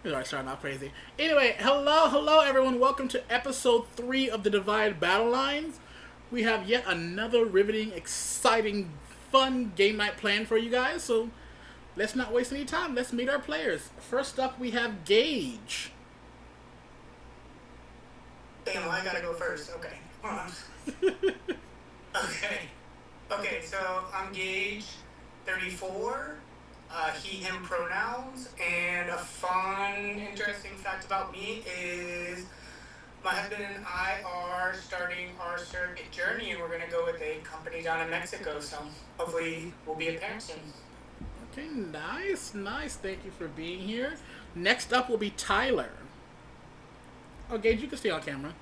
Alright, starting off crazy. Anyway, hello everyone. Welcome to episode 3 of the Divided Battlelines. We have yet another riveting, exciting, fun game night planned for you guys. So let's not waste any time. Let's meet our players. First up, we have Gage. Damn, I gotta go first. Okay. Hold on. Okay, so I'm Gage, 34, he, him pronouns, and a fun, interesting fact about me is my husband and I are starting our circuit journey, and we're gonna go with a company down in Mexico, so hopefully we'll be a parent soon. Okay, nice. Thank you for being here. Next up will be Tyler. Oh, Gage, you can stay on camera.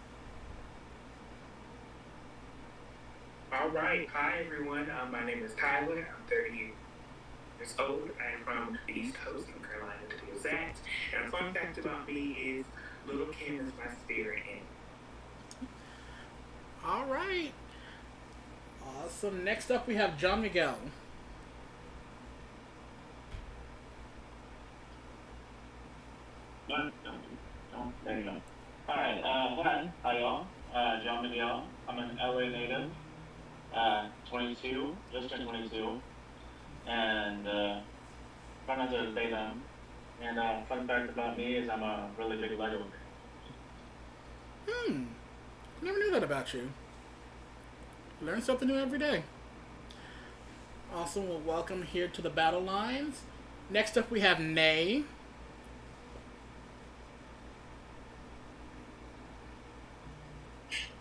All right. Hi, everyone. My name is Tyler. I'm 30 years old. I'm from the East Coast, North Carolina, to be exact. And a fun fact about me is Little Kim is my spirit animal. All right. Awesome. Next up, we have John Miguel. There you go. Alright, hi y'all. John Miguel. I'm an LA native. 22, just turned 22. And, try not to say them. And, fun fact about me is I'm a really big Lego fan. Never knew that about you. Learn something new every day. Awesome. Well, welcome here to the Battle Lines. Next up, we have Nay.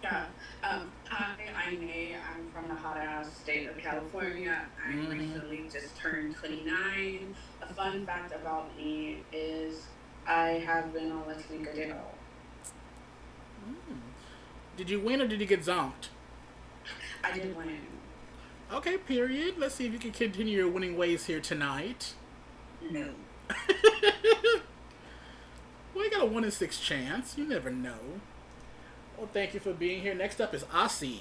Yeah. Hi, I'm May. I'm from the hot-ass state of California. I recently just turned 29. A fun fact about me is I have been on Let's Make a Deal. Did you win or did you get zonked? I did win. Okay, period. Let's see if you can continue your winning ways here tonight. No. Well, you got a 1 in 6 chance. You never know. Well, thank you for being here. Next up is Aussie.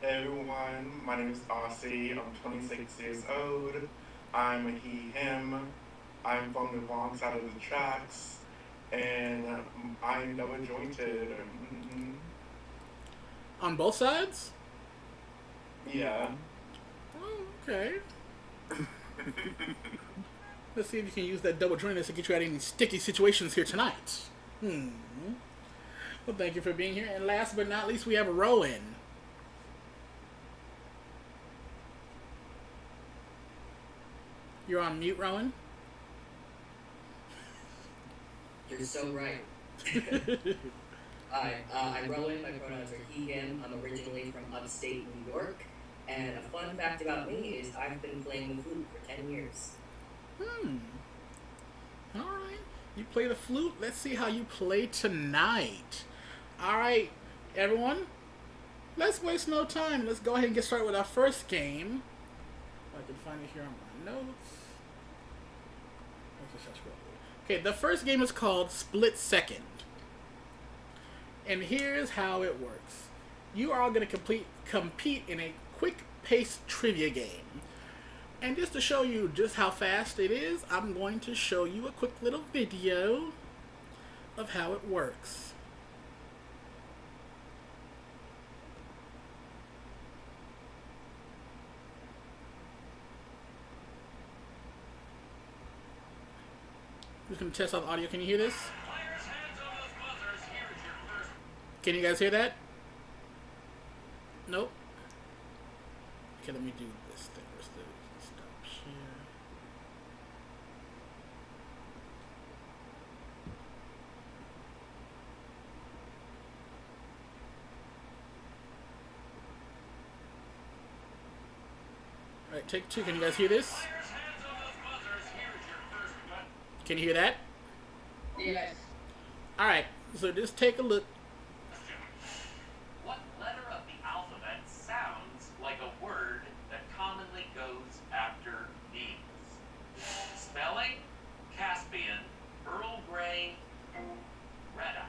Hey everyone, my name is Aussie. I'm 26 years old. I'm a he, him. I'm from the wrong side of the tracks. And I'm double jointed. On both sides? Yeah. Oh, okay. Let's see if you can use that double jointedness to get you out of any sticky situations here tonight. Well, thank you for being here. And last but not least, we have Rowan. You're on mute, Rowan. You're so right. Hi, I'm Rowan. My pronouns are he, him. I'm originally from upstate New York. And a fun fact about me is I've been playing the flute for 10 years. Alright. You play the flute. Let's see how you play tonight. Alright, everyone. Let's waste no time. Let's go ahead and get started with our first game. If I can find it here on my notes. Okay, the first game is called Split Second. And here's how it works. You are all going to compete in a quick-paced trivia game. And just to show you just how fast it is, I'm going to show you a quick little video of how it works. Just going to test out the audio. Can you hear this? Can you guys hear that? Nope. Okay, let me do this thing. Stop here. Alright, take 2. Can you guys hear this? Can you hear that? Yes. Alright, so just take a look. What letter of the alphabet sounds like a word that commonly goes after beans? Spelling: Caspian, Earl Grey, Retta.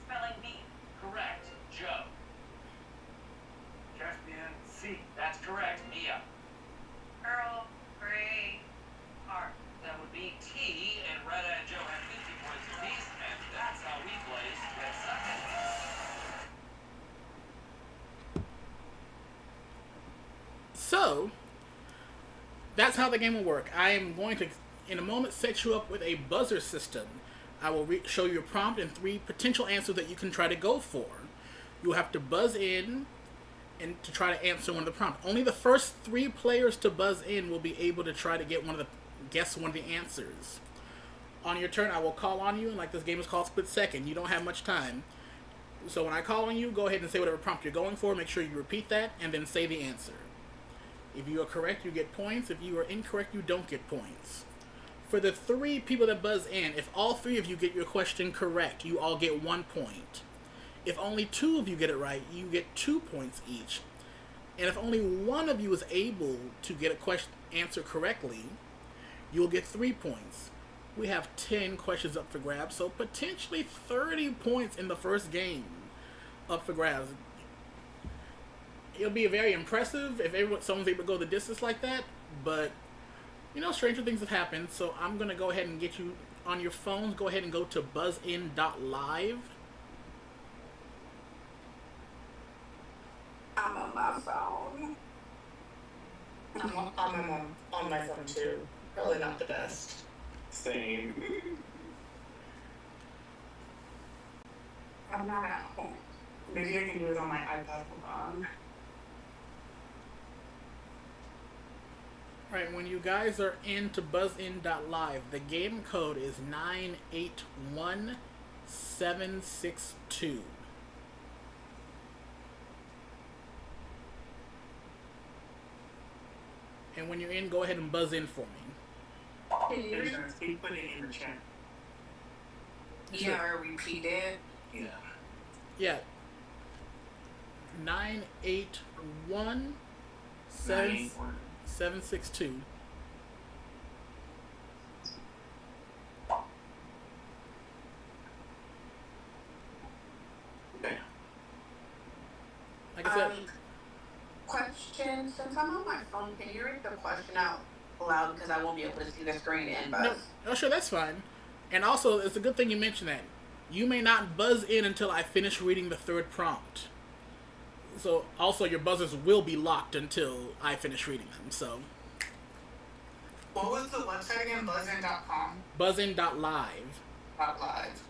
Spelling bee. Correct. Joe. Caspian, C. That's correct. Mia. Earl Grey. So, that's how the game will work. I am going to, in a moment, set you up with a buzzer system. I will show you a prompt and 3 potential answers that you can try to go for. You'll have to buzz in and to try to answer one of the prompts. Only the first 3 players to buzz in will be able to try to guess one of the answers. On your turn, I will call on you, and like this game is called Split Second, you don't have much time. So when I call on you, go ahead and say whatever prompt you're going for. Make sure you repeat that, and then say the answer. If you are correct, you get points. If you are incorrect, you don't get points. For the 3 people that buzz in, if all 3 of you get your question correct, you all get 1 point. If only 2 of you get it right, you get 2 points each. And if only 1 of you is able to get a answer correctly, you'll get 3 points. We have 10 questions up for grabs, so potentially 30 points in the first game up for grabs. It'll be very impressive if someone's able to go the distance like that, but stranger things have happened, so I'm going to go ahead and get you on your phones. Go ahead and go to buzzin.live. I'm on my phone. I'm on my phone too. Probably not the best. Same. I'm not at home. Maybe I can do it on my iPad. Hold on. Alright, when you guys are into buzzin.live, the game code is 981762. And when you're in, go ahead and buzz in for me. He put it in the chat. Yeah, or repeat it. Yeah. Yeah. 981762. Like I said, Question, since I'm on my phone, can you read the question out loud because I won't be able to see the screen and buzz? no, sure, that's fine. And also, it's a good thing you mentioned that. You may not buzz in until I finish reading the 3rd prompt. So, also, your buzzers will be locked until I finish reading them, so. What was the website again? Buzzin.com? Buzzin.live. .live.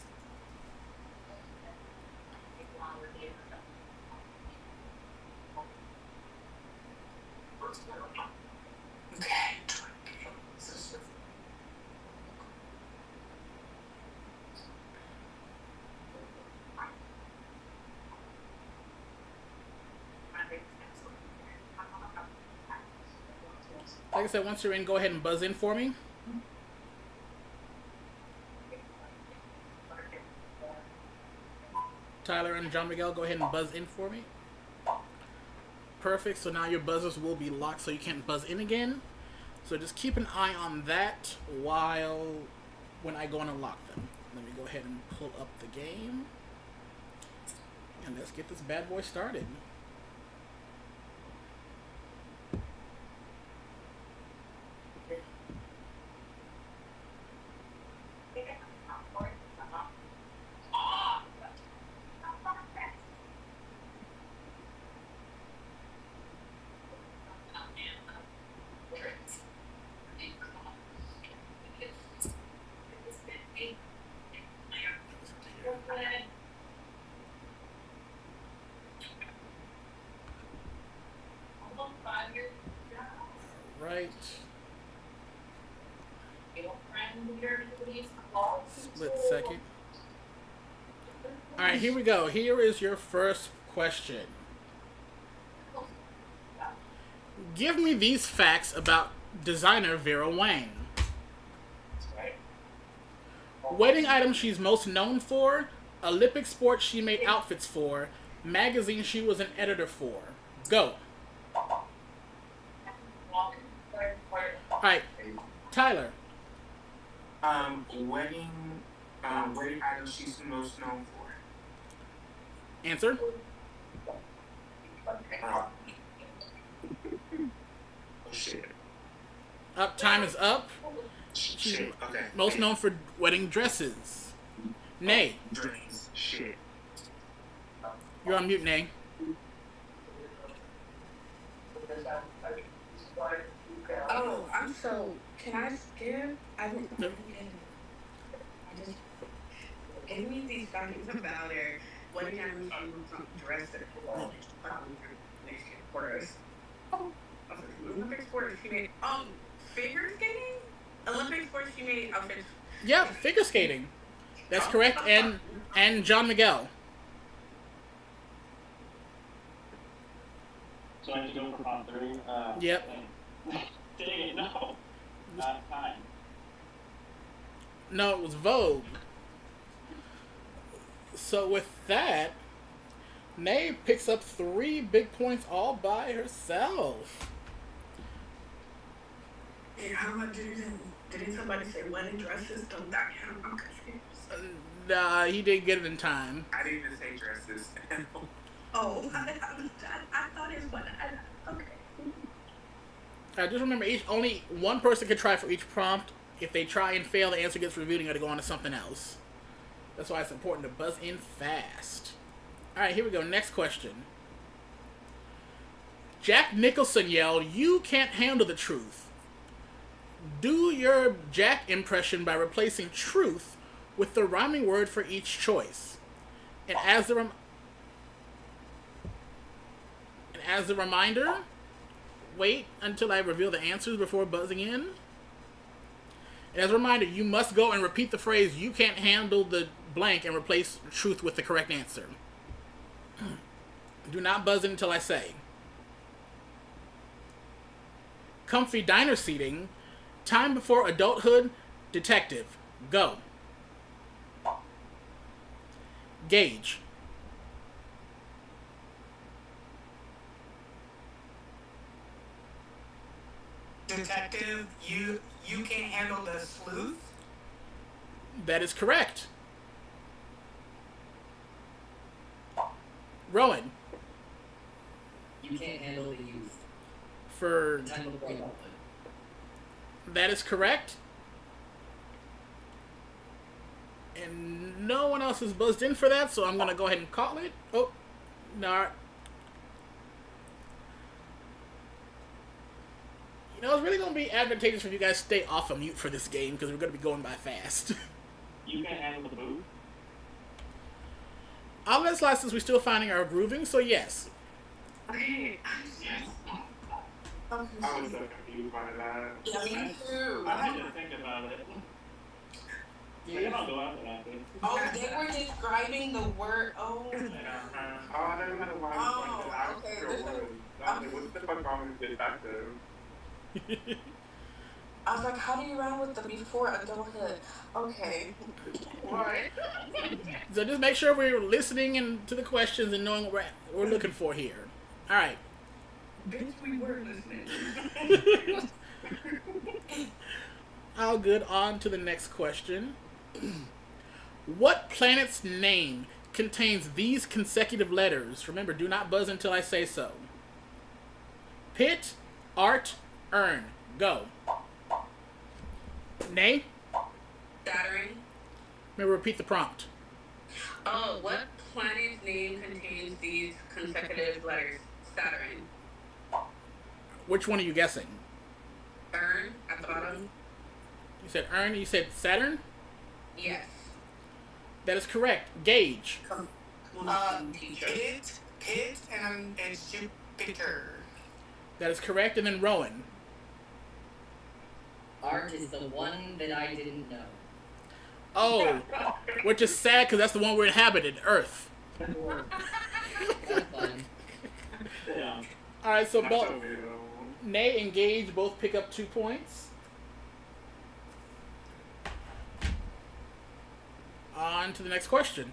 Okay. Like I said, once you're in, go ahead and buzz in for me. Tyler and John Miguel, go ahead and buzz in for me. Perfect, so now your buzzers will be locked so you can't buzz in again. So just keep an eye on that when I go and unlock them. Let me go ahead and pull up the game. And let's get this bad boy started. Right. Split second. Alright, here we go. Here is your first question. Give me these facts about designer Vera Wang. Wedding items she's most known for, Olympic sports she made outfits for, magazine she was an editor for. Go. Alright, Tyler. Wedding items she's most known for. Answer. Oh shit. Up, time is up. Shit. Okay. Most known for wedding dresses. Nay. Dreams. Shit. You're on mute, Nay. Oh, I'm so. Can I skip? I don't. I don't get it. I just give me these facts about her. One time she was dressed in sports. Olympic sports she made. Figure skating. Olympic sports she made outfits. Yep, figure skating. That's correct. And John Miguel. So I have to go for round 3. Yep. Dang it, no. Time. No, it was Vogue. So with that, Nay picks up 3 big points all by herself. And how much didn't somebody say wedding dresses? Don't that count? I'm confused. Nah, he didn't get it in time. I didn't even say dresses. Oh, I thought it was what. Okay. Just remember, only one person can try for each prompt. If they try and fail, the answer gets reviewed and you got to go on to something else. That's why it's important to buzz in fast. Alright, here we go. Next question. Jack Nicholson yelled, "You can't handle the truth." Do your Jack impression by replacing truth with the rhyming word for each choice. And as a reminder, wait until I reveal the answers before buzzing in. And as a reminder, you must go and repeat the phrase, "You can't handle the blank," and replace truth with the correct answer. Do not buzz in until I say. Comfy diner seating. Time before adulthood. Detective. Go. Gauge. Detective, you can't handle the sleuth? That is correct. Rowan. You can't handle the youth. For Time before adulthood. that is correct. And no one else has buzzed in for that, so I'm going to go ahead and call it. Oh, no. You know, it's really going to be advantageous for you guys to stay off of mute for this game, because we're going to be going by fast. You can't handle the booth. I'll let it slide since we're still finding our grooving, so yes. Okay. Yes. I was so confused by that. Yeah, me too. I had to think about it. Yeah, I'll go after that. Oh, they were describing the word. Oh. Oh, I don't know why I was okay. your word. What's the fuck wrong with detective? I was like, how do you run with the before adulthood? Okay. What? So just make sure we're listening and to the questions and knowing what we're looking for here. All right. Bitch, we were listening. All good. On to the next question. What planet's name contains these consecutive letters? Remember, do not buzz until I say so. Pit, Art, Earn. Go. Nay? Saturn. Remember, repeat the prompt. Oh, what planet's name contains these consecutive letters? Saturn. Which one are you guessing? Earn at the bottom. You said Earn, you said Saturn? Yes. That is correct. Gauge. Pit, and Jupiter. That is correct. And then Rowan. Art is the one that I didn't know. Oh, which is sad because that's the one we're inhabited, Earth. That's fun. Yeah. All right, so both So, Nay and Gage both pick up 2 points. On to the next question.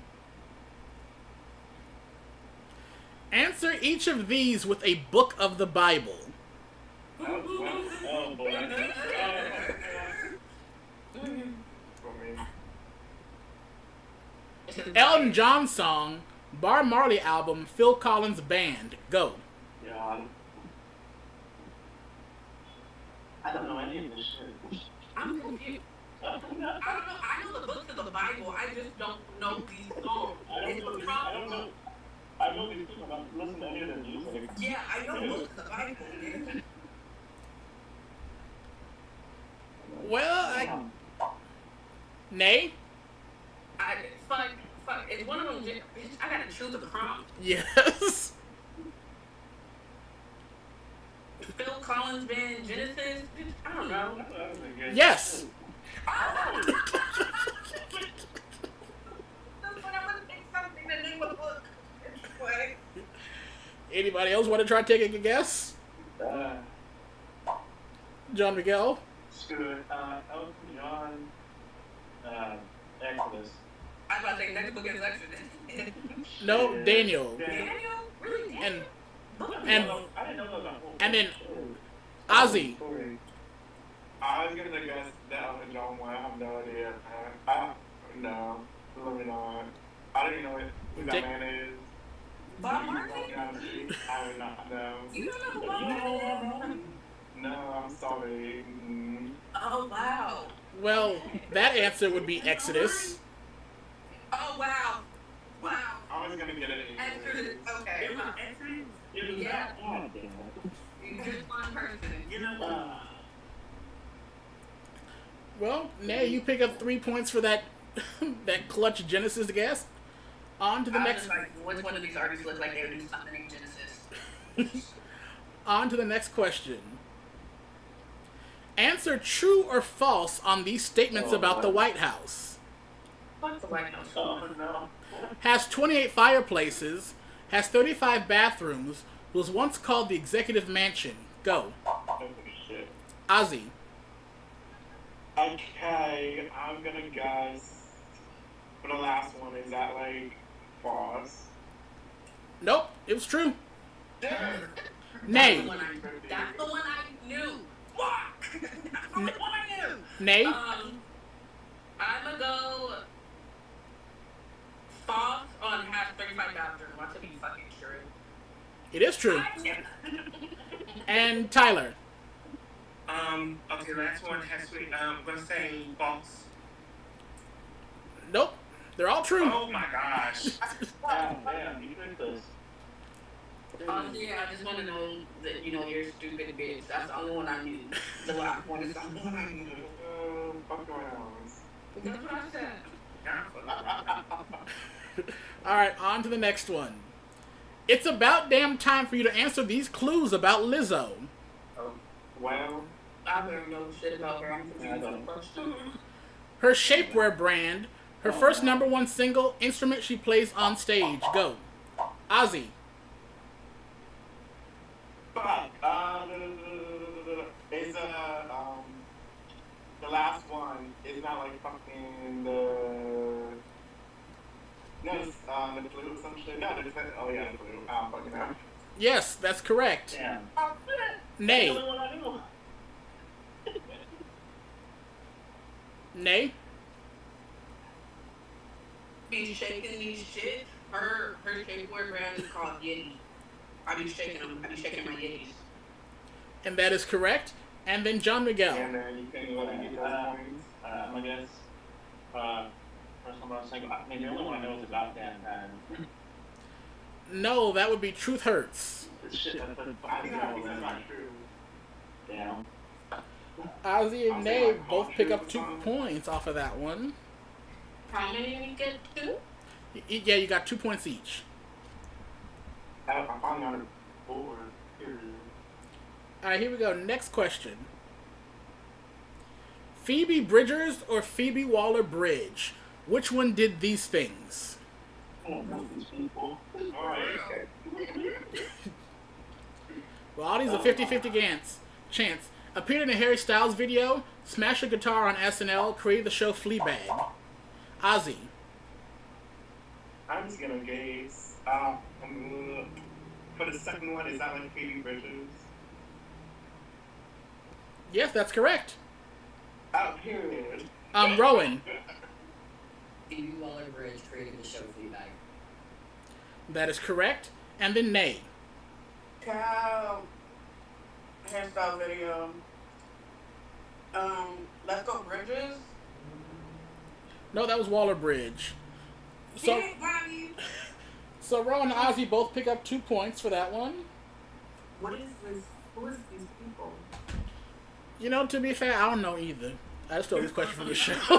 Answer each of these with a book of the Bible. Oh boy. Elton John song, Bar Marley album, Phil Collins band. Go. Yeah. I don't know any of this shit. I'm confused. I don't know. I know the books of the Bible. I just don't know these songs. I don't know. I know these people. I'm listening to any of their music. Yeah, I know books of the Bible. Nay? Fuck. It's one of them. Bitch, I gotta choose a prompt. Yes. Phil Collins band Genesis. Bitch, I don't know. Yes. Oh! That's when I would pick something to name a book. Anyway. Anybody else want to try taking a guess? John Miguel? Screw it. Elton John. Exodus. I was about to say next book is Exodus. No, Yeah. Daniel. Daniel? Really? Daniel? And I didn't know that was a whole and then story. Ozzy. Story. I was gonna guess that Elton John one. I have no idea. No, really not. I don't even know who that man is. Bob Marley? I would not know. You don't know who Bob Marley is? No, I'm sorry. Oh, wow. Well, that answer would be Exodus. Oh, wow. Wow. I was gonna get it. Exodus. Okay. It was Exodus. It was Yeah. God damn it. You just one person. You know what? Well, Nay, you pick up 3 points for that that clutch Genesis guess. On to the I was next. just like, which one of these artists look like they would do something in Genesis? On to the next question. Answer true or false on these statements about the White House. Fuck the White House. Oh no. Has 28 fireplaces, has 35 bathrooms, was once called the Executive Mansion. Go. Oh shit. Ozzy. Okay, I'm gonna guess for the last one. Is that like false? Nope, it was true. That's Nay. the one I knew. Fuck! That's the one I knew. Nay. I'm gonna go false on has 35 bathrooms. Want to be fucking true. It is true. And Tyler. Okay, last one has to be, I'm gonna say false. Nope, they're all true. Oh my gosh. Damn, you tricked us. Honestly, I just want to know that, you know, you're a stupid bitch. That's the only one I knew. The last one is the only one I knew. Fuck around. That's what I said. Alright, on to the next one. It's about damn time for you to answer these clues about Lizzo. Well, I don't know shit about her. I'm confused on the question. Her shapewear brand, her first #1 single, instrument she plays on stage. Go. Ozzy. fuck. It's the last one. It's not like fucking the. No, it's the flute or some shit. No, it's oh yeah, the flute. I don't fucking know. Yes, that's correct. Damn. Nay. That's the only one I knew. Nay. Be shaking these shit. Her shapewear brand is called Yeti. I be shaking them. I be shaking my Yetis. And that is correct. And then John Miguel. And then you can go and get those points. I guess. First one I was thinking, I mean, the only one I know is about damn time. No, that would be Truth Hurts. Shit, that's I think that's not true. Damn. Ozzy and Nay both pick up 2 points off of that one. How many we get to? Yeah, you got 2 points each. I'm on a board. Alright, here we go. Next question. Phoebe Bridgers or Phoebe Waller-Bridge? Which one did these things? I don't know these people. Alright. Well, all these are 50-50 chance. Appeared in a Harry Styles video, smashed a guitar on SNL, created the show Fleabag. Ozzy. I'm just gonna guess. For the second one, is that like Phoebe Bridgers? Yes, that's correct. Oh, period. Rowan. Phoebe Waller-Bridge created the show Fleabag. That is correct. And then Nay. Cow. Hairstyle video. Let's go Bridges. No, that was Waller-Bridge. So, Get it, Bobby. so Rowan and Ozzy both pick up 2 points for that one. What is this? Who is these people? You know, to be fair, I don't know either. I just stole this question from the show. You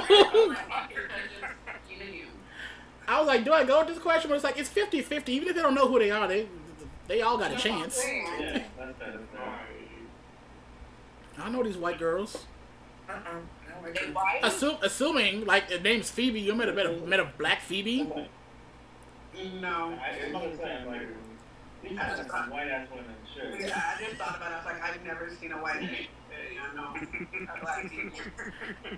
know you. I was like, do I go with this question? But it's like, it's 50-50. Even if they don't know who they are, they all got a chance. Yeah, that's better. I know these white girls. They white? Assuming, like, the name's Phoebe, you met a black Phoebe? No. I'm not saying, like, these are some white ass women, sure. Yeah, I just thought about it. I was like, I've never seen a white chick. I know. A black people.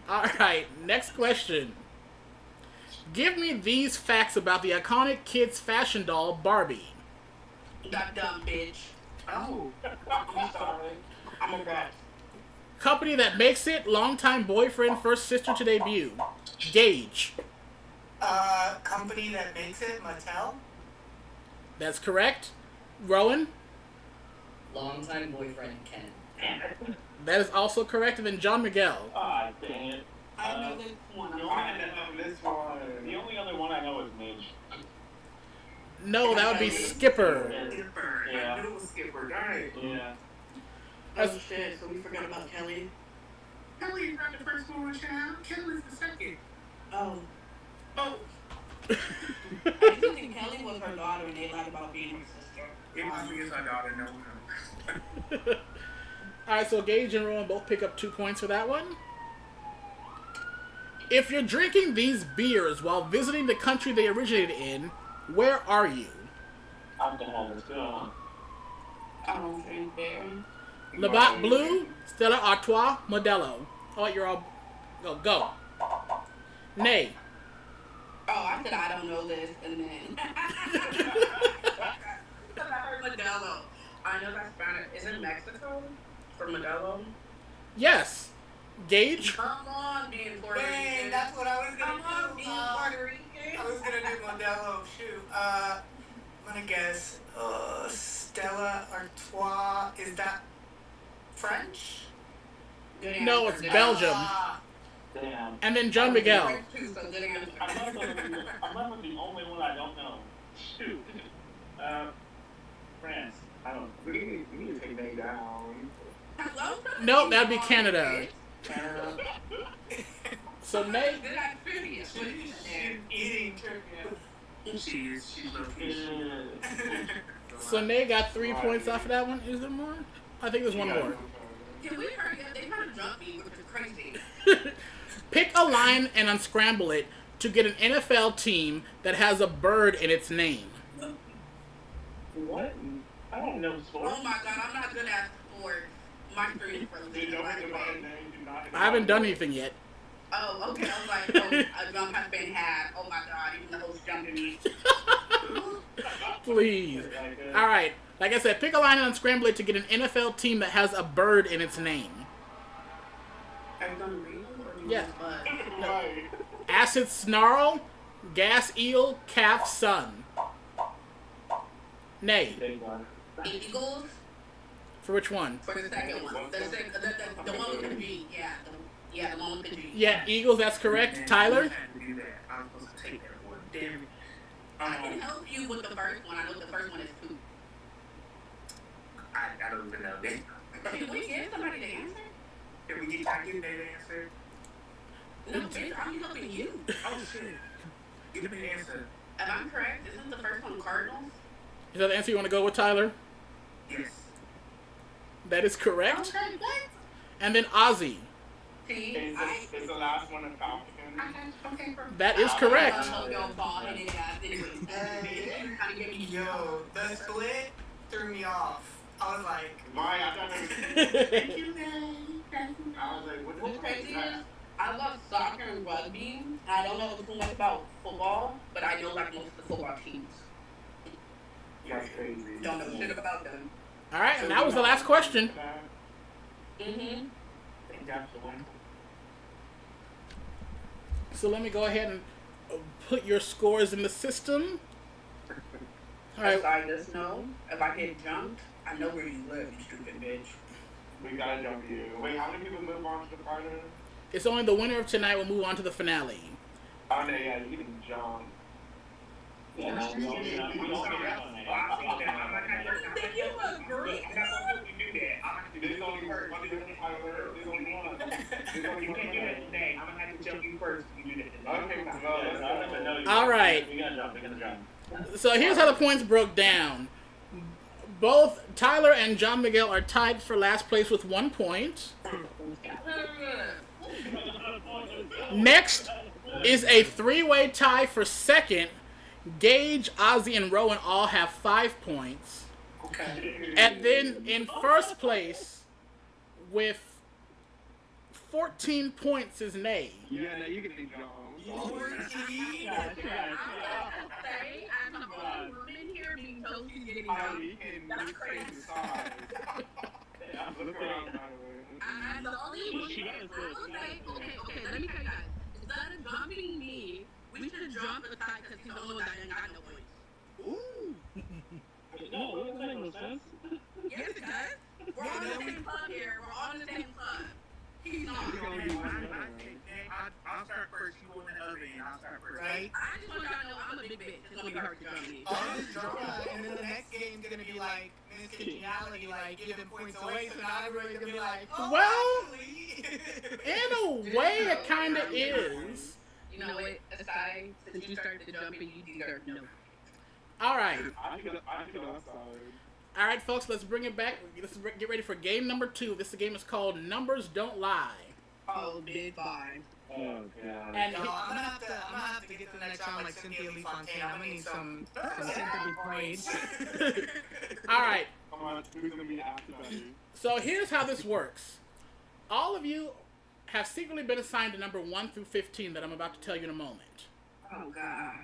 Alright, next question. Give me these facts about the iconic kids' fashion doll, Barbie. That dumb bitch. Oh, I'm sorry. I'm a rat. Company that makes it, longtime boyfriend, first sister to debut. Gage. Company that makes it, Mattel. That's correct. Rowan. Longtime boyfriend Ken. That is also correct. And then John Miguel. Ah, dang it. I know this one. I know this one. The only other one I know is Midge. No, that would be Skipper. Skipper. Yeah. I knew it was Skipper. Darn it. Yeah. Oh shit, so we forgot about Kelly. Kelly's not the first one, child. Kelly's the second. Oh. Oh. I used to think Kelly was her daughter and they lied about being her sister. It must be his daughter. No. Alright, so Gage and Rowan both pick up 2 points for that one. If you're drinking these beers while visiting the country they originated in, where are you? I'm gonna have this go. I don't drink beer. Labatt Blue, Stella Artois, Modelo. Oh, you're all... Go. Nay. Oh, I said I don't know this, and then because I heard Modelo. I know that's Spanish. Is it Mexico for Modelo? Yes. Gage? Come on, being Puerto Dang, Rican. that's what I was gonna Come on, do. being Puerto Rican. I was gonna do Modelo. Shoot. I'm gonna guess. Stella Artois. Is that French? Good No, answer. it's Belgium. Ah, Damn. And then John Miguel. French too, so good answer. I'm not the only one I don't know. Shoot. France. I don't. We need to take that down. Hello? Nope, that'd be Canada. Canada. So Nay... Good at trivia. What did you say? eating trivia. She's location. So Nay got 3 points off of that one. Is there more? I think there's one more. Can we hurry up? They kind of jumped me, which is crazy. Pick a line and unscramble it to get an NFL team that has a bird in its name. What? I don't know sports. Oh my god, I'm not good at sports. My screen for Dude, don't make it the I haven't done anything yet. Oh, okay. I was like, a jump has been had. Oh my god, even the host jumped me. Please. Alright. Like I said, pick a line and unscramble it to get an NFL team that has a bird in its name. Are you gonna read them or do you Yeah. just Right. Acid Snarl, Gas Eel, Calf Sun. Nay. Big one. Eagles For which one? for the second one. The one with the G. Yeah, the one with the G. Yeah, Eagles, that's correct. Tyler? I had to do that. I was supposed to take that one. Damn it. I can help you with the first one. I know the first one is two. I don't even know that. Can we give somebody the answer? Can we get that answer? No, bitch, I'm helping you. Oh shit. Give me the answer. If I'm correct, isn't the first one Cardinals? Is that the answer you want to go with, Tyler? Yes. That is correct. Okay, what? And then Ozzy. See, Is the last one a Falcon? okay, That is correct. Yo, the split threw me off. I was like, Why? I thought it was... I was like, What's crazy is, I love soccer and rugby. I don't know too much about football, but I know like most of the football teams. That's crazy. Don't know shit about them. Alright, and that was the last question. Mm-hmm. That's the one. So let me go ahead and put your scores in the system. Alright. So I just know, if I get jumped, I know where you live, you stupid bitch. We gotta jump you. Wait, how many people move on to the partner? It's only the winner of tonight will move on to the finale. Oh, no, yeah, you can jump. Yeah, no, we don't get on I'm that. not gonna do that. I'm not gonna do There's only one. Tyler. There's only one. There's only You one. can't do that today. I'm gonna have to jump you first. You do that today. Okay, well, let's go. All right. We gotta jump. So here's how the points broke down. Both Tyler and John Miguel are tied for last place with 1 point. Next is a three-way tie for second. Gage, Ozzy, and Rowan all have 5 points. Okay. And then in first place with 14 points is Nay. Yeah, no, you can think John. 14? Say, I'm the only woman here being told she's getting Kylie can crazy size. Look around, by the way. I'm the only one here. Okay, let me tell you guys. Instead of jumping me, we should jump aside because he's the only one that ain't got no points. Ooh. No, it doesn't make no sense. Yes, it does. We're on the same club here. We're on the same club. He's not. I'll start first. You go in the other end. I'll start first. Right? I just want y'all to know I'm a big bitch. It's gonna be hard to jump me. All this drama, and then the next game's gonna be like Miss Congeniality, like giving points away, so now everybody's gonna be like, oh, Well, actually. in a way, it kind of is. You know what? Aside, since you started the jumping, you deserve no. All right. I feel outside. All right, folks, let's bring it back. Let's get ready for game number 2. This game is called Numbers Don't Lie. Oh, big vibe. Oh god. And Yo, I'm gonna have to get to the next round like Cynthia Lee Fontaine. I'm gonna need some sympathy points. all right. Come on, who's gonna be after that? So here's how this works. All of you have secretly been assigned to number 1 through 15 that I'm about to tell you in a moment. Oh, God.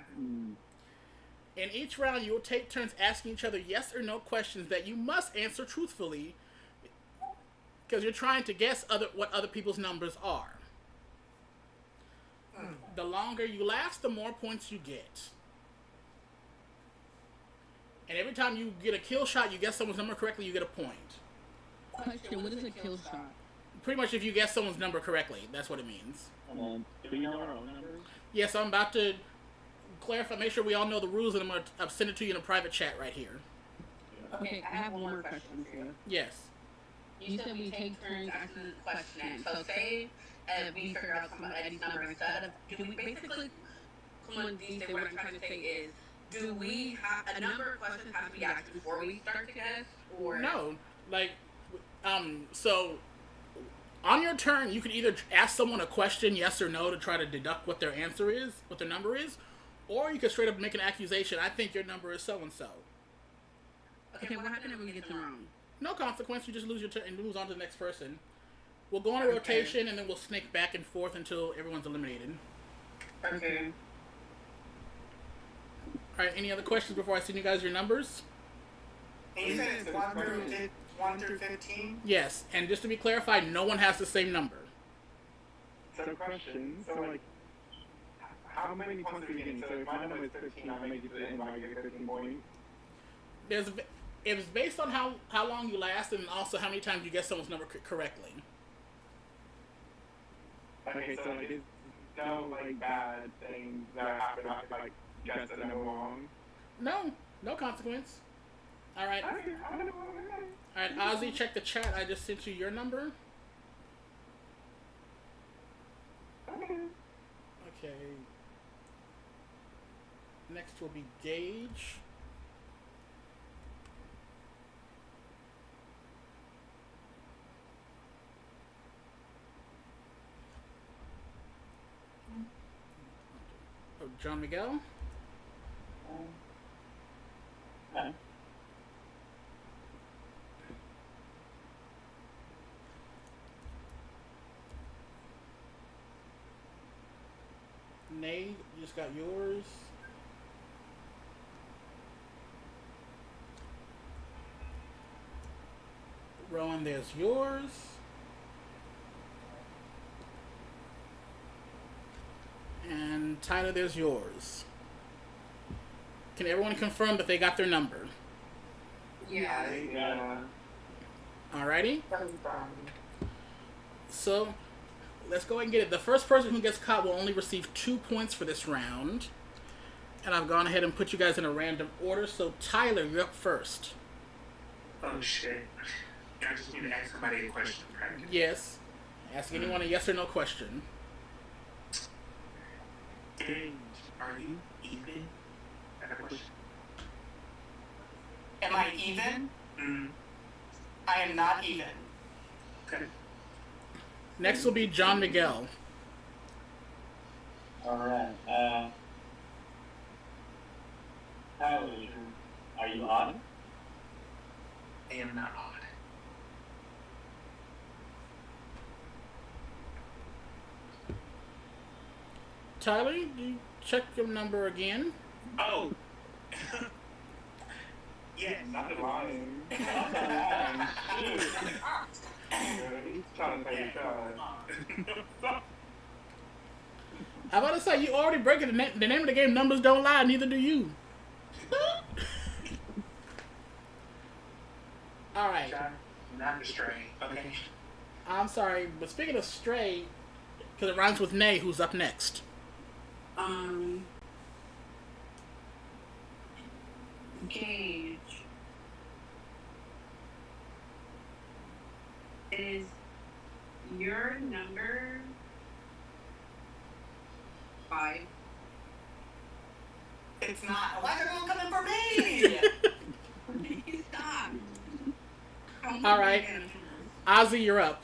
In each round, you will take turns asking each other yes or no questions that you must answer truthfully because you're trying to guess what other people's numbers are. The longer you last, the more points you get. And every time you get a kill shot, you guess someone's number correctly, you get a point. Question, what is a kill shot? Pretty much if you guess someone's number correctly, that's what it means. And then, do we know our own numbers? Yes, I'm about to clarify, make sure we all know the rules, and I'm going to send it to you in a private chat right here. Okay, I have one more question for you. Yes. You said we take turns asking the question. So say we figure out somebody's number instead of, do we basically, come on, D, say what I'm trying to say is, do we have, a number of questions have to be asked before we start to guess? Or No. Like, so on your turn, you can either ask someone a question, yes or no, to try to deduct what their answer is, what their number is, or you can straight up make an accusation, I think your number is so-and-so. Okay, what happens if we get them wrong? No consequence, you just lose your turn and moves on to the next person. We'll go on a rotation, and then we'll snake back and forth until everyone's eliminated. Okay. Alright, any other questions before I send you guys your numbers? And you said it's 1 through 15? Yes, and just to be clarified, no one has the same number. So question, so like, how many points are we getting? So if my number is 13, I make it to the end by getting 13 points. It's based on how long you last and also how many times you guess someone's number correctly. Okay, so like, there's no like bad things that happen after like guess the number wrong. No consequence. Alright. Okay, I don't know. Alright, Ozzy, check the chat. I just sent you your number. Okay. Okay. Next will be Gage. Oh, John Miguel. Okay. Nay, you just got yours. Rowan, there's yours. And Tyler, there's yours. Can everyone confirm that they got their number? Yeah. Yeah. Alrighty. So, let's go ahead and get it. The first person who gets caught will only receive 2 points for this round. And I've gone ahead and put you guys in a random order. So, Tyler, you're up first. Oh shit. I just need to ask somebody a question to practice. Yes. Ask anyone a yes or no question. Gage, are you even? I got a question. Am I even? Mm-hmm. I am not even. Okay. Next will be John Miguel. Alright. Tyler, are you on? I am not odd. Tyler, you check your number again. Oh! Yes. Not the lying. Shoot. He's trying to take a shot. I'm about to say, you already breaking the name of the game. Numbers don't lie, neither do you. Alright. John, not astray. Okay. I'm sorry, but speaking of stray, because it rhymes with Nay, who's up next? Gage. Is your number 5? It's not. Why are you coming for me? Stop. All right. Ozzy, you're up.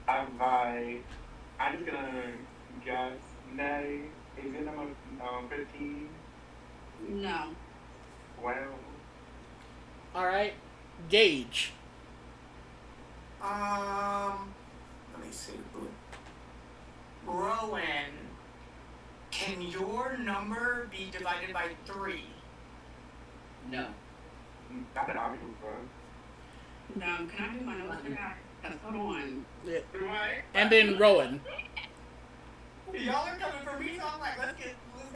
I'm just gonna guess. Nay, is it number 15? No. Well, Alright. Gage. Let me see. Rowan, can your number be divided by 3? No. not that I'm from. No, can I do my notes back? Hold on. Yeah. Right? And then Rowan. Y'all are coming for me, so I'm like, let's get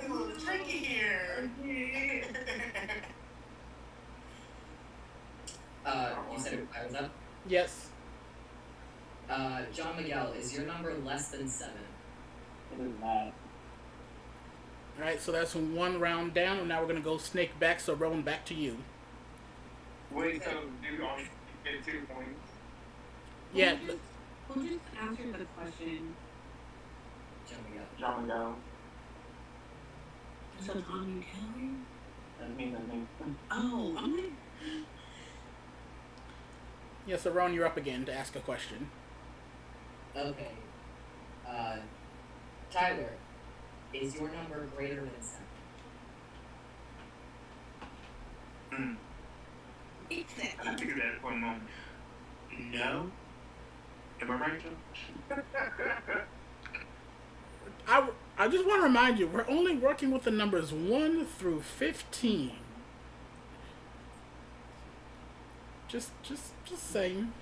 a little tricky here. You said I was up? Yes. John Miguel, is your number less than 7? It is not. Alright, so that's one round down, and now we're going to go snake back, so Rowan, back to you. Wait, so do you only get 2 points? Yeah. Who just answered the question? John Miguel. John Miguel. So Tommy Kelly? That's me. Oh, I'm like, Yeah, so Rowan, you're up again to ask a question. Okay. Tyler, is your number greater than 7? I figured that for a moment. No? Am I right, Joe? I just want to remind you, we're only working with the numbers 1 through 15. Just saying.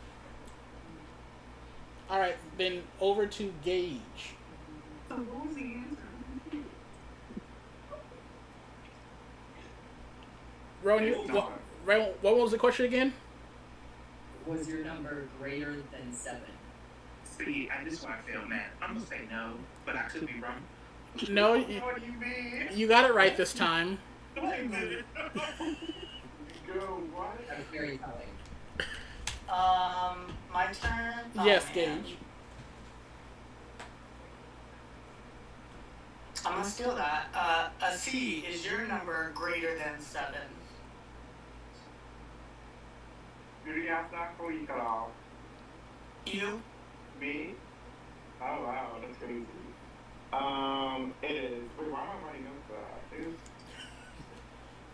Alright, then over to Gage. so what was the answer? Rowan, what was the question again? Was your number greater than 7? See, this is why I failed math. I'm gonna say no, but I could be wrong. No, What do you mean? you got it right this time. Wait a minute. Go, what? That's very telling. My turn? Yes, man. Gage. I'm gonna steal that. A C, is your number greater than 7? Did you ask that before you cut off? You? Me? Oh wow, that's crazy. It is. Wait, why am I writing up that? It is.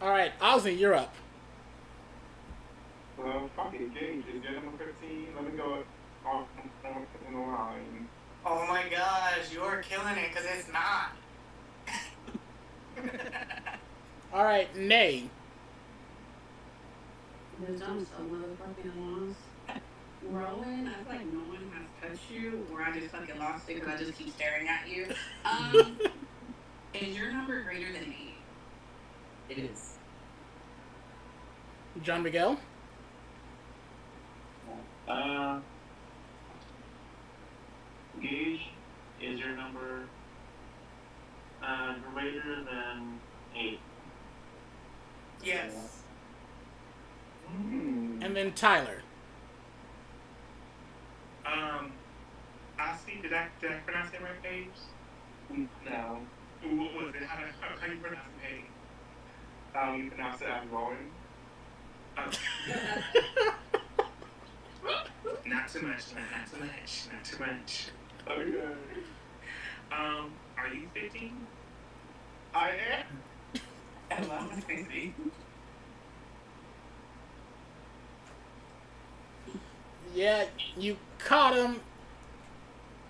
Alright, Ozzy, you're up. Well, fuck it, Gage, is your number 15? Let me go off in the line. Oh my gosh, you're killing it, because it's not. Alright, Nay. There's done so motherfucking lost. Rowan, I feel like no one has touched you, or I just fucking lost it because I just keep staring at you. Is your number greater than 8? It is. John Miguel? Gage, is your number greater than 8? Yes. And And then Tyler. Asti, did I pronounce it right, babes? No. What was it? How you pronounce it, Peggy? You pronounce it as Rowan. Oh. Not too much, not too much, not too much. Okay. Are you 15? I am. Hello, Miss Casey. Yeah, you caught him.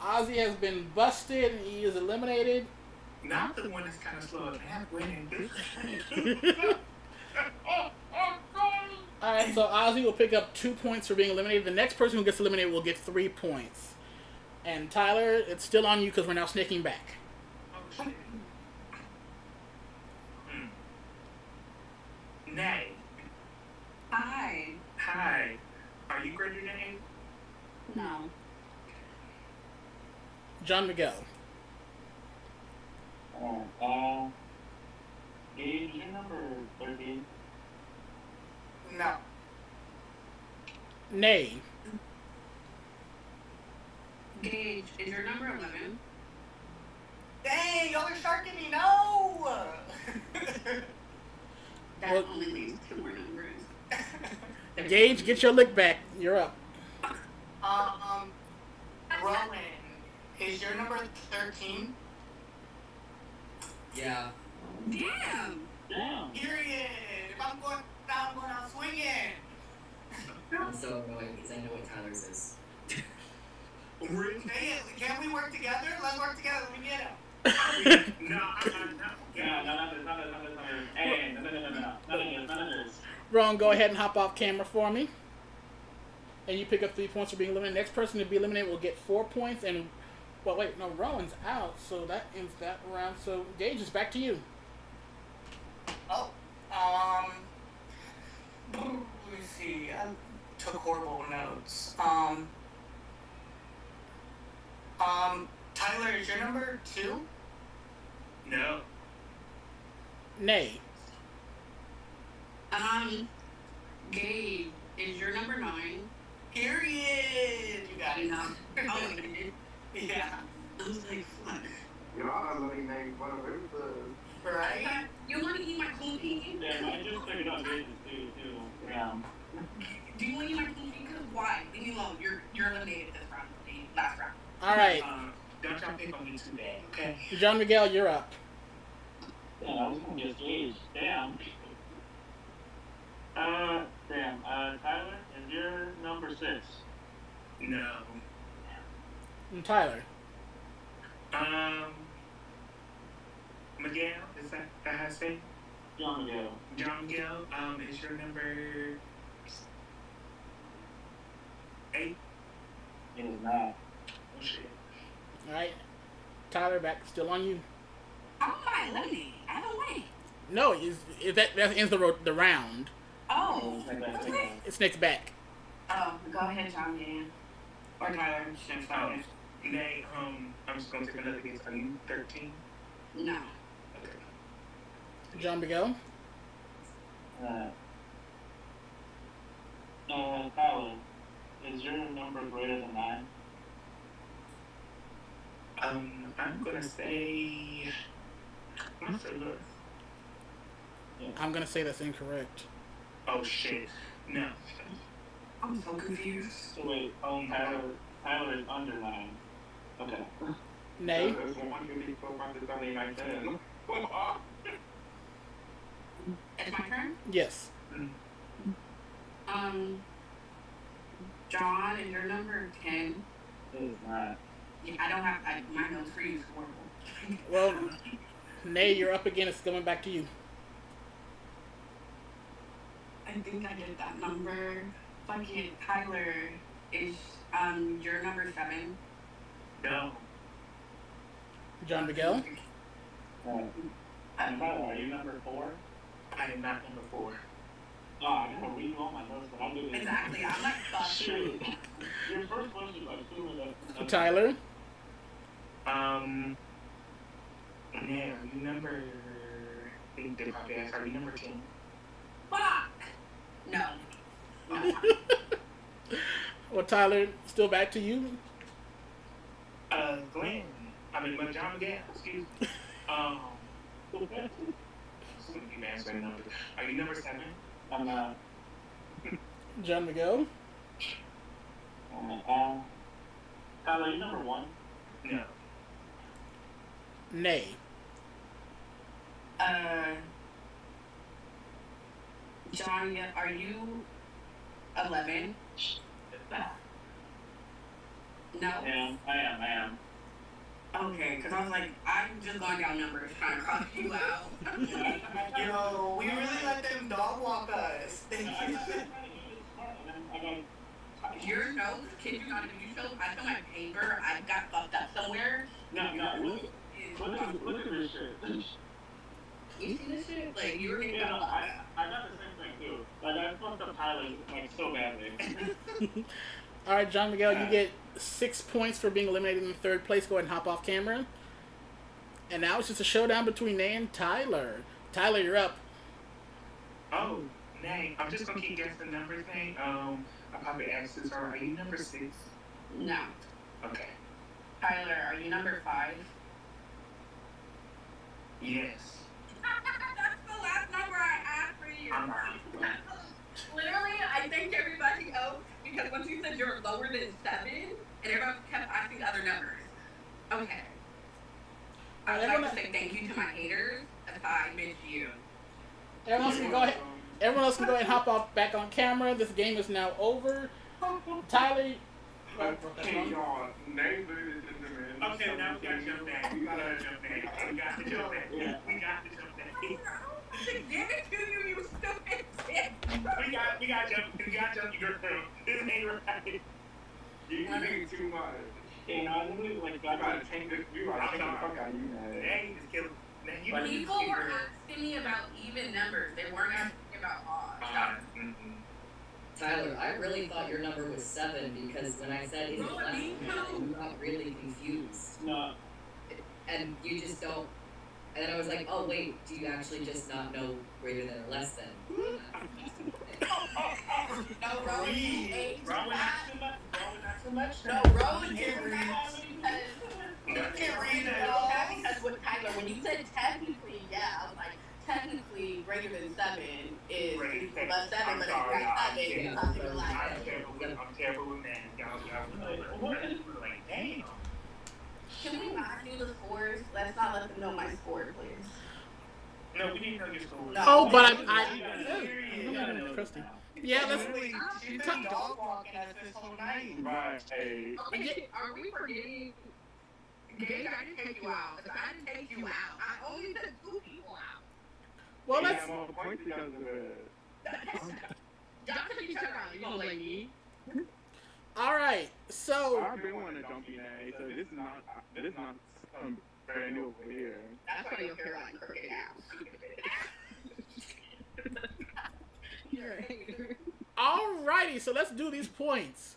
Ozzy has been busted and he is eliminated. Not the one that's kind of slow. I'm winning this. Alright, so Ozzy will pick up 2 points for being eliminated. The next person who gets eliminated will get 3 points. And Tyler, it's still on you because we're now snaking back. Oh, shit. Nay. Hi. Hi. Are you greater than 8? No. John Miguel. Gage, your number 13. No. Nay. Gage, is your number 11? Dang, y'all are sharking me. No. That Well- only leaves 2 more numbers. Gage, get your lick back. You're up. Rowan, is your number 13? Yeah. Damn! Damn. Period. If I'm going down, I'm going out swinging. I'm so annoyed because I know what Tyler's is. Really? Hey, can we work together? Let's work together. Let me get him. No, I'm not. Yeah, none of this. Hey, no. None of this. Ron, go ahead and hop off camera for me. And you pick up 3 points for being eliminated. Next person to be eliminated will get 4 points. And, well, wait, no, Rowan's out, so that ends that round. So, Gage, it's back to you. Oh, let me see. I took horrible notes. Tyler, is your number 2? No. Nay. Gage, is your number 9? Period. You got it. No. Oh, you did? Yeah. I was like, fuck. Y'all are letting me one of everything. Right? You want to eat my cookie? Yeah, I just figured out Gage's too. Yeah. Do you want to eat my cookie? Because why? Leave me alone. You're eliminated this round. The last round. All right. Don't y'all pick on me too bad, okay? John Miguel, you're up. Yeah, I was gonna guess Gage. Damn. Tyler, is your number 6? No. And Tyler. Miguel, is that how I say? John Miguel. John Miguel, is your number 8? It is not. Oh shit. All right. Tyler, back. Still on you. How am I eliminated? I don't win. No, that ends the round. Oh. It's next back. Oh, go ahead, John Dan. Or Tyler. Shit's fine. Nay, I'm just gonna take another guess. Are you 13? No. Okay. John Miguel. Tyler, is your number greater than 9? I'm gonna say yes. I'm going to say that's incorrect. Oh shit. No. I'm so confused. So wait, Tyler is under 9. Okay. Nay. There's one unique profile that's only 19. It's my turn? Yes. John, is your number 10? It is not. Yeah, I don't have, my notes for you is horrible. Well, Nay, you're up again. It's coming back to you. I think I did that number. Fucking Tyler, is, your number 7? No. John Miguel. Tyler, are you number 4? I am not number 4. Oh, I'm gonna read all my notes, but I'm doing Exactly, I'm like, fuck. Shoot. Your first question was assuming that. Tyler. Yeah, are you number? I think they probably asked, are you number 10? Fuck! No. Well, Tyler, still back to you. Glenn. I mean, John Gale, excuse me. Um, so many people answering numbers. Are you number 7? I'm John Miguel. Tyler, you number 1? No. Nay. John, are you 11? No? I am. Okay, because I was like, I'm just going down numbers trying to cross you out. Yo, we really let them dog walk us. Your notes, kid you not, if you show, I show my paper, I got fucked up somewhere. No, look at this shit. You see this shit? Like, you were getting Yeah, no, I got the same thing too. Like, I fucked up Tyler, like, so badly. All right, John Miguel, you get 6 points for being eliminated in third place. Go ahead and hop off camera. And now it's just a showdown between Nay and Tyler. Tyler, you're up. Oh, Nay. I'm just gonna keep guessing numbers, Nay. I'll probably ask this. Are you number 6? No. Okay. Tyler, are you number 5? Yes. That's the last number I asked for you. Literally, I thanked everybody else because once you said you're lower than 7, and everyone kept asking other numbers. Okay. I would like to say thank you to my haters aside from you. Everyone else can go ahead. Everyone else can go ahead and hop off back on camera. This game is now over. Tyler. Okay, y'all. Nay loses in the man. Okay, now we gotta jump back. We gotta jump back. We got to jump back. We got to jump back. Give it to you, you stupid bitch. We got to jump your crew. This ain't right. You think too much. And I literally, like, We gotta take the fuck out of you, man. Hey, just kill him. People were asking me about even numbers. They weren't asking me about odds. Tyler, I really thought your number was 7 because when I said is it less than, you got really confused. No. And you just don't. And I was like, oh wait, do you actually just not know greater than or less than? No, Rowan ate Rowan, that. not too much. No, Rowan can't read because Can't read it at all. because with Tyler, when you said technically, yeah, I was like, technically greater than 7 is above 7, but it's 7 is something like I'm terrible with math. Y'all like, damn. Can we not do the scores? Let's not let them know my score, please. No, we didn't know your score. No. Oh, but I Christy. Yeah, let's. She's been dog walking us this whole night. Right. Okay, are we forgetting? Gage, I didn't take you out. If I didn't take you out, I only took 2 people out. Well, let's. Yeah, more points because of it. Y'all took each other out. You gonna blame me? All right. So. I've been wanting to jump in A, so this is not brand new over here. That's why your hairline crooked now. You're a hater. Alrighty, so let's do these points.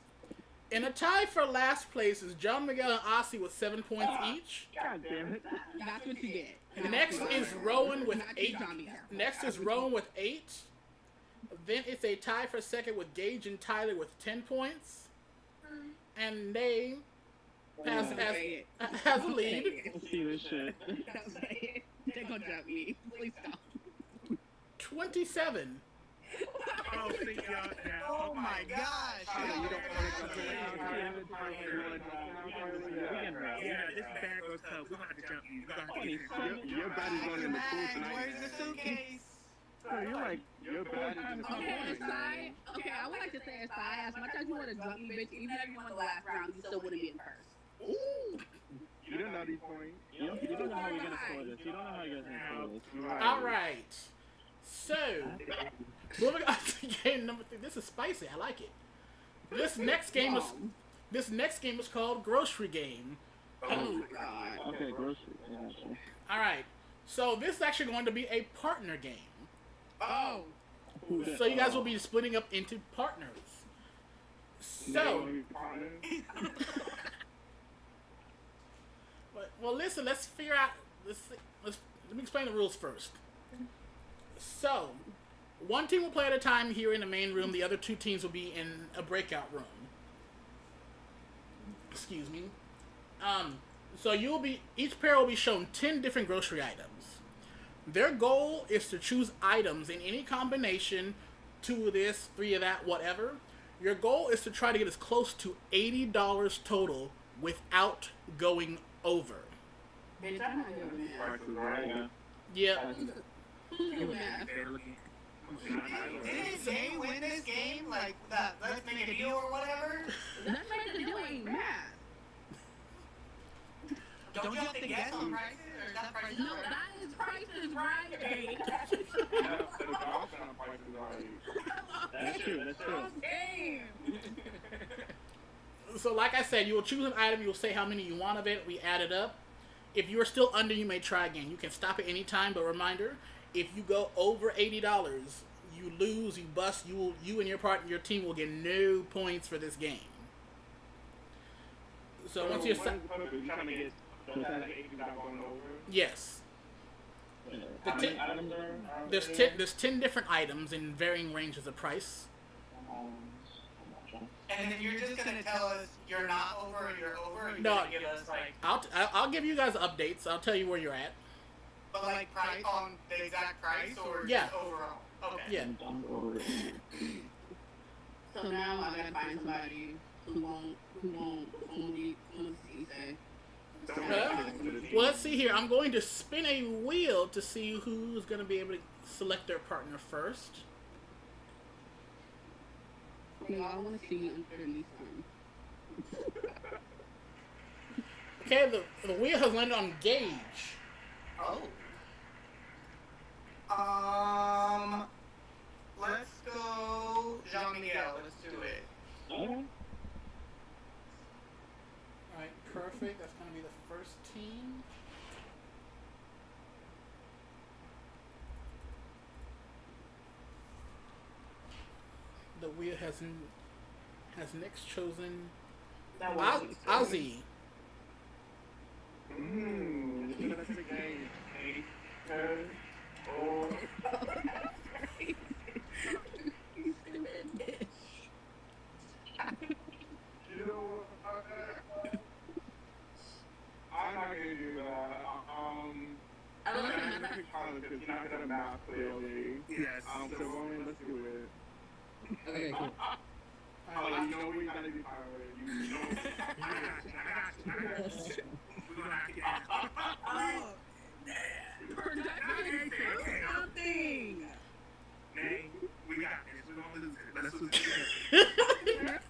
In a tie for last place is John Miguel and Aussie with 7 points each. God damn it. That's what you get. Next is Rowan with 8. Next is Rowan with 8. Then it's a tie for second with Gage and Tyler with 10 points. And Nay has a lead. See this shit. They're gonna drop me. Please stop. 27. Oh, see y'all now. Oh my gosh. You don't Yeah, this bag goes tough. We're gonna have to jump you. Your body's going in the pool Max, tonight. where's the suitcase? You're like, your body's in the pool tonight. Okay, I would like to say aside, as much as you want to drop me, bitch, even if you won the last round, you still wouldn't be in first. Ooh. You don't know these points. You don't know how you're gonna score this. You don't know how you're gonna score this. All right. So, moving on to game number 3. This is spicy. I like it. This next game is called Grocery Game. Oh my god. Okay, grocery. Yeah, sure. All right. So this is actually going to be a partner game. Oh. So you guys will be splitting up into partners. So, well, listen. Let's figure out. Let me explain the rules first. So, One team will play at a time here in the main room. The other two teams will be in a breakout room. Excuse me. So each pair will be shown 10 different grocery items. Their goal is to choose items in any combination, 2 of this, 3 of that, whatever. Your goal is to try to get as close to $80 total without going over. Bitch, I'm not doing that. Yeah. Didn't they win this game? Like, that let's make a deal or whatever? Let's make a deal ain't math. Don't you have to guess on prices? Or is that prices? No, that is prices right. That's true. Game. So like I said, you will choose an item, you will say how many you want of it, we add it up. If you are still under, you may try again. You can stop at any time, but reminder, if you go over $80, you lose, you bust, you and your team will get no points for this game. So once you're yes. There's 10 different items in varying ranges of price. And then you're just gonna tell us you're not over or you're over? Or you're No, gonna give us like, I'll give you guys updates. I'll tell you where you're at. but like price on the exact price or Yeah. just overall? Okay. Yeah. So now I gotta find somebody who won't say. Well, let's see here. I'm going to spin a wheel to see who's going to be able to select their partner first. Okay, I want to see me underneath them. Okay, the wheel has landed on Gage. Oh. Let's go Jean Miguel. Let's do it. Okay. Alright, perfect. That's going to be the first team. The wheel has next chosen Ozzy. That's a game. 8, 10, oh. You know what? I'm not gonna do that. I don't know. I'm gonna pick Tyler because he's not gonna math clearly. Yes. So Roman, let's do it. Okay, cool. You know we gotta do Tyler. You know. I got you. We're gonna have to get Something. Nay, we got this. We're gonna lose it. Let's lose it.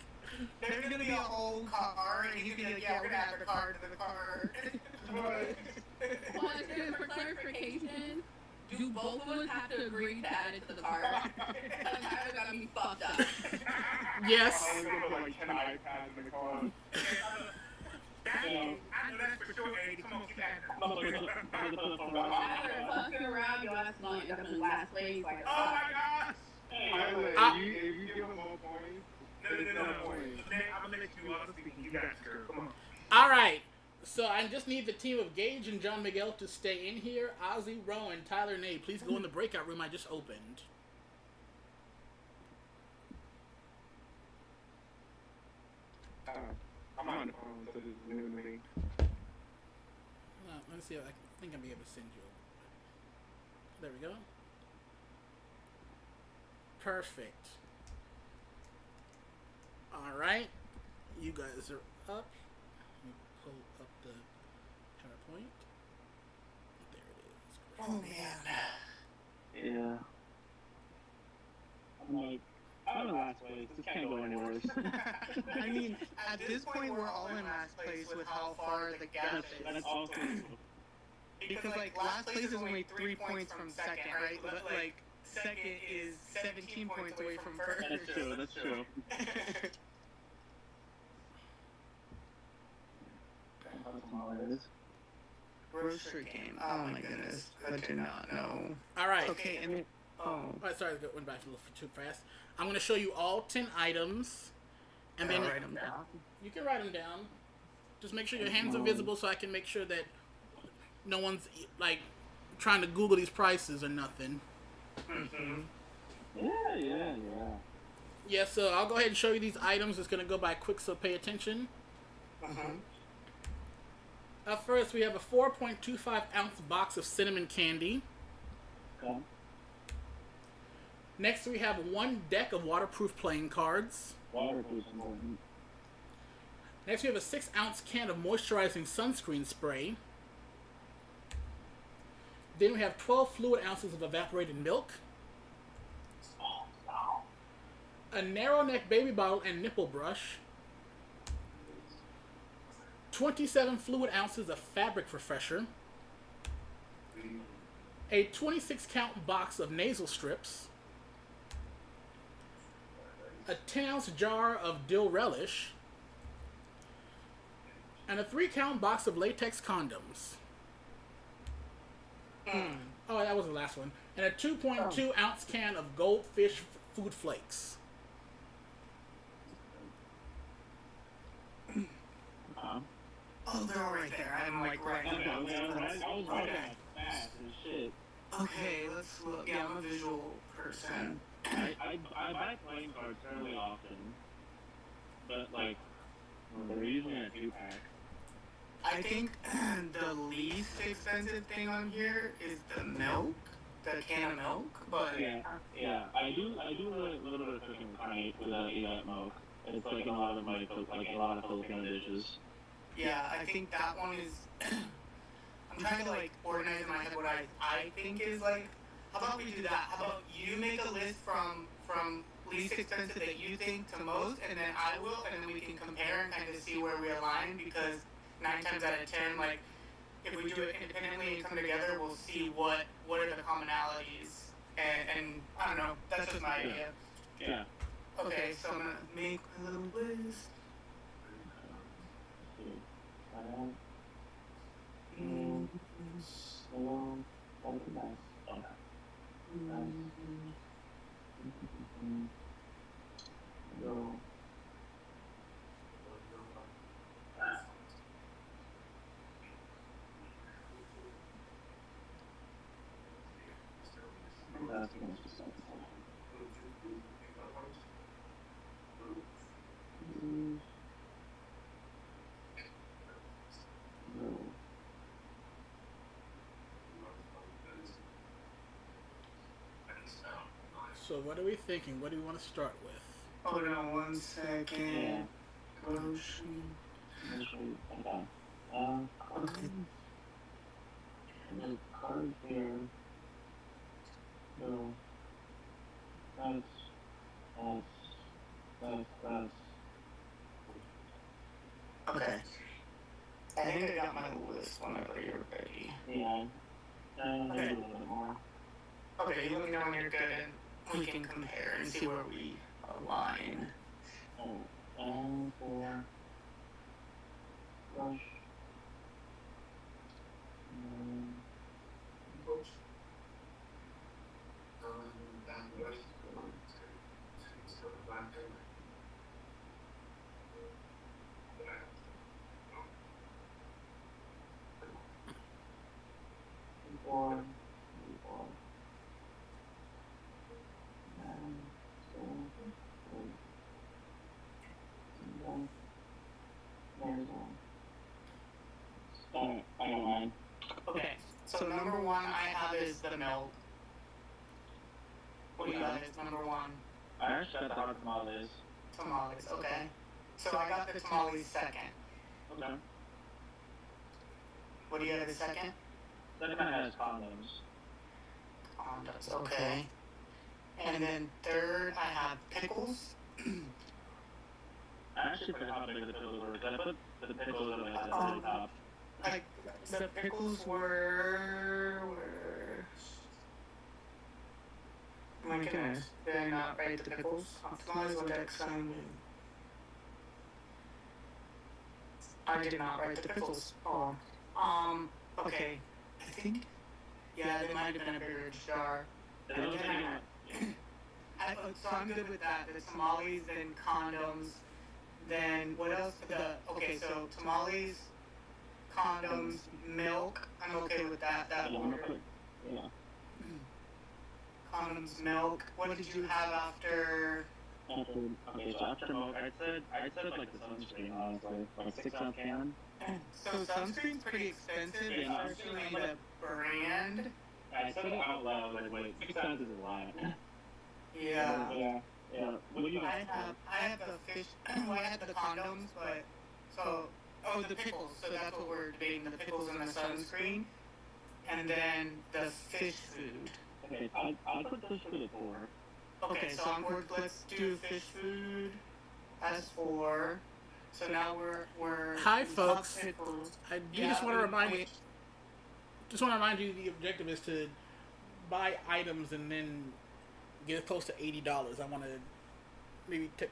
There's gonna be a whole car, and he's gonna be like, yeah, we're gonna add a card to the car. Well, for clarification, do both of us have to agree to add it to the card? Because I got me fucked up. Yes. I'm gonna put like 10 iPads in the car. I know that's for sure, Eddie. Come on, keep at it. Fucking around, your ass gonna end up in last place. Like, Oh my gosh! Tyler, if you give him all points, No. Nay, I'm gonna let you all speak. You got it, girl. Come on. Alright. So I just need the team of Gage and John Miguel to stay in here. Ozzy, Rowan, Tyler, Nate, please go in the breakout room I just opened. I'm on the phone, so this is new to me. Let me see if I think I'll be able to send you. There we go. Perfect. Alright. You guys are up. Let me pull up the PowerPoint. There it is. Oh man. Yeah. I'm like, I'm in last place. This can't go any worse. I mean, at this point, we're all in last place with how far the gap That's is. also Because, like, last place is only 3 points from second, right? But, like, second is 17 points away from first. That's true. Grocery game. Oh my goodness. I do not know. Alright. Okay, and Alright, sorry, I went back a little too fast. I'm going to show you all 10 items. And then write them down. You can write them down. Just make sure your hands are visible so I can make sure that no one's, like, trying to Google these prices or nothing. Yeah. Yeah, so I'll go ahead and show you these items. It's going to go by quick, so pay attention. Up first, we have a 4.25-ounce box of cinnamon candy. Okay. Next, we have one deck of waterproof playing cards. Waterproof is important. Next, we have a 6-ounce can of moisturizing sunscreen spray. Then we have 12 fluid ounces of evaporated milk. Oh, wow. A narrow neck baby bottle and nipple brush. 27 fluid ounces of fabric refresher. A 26-count box of nasal strips. A 10-ounce jar of dill relish. And a 3-count box of latex condoms. Oh, that was the last one. And a 2.2-ounce can of goldfish food flakes. Oh, they're all right there. I'm like right. I was Okay. fast as shit. Okay, let's look. Yeah, I'm a visual person. I buy playing cards fairly often, but like they're usually in a 2-pack. I think the least expensive thing on here is the milk, the can of milk. But Yeah. I do a little bit of cooking with that milk. It's like in a lot of a lot of Filipino dishes. yeah, I think that one is. I'm trying to like organize in my head what I think is like. How about we do that? How about you make a list from least expensive that you think to most, and then I will, and then we can compare and kind of see where we align, because 9 times out of 10, like if we do it independently and come together, we'll see what are the commonalities, and I don't know. That's just my idea. Yeah. Okay, so I'm gonna make a little list. So what are we thinking? What do you want to start with? Hold on 1 second. Lotion. Okay. The card here. No. That's. Okay. I think I got my list whenever you're ready. Yeah. Okay. A little bit more. Okay, you let me know when you're good, and we can compare and see where we align. Oh, and for brush. I don't mind. Okay, so number 1 I have is the milk. What do you got as number 1? I actually got the hot tamales. Tamales, okay. So I got the tamales second. Okay. What do you have as second? Second has condoms. Condoms, okay. And then third I have pickles. I actually forgot how big the pickles were, because I put the pickles at like the very top. Like the pickles were. My goodness, did I not write the pickles? Optimize on deck sound. I did not write the pickles. Oh. Okay. I think. Yeah, they might have been a bigger jar. And then so I'm good with that. The tamales, then condoms, then what else? Okay, so tamales, condoms, milk. I'm okay with that. That order. Yeah. condoms, milk. What did you have after? Okay, so after milk, I'd said like the sunscreen, honestly, like 6 ounce can. So sunscreen's pretty expensive, Yeah, especially the brand. I said it out loud, like, wait, 6 ounces is a lot. Yeah. Yeah. What do you I have the fish. Well, I had the condoms, but the pickles. So that's what we're debating: the pickles and the sunscreen, and then the fish food. Okay, I put fish food at 4. Okay, so let's do fish food as 4. So now we're. Hi, folks. Pickles. I just want to remind you the objective is to buy items and then get close to $80. I want to maybe get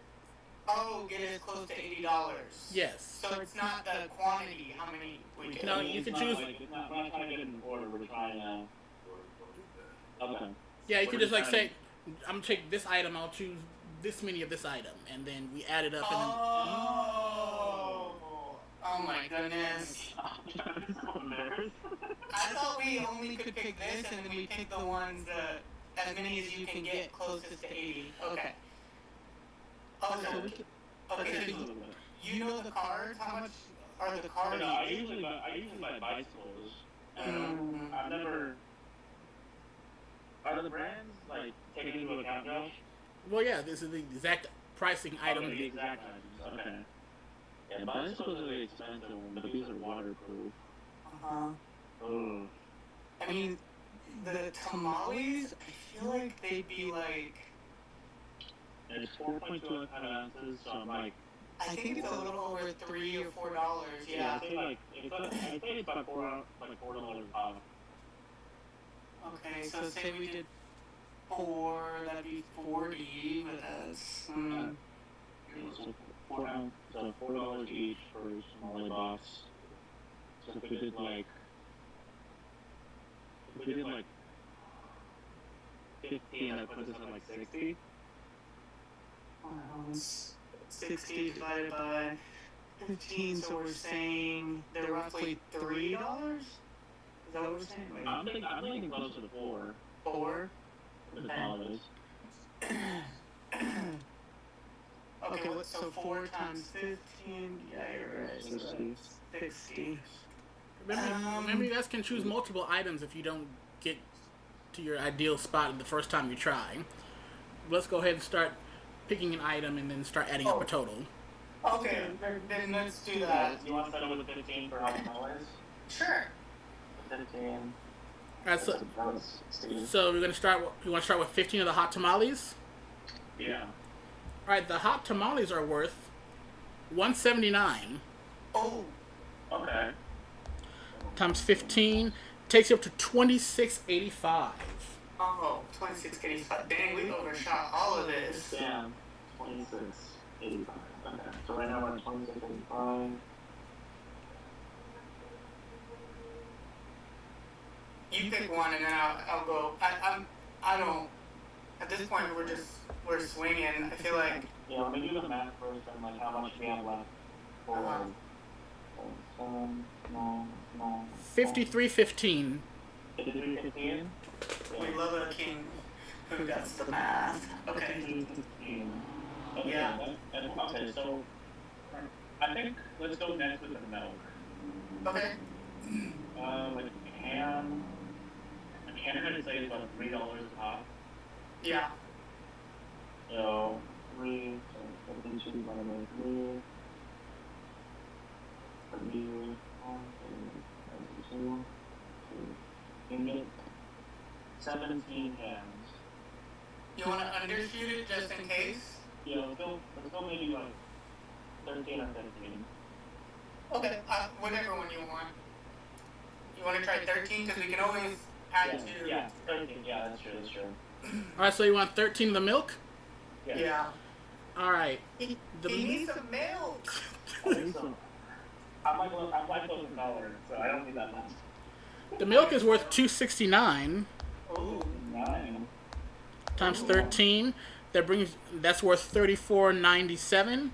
as close to $80. Yes. So it's not the quantity, how many we get. No, you can choose. Like, we're not trying to get in order. We're trying to. Okay. Yeah, you can just like say, I'm gonna take this item. I'll choose this many of this item, and then we add it up. And oh my goodness! I thought we only could pick this, and then we pick the ones that as many as you can get closest to 80. Okay. Okay. So you know the cards? How much are the cards? No, I usually buy bicycles. I've never. Are the brands like taken into account, Josh? Well, yeah, this is the exact pricing item. The exact items. Okay. Yeah, bicycles are really expensive, but these are waterproof. Oh. I mean, the tamales, I feel like they'd be like. It's 4.2 ounces, so I'm like. I think it's a little over $3 or $4. Yeah. I'd say it's about $4 off. Okay, so say we did 4, that'd be 40, but that's. So $4 each for a small box. So if we did like 15, that puts us at like 60. 60 divided by 15, so we're saying they're roughly $3? Is that what we're saying? Wait. I'm thinking closer to 4. 4? For the dollars. Okay, so 4 times 15? Yeah, you're right. 60. Remember, you guys can choose multiple items if you don't get to your ideal spot the first time you try. Let's go ahead and start picking an item and then start adding up a total. Okay, then let's do that. You want to start with 15 for hot tamales? Sure. 15. Alright, so we're gonna start. You want to start with 15 of the hot tamales? Yeah. Alright, the hot tamales are worth $179. Oh. Okay. Times 15 takes you up to $26.85. Oh, $26.85. Dang, we overshot all of this. Yeah. $26.85. Okay. So right now we're at $26.85. You pick one and then I'll go. I don't. At this point, we're swinging. I feel like. Yeah, let me do the math first and like how much we have left for. 53.15. 53.15. We love a king who does the math. Okay. Okay, Yeah. Okay, so I think let's go next with the milk. Okay. Like a can I'd say is about $3 a pop. Yeah. So 3, so 52 divided by 3. 17 cans. You want to undershoot it just in case? Yeah, let's go maybe like 13 or 15. Okay, whatever one you want. You want to try 13? Because we can always add 2. Yeah, 13. Yeah, that's true. Alright, so you want 13 of the milk? Yeah. Alright. He needs some milk. I'm lactose intolerant, so I don't need that much. The milk is worth $2.69. Oh, 9. Times 13. That's worth $34.97.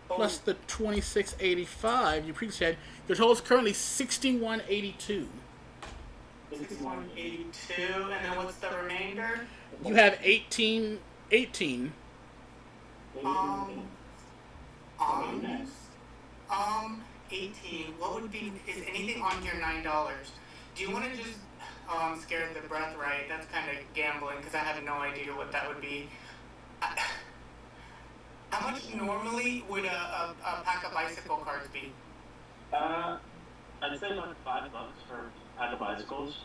Plus the $26.85 you previously had. Your total is currently $61.82. 61, 82, and then what's the remainder? You have 18. 18. Um, um, 18. What would be, is anything on here $9? Do you want to just, scare the breath right? That's kind of gambling, because I have no idea what that would be. How much normally would a pack of bicycle cards be? I'd say like $5 for a pack of bicycles.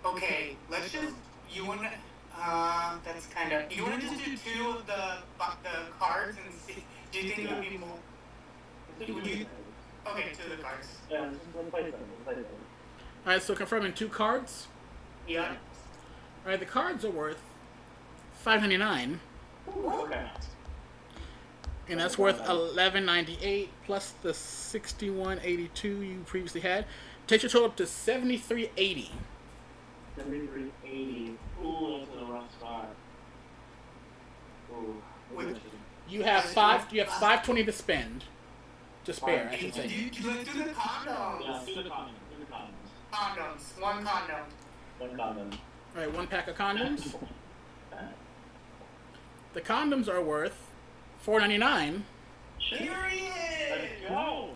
Okay, let's just, you want to, that's kind of, you want to just do 2 of the cards and see, do you think it would be more? Would you, okay, 2 of the cards. Yeah, let's play them. Alright, so confirming 2 cards. Yeah. Alright, the cards are worth $5.99. Okay. And that's worth $11.98 plus the $61.82 you previously had. Takes your total up to $73.80. $73.80. Ooh, that's a rough spot. Ooh. You have $5.20 to spend. To spare, I should say. Let's do the condoms. Yeah, do the condoms. Condoms. 1 condom. One condom. Alright, 1 pack of condoms. The condoms are worth $4.99. Period. Let's go.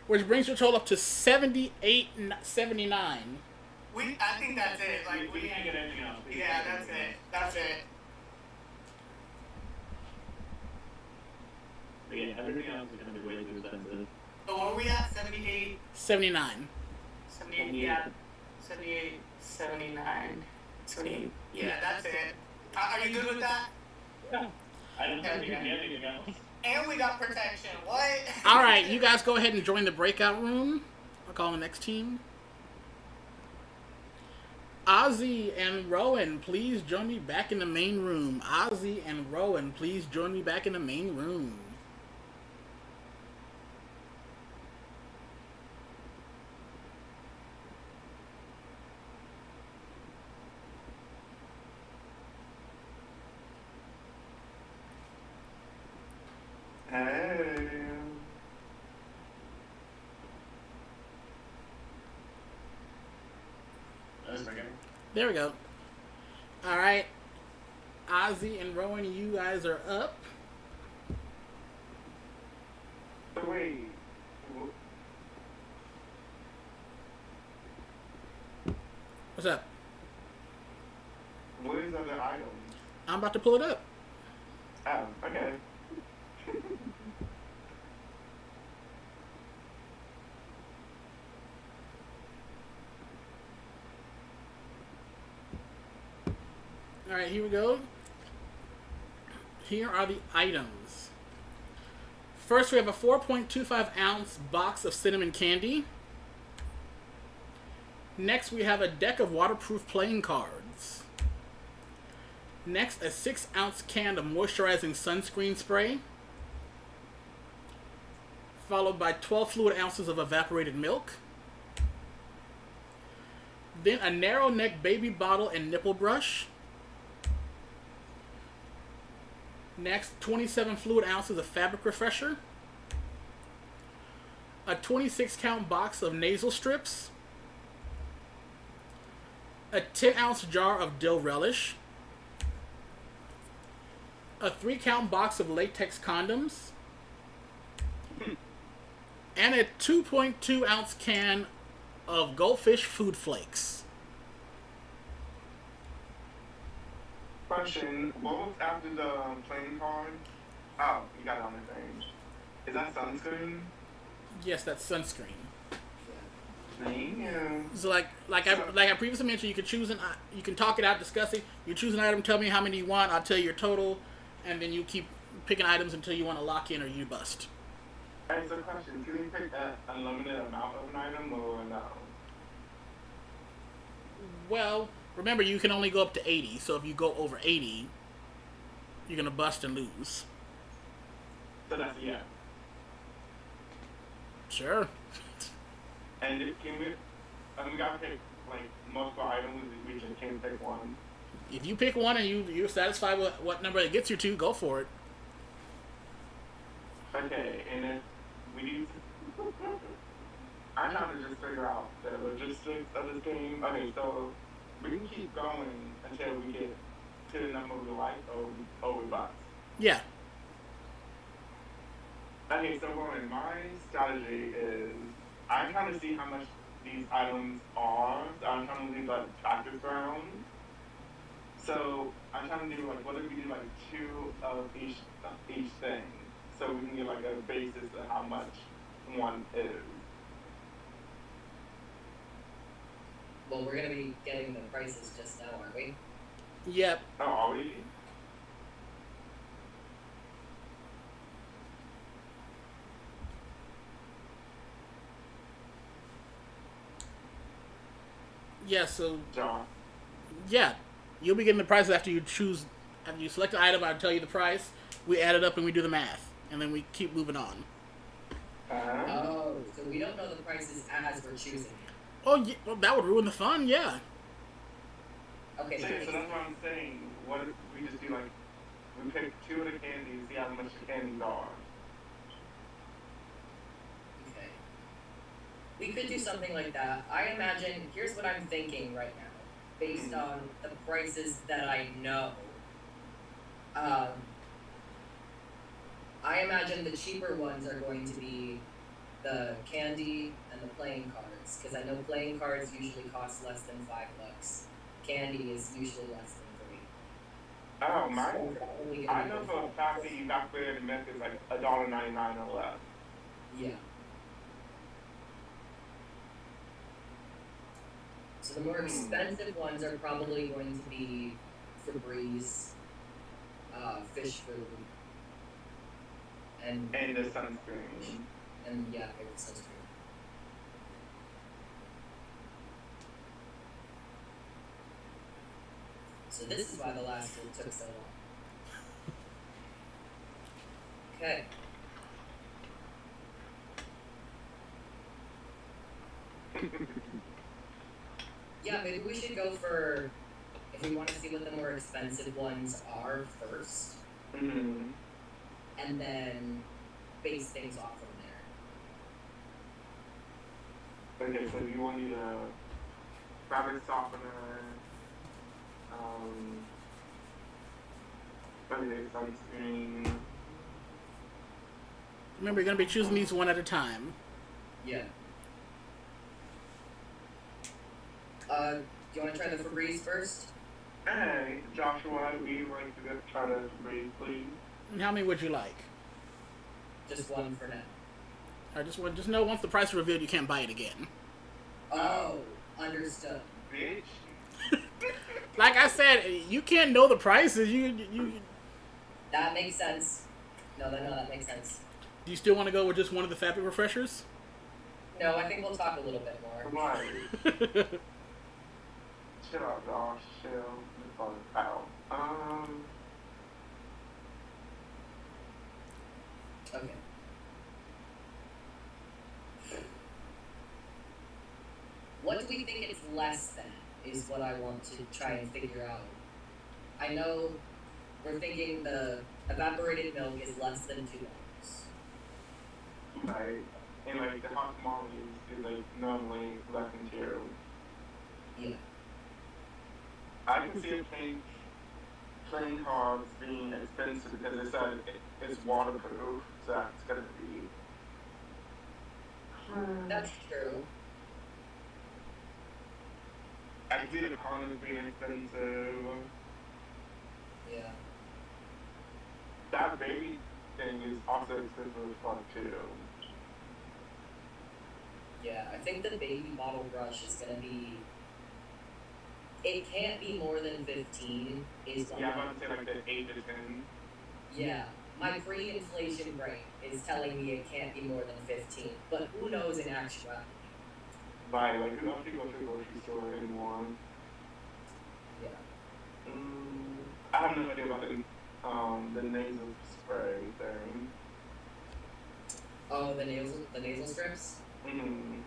Which brings your total up to $78.79. I think that's it. Like, we can't get anything else. Yeah, that's it. That's it. Again, everything else is going to be way too expensive. So what are we at? 78? 79. 78, yeah. 78, 79, 78. Yeah, that's it. Are you good with that? Yeah. I don't think we can get anything else. And we got protection. What? Alright, you guys go ahead and join the breakout room. I'll call the next team. Ozzy and Rowan, please join me back in the main room. Ozzy and Rowan, please join me back in the main room. Hey. There we go. Alright. Ozzy and Rowan, you guys are up. Wait. What's up? What is other items? I'm about to pull it up. Oh, okay. Alright, here we go. Here are the items. First, we have a 4.25 ounce box of cinnamon candy. Next, we have a deck of waterproof playing cards. Next, a 6 ounce can of moisturizing sunscreen spray. Followed by 12 fluid ounces of evaporated milk. Then a narrow neck baby bottle and nipple brush. Next, 27 fluid ounces of fabric refresher. A 26 count box of nasal strips. A 10 ounce jar of dill relish. A 3 count box of latex condoms. And a 2.2 ounce can of Goldfish food flakes. Question, what was after the playing card? Oh, you got it on the page. Is that sunscreen? Yes, that's sunscreen. Yeah. So like I previously mentioned, you can choose you can talk it out, discuss it. You choose an item, tell me how many you want. I'll tell you your total, and then you keep picking items until you want to lock in or you bust. Alright, so question, can we pick an unlimited amount of an item or no? Well, remember you can only go up to 80. So if you go over 80, you're gonna bust and lose. So that's a yeah. Sure. And can we gotta pick like multiple items, we just can't pick one. If you pick one and you're satisfied with what number it gets you to, go for it. Okay, and if we do I I'm trying to just figure out the logistics of this game. Okay, so we can keep going until we get to the number we like or we bust. Yeah. Okay, so Roman, my strategy is I'm trying to see how much these items are. So I'm trying to do like practice rounds. So I'm trying to do like, what if we do like two of each thing, so we can get like a basis of how much one is. Well, we're gonna be getting the prices just now, aren't we? Yep. Oh, are we? Yeah. So John. yeah, you'll be getting the prices after you select the item. I'll tell you the price. We add it up and we do the math, and then we keep moving on. Oh, so we don't know the prices as we're choosing. Oh, yeah, well, that would ruin the fun. Yeah. Okay, So that's what I'm saying. What if we just do like, we pick two of the candies, see how much the candies are. Okay. We could do something like that. I imagine, here's what I'm thinking right now, based on the prices that I know. I imagine the cheaper ones are going to be the candy and the playing cards, because I know playing cards usually cost less than $5. Candy is usually less than $3. Oh, my! So I know for a fact that evaporated milk is like $1.99 or less. Yeah. So the more expensive ones are probably going to be Febreze, fish food, and the sunscreen. And yeah, favorite sunscreen. So this is why the last one took so long. Okay. Yeah, maybe we should go for, if we want to see what the more expensive ones are first, Mm-hmm. and then base things off from there. Okay, so you want you to fabric softener, sunscreen. Remember, you're gonna be choosing these one at a time. Yeah. Do you want to try the Febreze first? Hey, Joshua, would you like to try to read, please? And how many would you like? Just one for now. I just know once the price is revealed, you can't buy it again. Oh, understood. Bitch. Like I said, you can't know the prices. You. That makes sense. No, that makes sense. Do you still want to go with just one of the fabric refreshers? No, I think we'll talk a little bit more. Come on. Chill out, Josh. Chill. Ow. Okay. What do we think it's less than, is what I want to try and figure out. I know we're thinking the evaporated milk is less than $2. Right. And like the hot tamales is like normally less than 2. Yeah. I can see it plain carbs being expensive because it said it's waterproof, so that's gonna be. That's true. I can see the condoms being expensive. Yeah. That baby thing is also expensive as fuck too. Yeah, I think the baby bottle brush is gonna be. It can't be more than 15. Is what Yeah, I'm about to say like the 8 to 10. Yeah, my pre-inflation brain is telling me it can't be more than 15, but who knows in actuality? Right, like who else can go to the grocery store anymore? Yeah. I have no idea about the nasal spray thing. Oh, the nasal strips? Mm-hmm.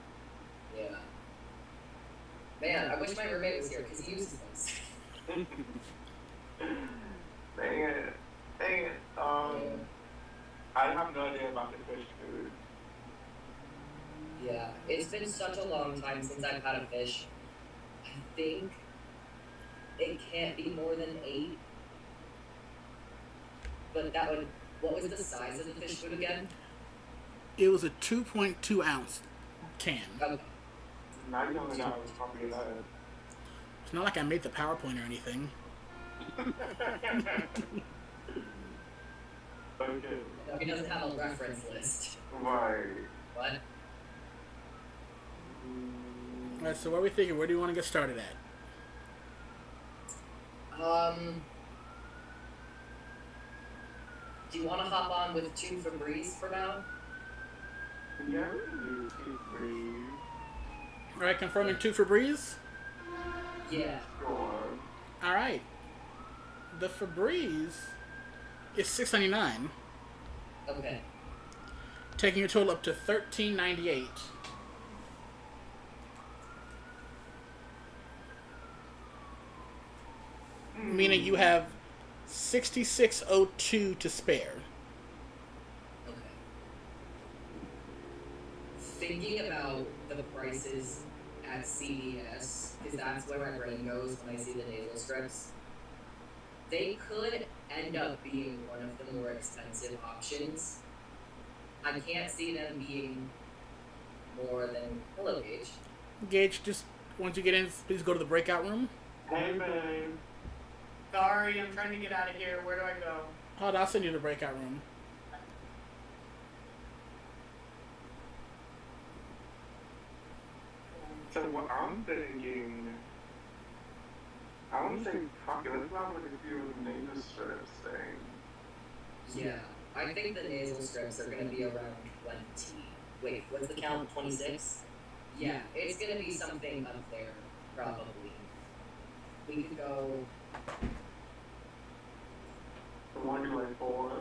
Yeah. Man, I wish my roommate was here because he uses those. Dang it. I have no idea about the fish food. Yeah, it's been such a long time since I've had a fish. I think it can't be more than 8. But that would. What was the size of the fish food again? It was a 2.2 ounce can. Okay. Now you only got was probably that. It's not like I made the PowerPoint or anything. Okay. No, he doesn't have a reference list. Right. What? Alright, so what are we thinking? Where do you want to get started at? Do you want to hop on with 2 Febreze for now? Yeah, we can do 2, 3. Alright, confirming 2 Febreze? Yeah. Sure. Alright. The Febreze is $6.99, Okay. taking your total up to $13.98. Meaning you have $66.02 to spare. Okay. Thinking about the prices at CVS, because that's where my brain goes when I see the nasal strips. They could end up being one of the more expensive options. I can't see them being more than. Hello, Gage. Gage, just once you get in, please go to the breakout room. Hey, babe. Sorry, I'm trying to get out of here. Where do I go? Hold on, I'll send you to the breakout room. So what I'm thinking, I want to say, fuck it, let's have like a few of the nasal strips thing. Yeah, I think the nasal strips are going to be around 20. Wait, what's the count? 26? Yeah, it's going to be something up there, probably. We could go. I want to do like 4.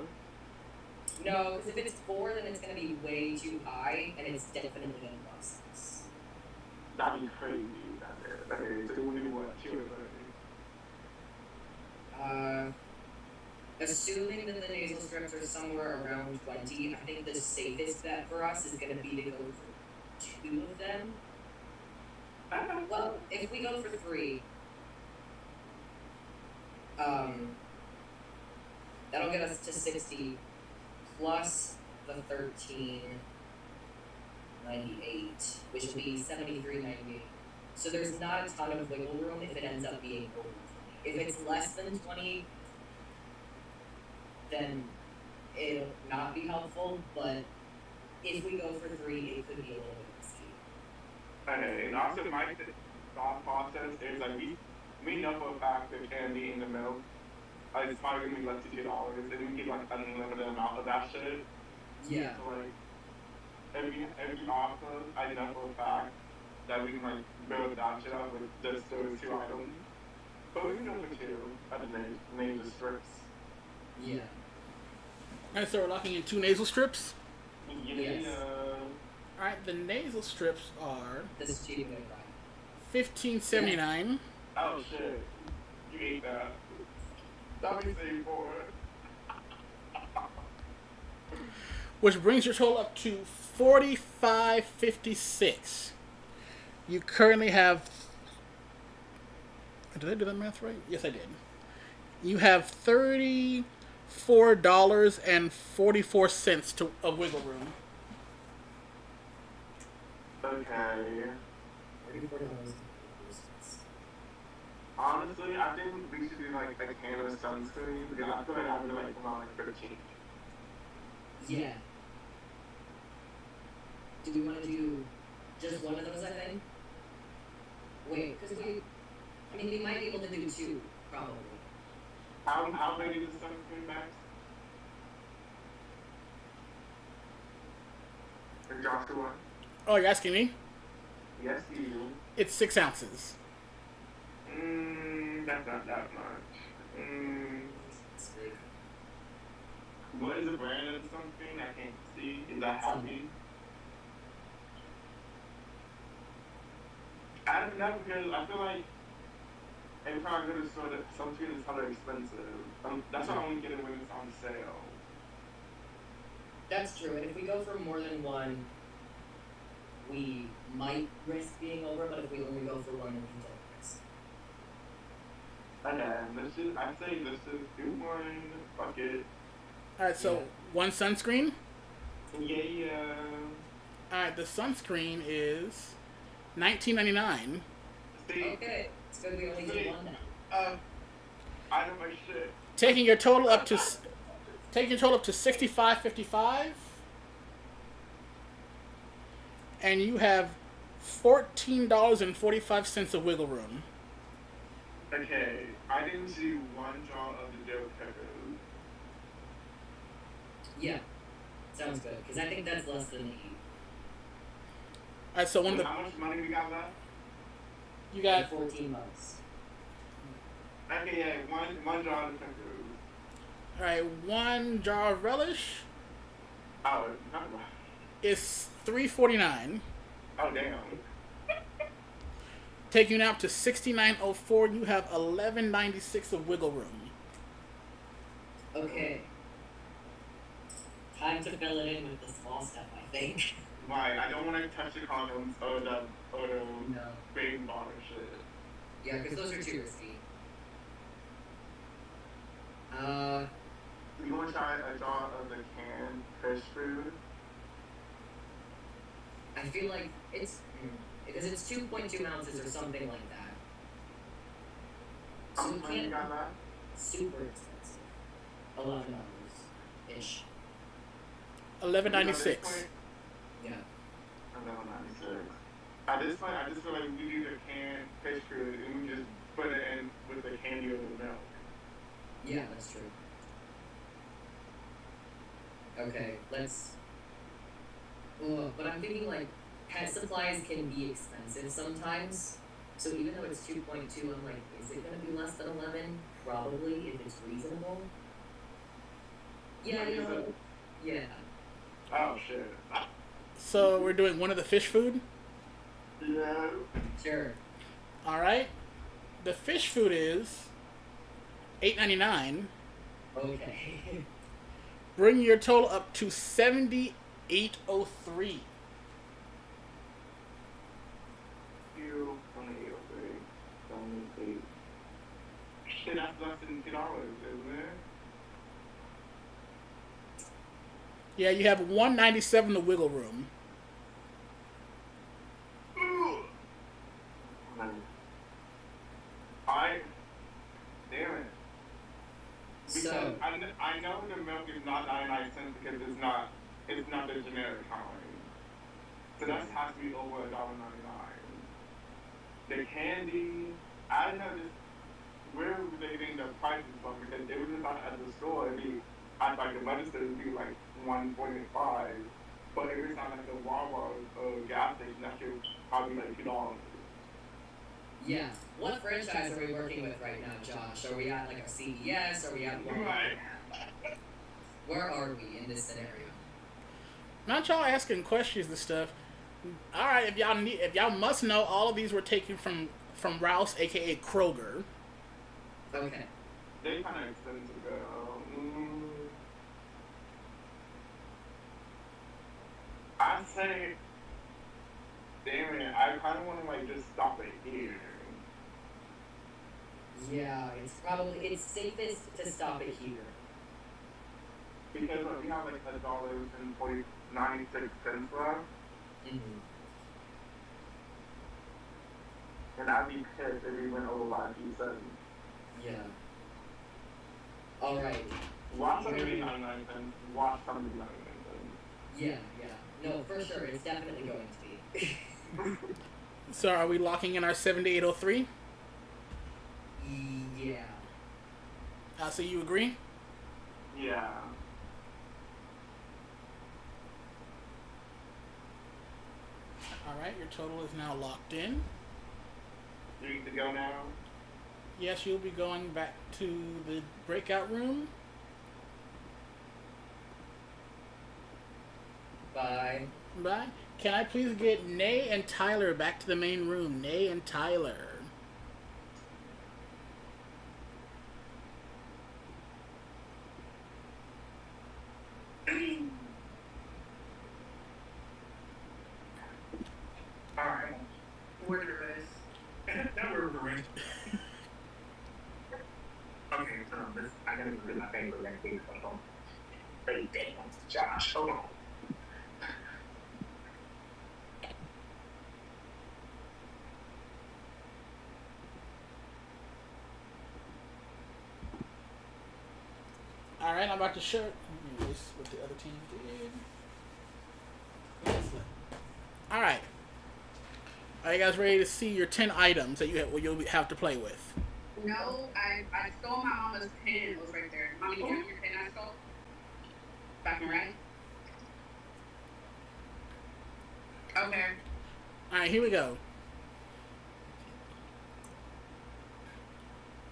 No, because if it's 4, then it's going to be way too high, and it's definitely going to cost us. That'd be crazy. Okay, so we do what? 2 or 3? Assuming that the nasal strips are somewhere around 20, I think the safest bet for us is going to be to go for 2 of them. Well, if we go for 3, that'll get us to 60 plus the 13.98, which will be 73.98. So there's not a ton of wiggle room if it ends up being over 20. If it's less than 20, then it'll not be helpful, but if we go for 3, it could be a little bit risky. Okay, and also my thought process is like we know for a fact that candy in the milk it's probably gonna be less than $2, and we get like unlimited amount of that shit. Yeah. So like every offer, I know for a fact that we can like build that shit up with just those 2 items. But we can go for 2 at the name of the strips. Yeah. Alright, so we're locking in 2 nasal strips. Yeah. Yes. Alright, the nasal strips are This is cheating me, Brian. $15.79. Oh shit. You ate that. That makes it 4. Which brings your total up to $45.56. You currently have. Did I do that math right? Yes, I did. You have $34.44 of wiggle room. Okay. Honestly, I think we should do like a can of sunscreen because I feel like I'm gonna like come out like 13. Yeah. Do we want to do just one of those, I think? Wait, because we might be able to do 2, probably. How big is the sunscreen max? Joshua? Oh, you're asking me? Yes, you. It's 6 ounces. That's not that much. What is the brand of something? I can't see. Is that happy? I don't know because I feel like every time I go to the store, something is kind of expensive. That's why I only get it when it's on sale. That's true, and if we go for more than one, we might risk being over, but if we only go for one, we can take risk. Okay, I'd say let's just do one. Fuck it. Alright, so Yeah. one sunscreen. Yeah. Alright, the sunscreen is $19.99. See, Okay, it's good we only did one now. I know my shit. Taking your total up to $65.55. And you have $14.45 of wiggle room. Okay, I didn't do one jar of the dough peppers. Yeah, sounds good, because I think that's less than 8. Alright, so one of the How much money we got left? you got 14 months. Okay, yeah, one jar of the peppers. alright, one jar of relish Oh, not is $3.49. Oh, damn. Taking you now up to $69.04. You have $11.96 of wiggle room. Okay. Time to fill it in with the small stuff, I think. Right, I don't want to touch the condoms or the No. baby bottle shit. Yeah, because those are too risky. You want to try a jar of the canned fish food? I feel like it's because it's 2.2 ounces or something like that. How So much it money you can't got left? super expensive. $11 ish. $11.96. Yeah. $11.96. At this point, I just feel like we do the canned fish food and we just put it in with the candy or the milk. Yeah, that's true. Okay, let's. But I'm thinking like pet supplies can be expensive sometimes. So even though it's 2.2, I'm like, is it gonna be less than 11? Probably, if it's reasonable. Yeah, you know. Yeah. Oh, shit. So we're doing one of the fish food. Yeah. Sure. Alright. The fish food is $8.99. Okay. Bring your total up to $78.03. You only $8. Shit, that's less than $2, isn't it? Yeah, you have $1.97 of wiggle room. Damn it. Because So, I know the milk is not 99 cents because it's not the generic kind. So that has to be over $1.99. The candy, I don't know just where were they getting the prices from because it was just not at the store. It'd be at like the register it'd be like $1.45. But every time at the Wawa gas station that should probably like $2. yeah. What franchise are we working with right now, Josh? Are we at like a CVS? Are we at Walmart? Right. Where are we in this scenario? Not y'all asking questions and stuff. Alright, if y'all must know, all of these were taken from Rouse, aka Kroger. Okay. They kind of expensive though. I'd say, damn it, I kind of want to like just stop it here. Yeah, it's safest to stop it here. Because we have like $1.96 left, Mm-hmm. and I'd be pissed if we went over by 2 cents. Yeah. All right. Watch something be 99 cents. Watch something be 99 cents. Yeah. No, for sure, it's definitely going to be. So are we locking in our 78.03? Yeah. So you agree? Yeah. Alright, your total is now locked in. You need to go now. Yes, you'll be going back to the breakout room. Bye. Bye. Can I please get Nay and Tyler back to the main room? Nay and Tyler. All right. We're nervous. Now we're ruined. Okay, I gotta go to my favorite record. Hold on. Wait, damn, Josh, hold on. All right, I'm about to show. Let me erase what the other team did. Excellent. All right. Are you guys ready to see your 10 items that you'll have to play with? No, I stole my mama's pen. It was right there. Mommy, can you have your pen I stole? Back and right? Okay. All right, here we go.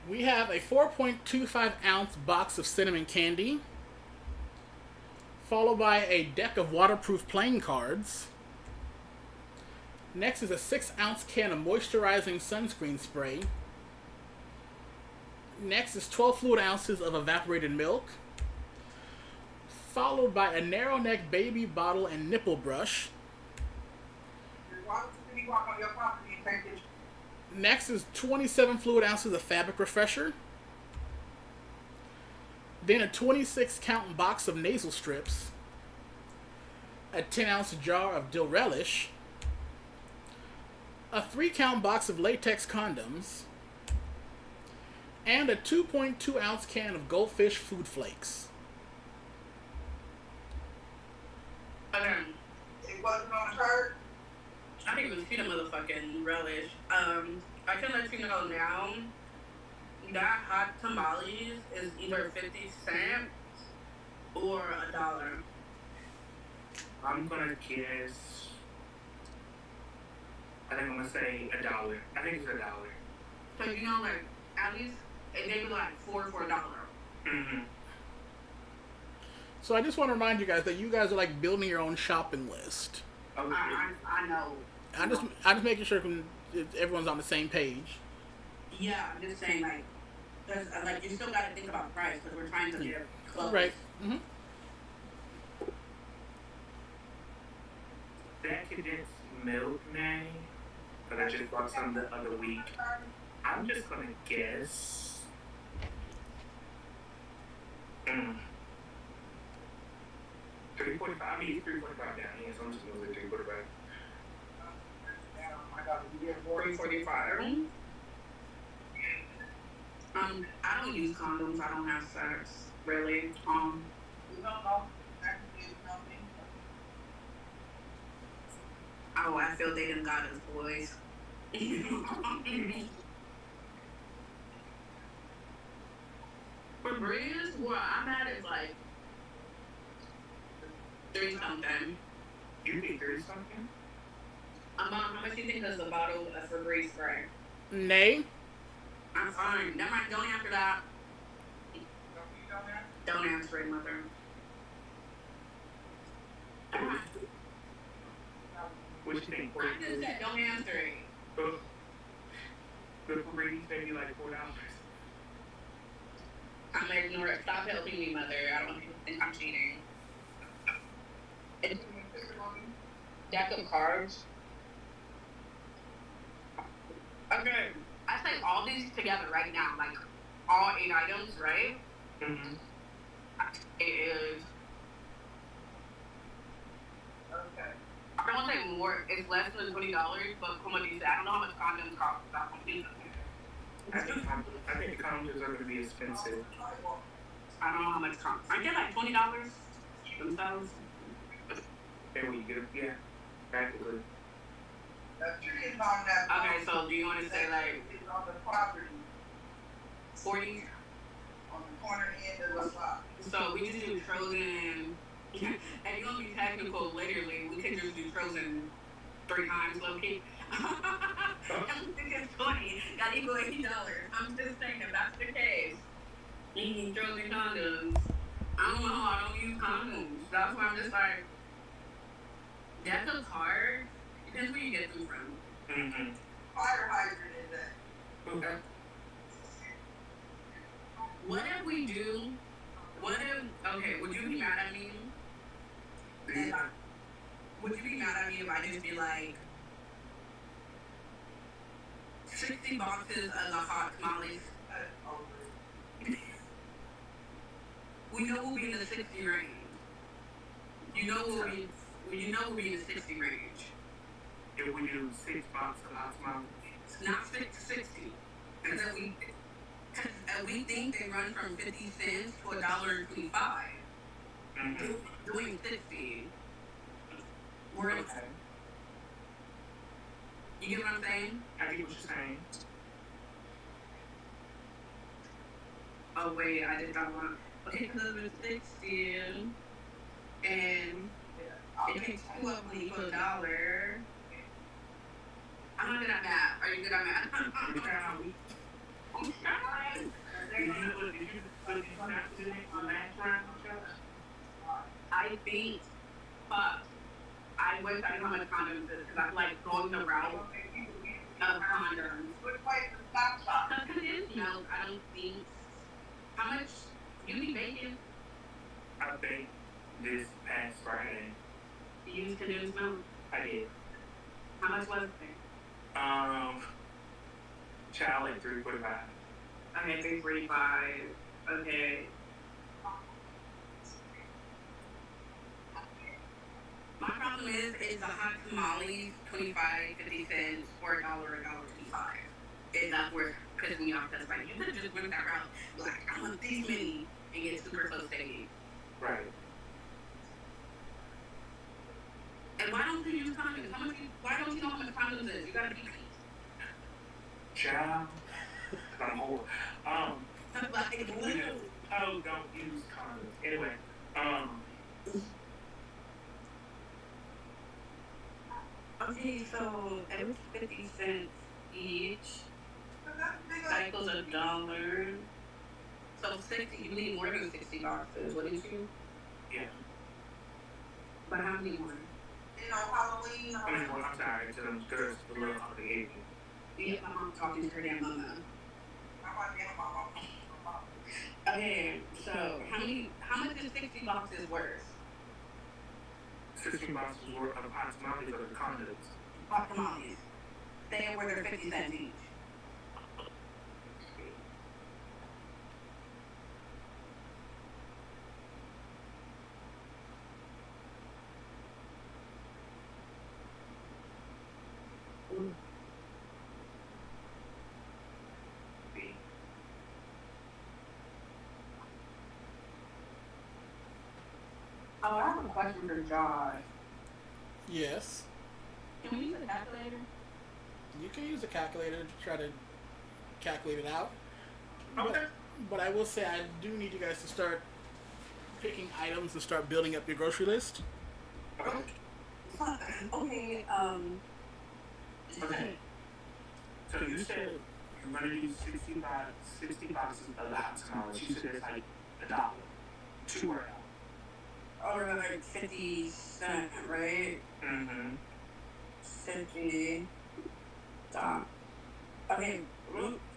We have a 4.25 ounce box of cinnamon candy, followed by a deck of waterproof playing cards. Next is a 6 ounce can of moisturizing sunscreen spray. Next is 12 fluid ounces of evaporated milk, followed by a narrow neck baby bottle and nipple brush. Next is 27 fluid ounces of fabric refresher. Then a 26 count box of nasal strips. A 10 ounce jar of dill relish. A 3 count box of latex condoms. And a 2.2 ounce can of goldfish food flakes. Okay. It wasn't on the card? I didn't even see the motherfucking relish. I can let you know now that hot tamales is either 50 cents or $1. I'm gonna guess. I think I'm gonna say $1. I think it's $1. So you know, like at least they were like $4 for $1. Mm-hmm. So I just want to remind you guys that you guys are like building your own shopping list. I know. I'm just making sure everyone's on the same page. Yeah, I'm just saying, like, cause like you still got to think about price because we're trying to get close. Right. Mm-hmm. That condensed milk, Nanny, but I just bought some the other week. I'm just gonna guess. 3.45. I mean, it's 3.45 down here, so I'm just gonna say 3.45. $3.45. I don't use condoms. I don't have sex, really. You don't know? Oh, I feel they done got us, boys. For breeze, well, I'm at it like 3 something. You think 30 something? Mom, how much do you think is a bottle of Febreze spray? Nay. I'm fine. Never mind. Don't answer that. Don't answer it, mother. What you think? I just said don't answer it. The Febreze maybe like $4. I'm gonna ignore it. Stop helping me, mother. I don't want people to think I'm cheating. Deck of cards. Okay. I say all these together right now, like all 8 items, right? Mm-hmm. It is. Okay. I don't want to say more. It's less than $20, but come on, you say I don't know how much condoms cost. That's what I'm I think the condoms are going to be expensive. I don't know how much condoms. I get like $20 themselves. And we get yeah, practically. Okay, so do you want to say like on the property 40? on the corner end of the lot? So we just do Trojan, and you're gonna be technical literally. We could just do Trojan 3 times, low key. I'm thinking 20. Got equal $80. I'm just saying if that's the case, you need Trojan condoms. I don't know. I don't use condoms. That's why I'm just like, deck of cards. Depends where you get them from. Mm-hmm. Fire hydrant in that. Okay. What if we do? Okay, would you be mad at me? Would you be mad at me if I just be like, 60 boxes of the hot tamales. We know we'll be in the 60 range. You know we'll be in the 60 range. If we do 6 boxes of hot tamales, It's not 60. Because we think they run from 50 cents to $1.25. Doing 60. We're okay. You get what I'm saying? I get what you're saying. Oh wait, I did that one. Okay, because it was 60, and it takes 2 of them to equal $1. I'm not good at math. Are you good at math? I'm trying. Did you not do it on last round, I think, fuck. I wish I knew how much condoms is because I'm like going the route of condoms. Condensed milk, I don't think. How much you be making? I think this past Friday. You used condensed milk? I did. How much was it? Child like 345. Okay, 345. Okay. My problem is the hot tamales 25, 50 cents, or $1, $1.25. Is that where it pisses me off? That's like, you could just went that route. Like, I want these many and get super close to me. Right. And why don't you use condoms? Why don't you know how much condoms is? You gotta be Child. I'm old. like, Oh, don't use condoms. Anyway, okay, so it was 50 cents each. That equals $1. So 60, you need more than 60 boxes, wouldn't you? yeah. But how many more? Halloween. I mean, well, I'm sorry to them girls for the little obligated. Yeah, my mom talking to her damn mama. Okay, so how much is 60 boxes worth? 16 boxes worth of hot tamales or the condoms. Hot tamales. They are worth 50 cents each. Oh, I have a question for Josh. Yes. Can we use a calculator? You can use a calculator to try to calculate it out. Okay. But I will say I do need you guys to start picking items and start building up your grocery list. Okay. Okay, Okay. So you said you're going to use 60 boxes of the hot tamales. You said it's like $1. 2 are out. or like 50 cents, right? Mm-hmm. 50. Stop. Okay,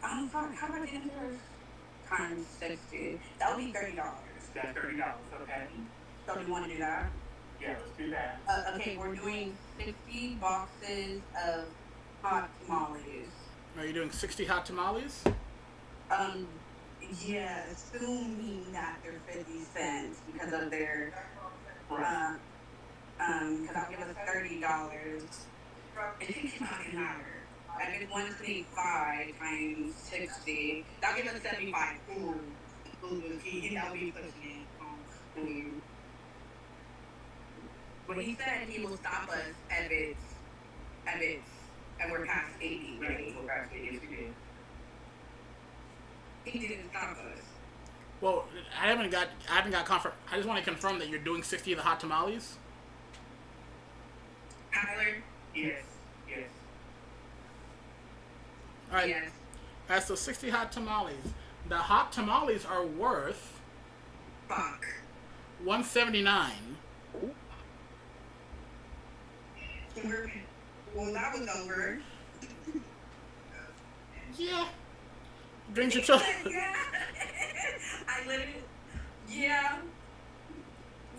how about interest times 60? That would be $30. That's $30, okay? So you want to do that? Yeah, let's do that. Okay, we're doing 60 boxes of hot tamales. Are you doing 60 hot tamales? Yeah, assuming that they're 50 cents because of their, Right. because I'll give us $30. It takes about an hour. I get 125 times 60. That'll give us 75. Ooh, that'll be pushing it. But he said he will stop us and we're past 80, right? We're past 80, yes, we did. He didn't stop us. Well, I haven't got confirm. I just want to confirm that you're doing 60 of the hot tamales. Tyler? Yes, yes. All right. Yes. All right, so 60 hot tamales. The hot tamales are worth Fuck. $179. Well, that was over. Yeah. Brings your children. Yeah. I literally. Yeah.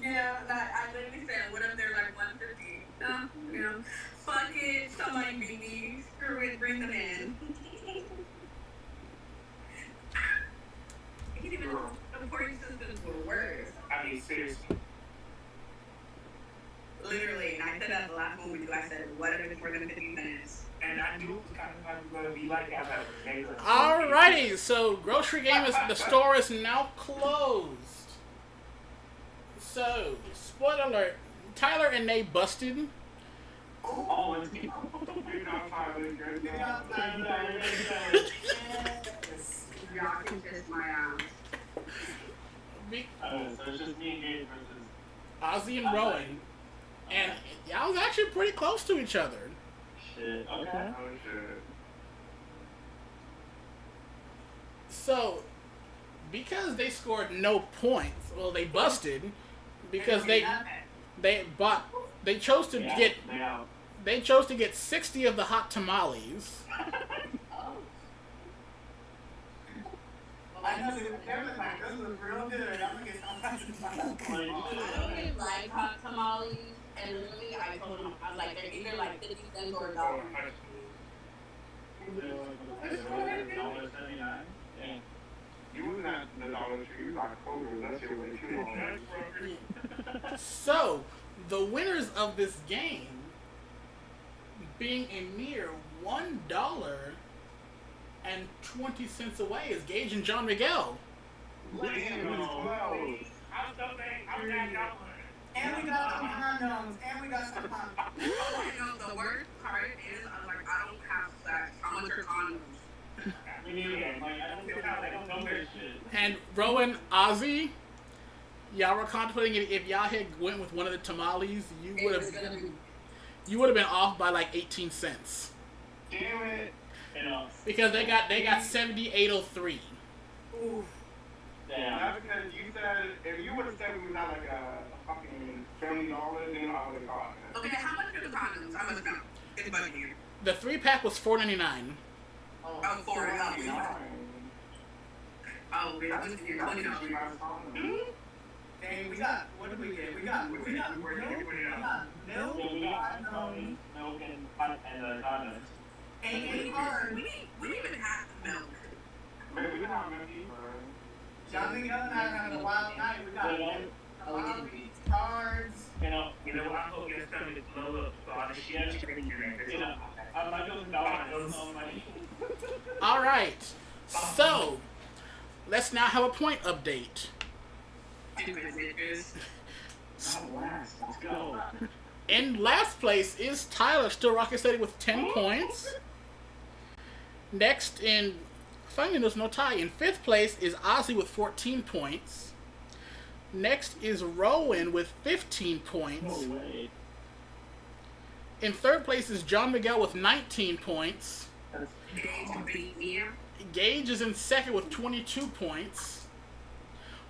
Yeah. I literally said, what if they're like 150? You know, fuck it. Somebody beat me. Screw it. Bring them in. seriously. Literally, and I said that the last moment too. I said, what if it's more than 15 minutes? And I knew it was kind of going to be like that. Alrighty, so grocery game is the store is now closed. So, spoiler alert, Tyler and Nate busted. Oh, it's me. Good job, Tyler. Good job. Yes. Y'all can kiss my ass. So it's just me and Gabe versus Ozzy and Rowan. And y'all was actually pretty close to each other. shit. Okay. Oh, shit. So, because they scored no points, well, they busted because they chose to Yeah, get they out. they chose to get 60 of the hot tamales. I know they were like, this was real good. I'm gonna get some. I don't really like hot tamales, and really, I told him, I was like, they're either like 50 cents or a dollar. $1.79. Yeah. You was at the Dollar Tree, you like Kroger, that shit way too long. So, the winners of this game being a mere $1.20 away is Gage and John Miguel. Damn, it's close. I'm so thankful. I'm glad y'all won. And we got some condoms. And we got some condoms. You know, the worst part is, I was like, I don't have sex. How much are condoms? Me neither. Like, I don't get how they don't know their shit. And Rowan, Ozzy, y'all were contemplating if y'all had went with one of the tamales, you would have been off by like 18 cents. Damn it. You know, Because they got 78.03. Ooh. damn. That's because you said, if you would have said we was at like a fucking $70, then I would have thought that. Okay, how much are the condoms? I must know. It's bugging you. The 3-pack was $4.99. Oh, $4. Oh, wait, I was here. Dang, we got, what did we get? We got milk. We got milk. Yeah, we got milk and condoms. And cards. We didn't even have milk. Maybe we have maybe. John Miguel and I are having a wild night. We got milk, tamales, cards. You know, I hope your stomach blow up for all the shit you're drinking. you know, I'm not just dollars. Alright, so let's now have a point update. Let's go. In last place is Tyler, still rocking steady with 10 points. Next, finally there's no tie. In 5th place is Ozzy with 14 points. Next is Rowan with 15 points. No way. In 3rd place is John Miguel with 19 points. Gage is in 2nd with 22 points.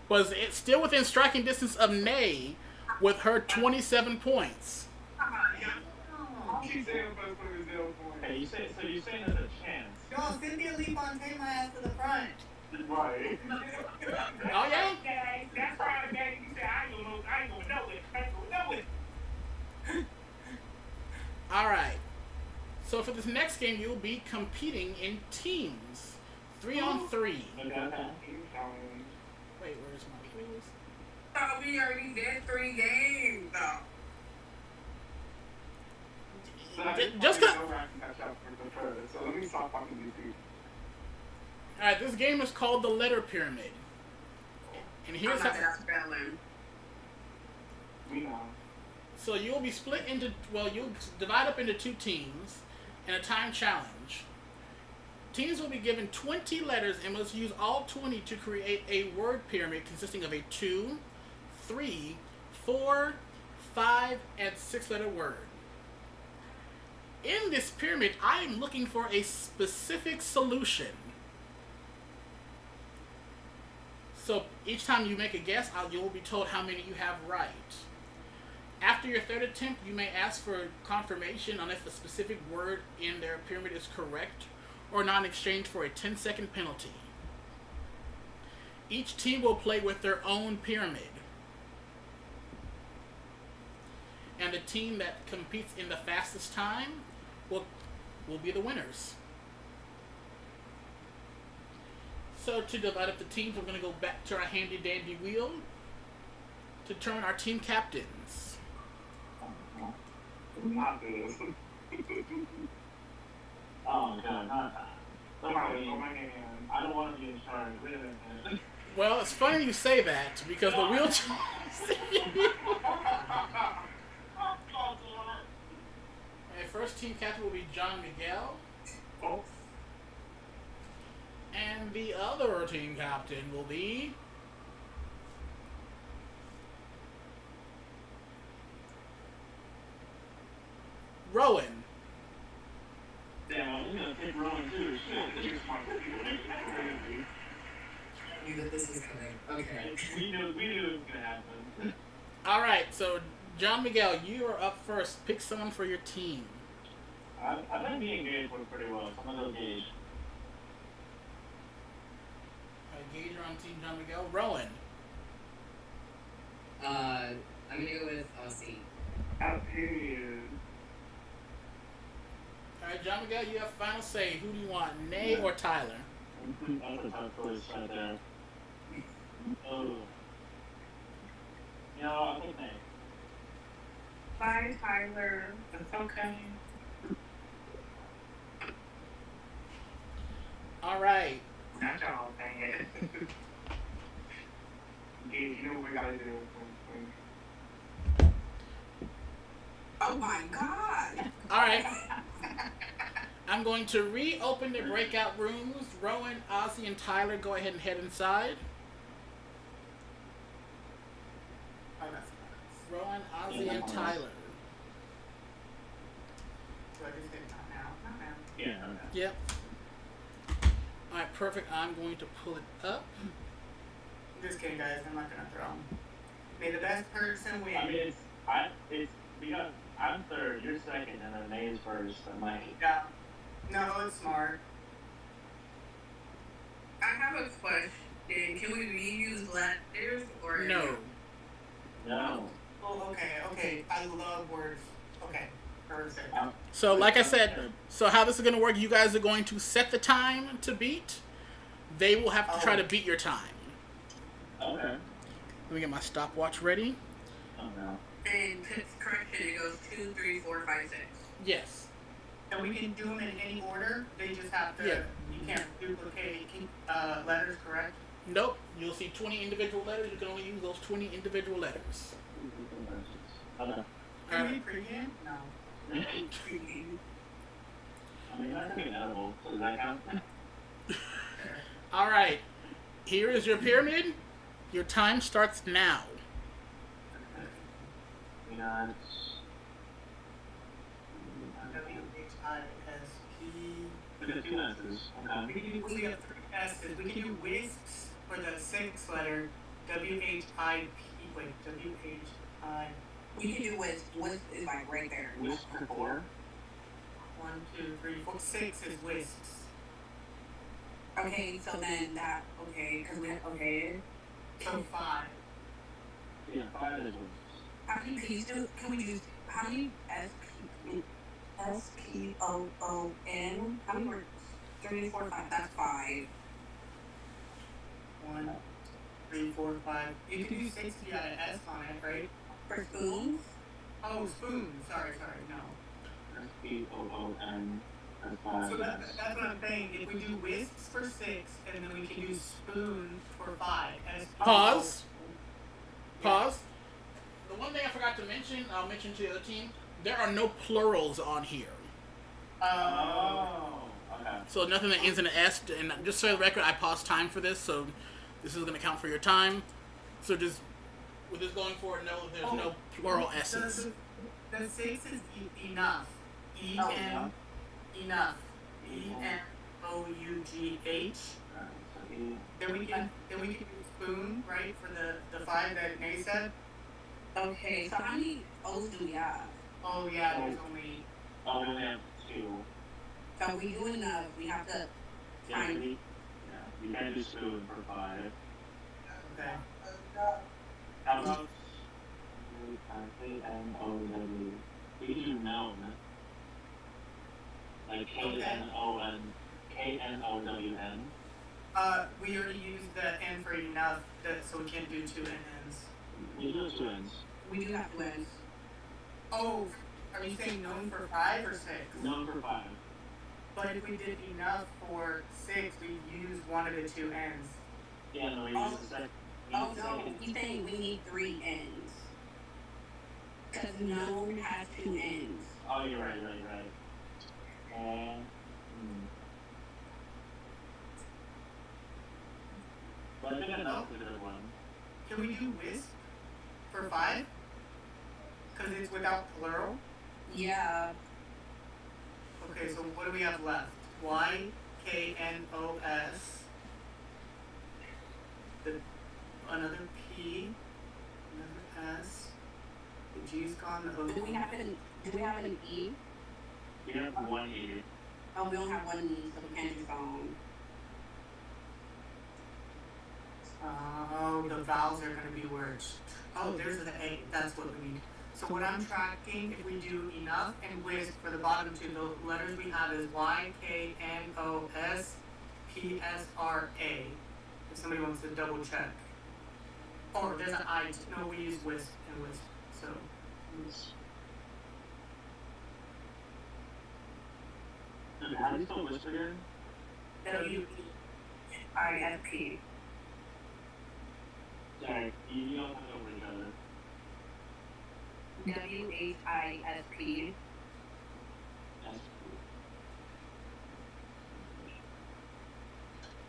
But it's still within striking distance of Nay with her 27 points. She said first one is 0 points. Hey, you say so? You saying there's a chance? Yo, Cynthia Lee Fontaine my ass to the front. Right. Oh yeah? That's why the game you said I ain't gonna know it. Alright. So for this next game, you'll be competing in teams. 3-on-3. Okay. Wait, where's my clues? Oh, we already did 3 games, though. Just cause... So let me stop talking to these people. Alright, this game is called the Letter Pyramid. And here's how... spelling. We know. So you'll be split into... Well, you'll divide up into 2 teams in a time challenge. Teams will be given 20 letters and must use all 20 to create a word pyramid consisting of a 2, 3, 4, 5, and 6-letter word. In this pyramid, I am looking for a specific solution. So each time you make a guess, you will be told how many you have right. After your 3rd attempt, you may ask for confirmation on if the specific word in their pyramid is correct or not in exchange for a 10-second penalty. Each team will play with their own pyramid. And the team that competes in the fastest time will be the winners. So to divide up the teams, we're going to go back to our handy dandy wheel. to determine our team captains. Not this. Oh god, not that. Oh my hand. I don't want to be in charge. Wait a minute. Well, it's funny you say that because the wheelchair. Okay, first team captain will be John Miguel, Oh, and the other team captain will be Rowan. Damn, I'm gonna pick Rowan too. Shit. here's my crazy. I knew that this was coming. Okay. We knew it was gonna happen. All right, so John Miguel, you are up first. Pick someone for your team. I've been being engaged pretty well, so I'm gonna go Gage. All right, Gage, you're on team John Miguel. Rowan. I'm gonna go with Aussie. Period. All right, John Miguel, you have final say. Who do you want, Nay or Tyler? That's a tough choice right there. Oh. You know, I'll take Nay. Bye, Tyler. It's okay. All right. Not y'all, dang it. You know what we gotta do. Oh my god. All right. I'm going to reopen the breakout rooms. Rowan, Ozzy, and Tyler, go ahead and head inside. Oh, that's nice. Rowan, Ozzy, and Tyler. Do I just say not now? Not now. Yeah, okay. Yep. All right, perfect. I'm going to pull it up. I'm just kidding, guys. I'm not gonna throw them. May the best person win. I mean, because I'm third, you're second, and then Nay's first, and like. Yeah. No, it's smart. I have a question. Can we reuse letters or No. No. Oh, okay. I love words. Okay, perfect. So, like I said, so how this is going to work, you guys are going to set the time to beat. They will have to try to beat your time. Okay. Let me get my stopwatch ready. Oh no. And correction, it goes 2, 3, 4, 5, 6. Yes. And we can do them in any order. They just have to. Yeah. You can't duplicate letters, correct? Nope. You'll see 20 individual letters. You can only use those 20 individual letters. Okay. Can we pregame? No. I mean, that's an edible. Does that count? All right. Here is your pyramid. Your time starts now. We got. WHISP. We got 2 S's. Okay. We have 3 S's. We can do WHISPs for the 6th letter. WHIP. Wait, WHI. We can do with is like right there. Wisp for 4. 1, 2, 3, 4. 6 is WHISPs. Okay, so then that because we So 5. Yeah, 5 is wisps. how many P's can we use? How many SPOON? How many words? 3, 4, 5. That's 5. 1, 3, 4, 5. You can do 6 if you got an S on it, right? For spoons? Oh, spoon. Sorry, no. SPOON. That's 5. So that's what I'm saying. If we do wisps for 6, and then we can do spoon for 5. Pause. Pause. The one thing I forgot to mention, I'll mention to the other team, there are no plurals on here. Oh. Okay. So nothing that ends in an S. And just so the record, I paused time for this, so this is going to count for your time. So just, with this going forward, know there's no plural S's. The 6 is enough. Enough. ENOUGH. Then we can do spoon, right, for the 5 that Nay said. Okay, so how many O's do we have? Oh yeah, there's only. Oh, we only have 2. So we do enough. We have to Yeah, find. you can't do spoon for 5. Okay. How about KNOW? We can do known. Like KNOWN. We already used the N for enough, so we can't do 2 N's. You do have two ends. We do have twins. Oh, are you saying known for 5 or 6? Known for 5. But if we did enough for 6, we'd use one of the two ends. Yeah, no, we Oh. use the second. Oh no, he's saying we need 3 ends. Because known has 2 ends. Oh, you're right. But I think I know the good one. Can we do wisp for 5? Because it's without plural. Yeah. Okay, so what do we have left? Y, K, N, O, S. Another P, another S. The G's gone. The O. Do we have an E? We have one E. Oh, we don't have one E, so we can't do phone. Oh, the vowels are going to be words. Oh, there's the A. That's what we need. So what I'm tracking, if we do enough and wisp for the bottom two, the letters we have is Y, K, N, O, S, P, S, R, A. If somebody wants to double check. Or there's an I. No, we use wisp and wisp. So. Okay, how do you spell wisp again? W-E-I-S-P. Sorry, you don't have to over each other. W-H-I-S-P. Yes.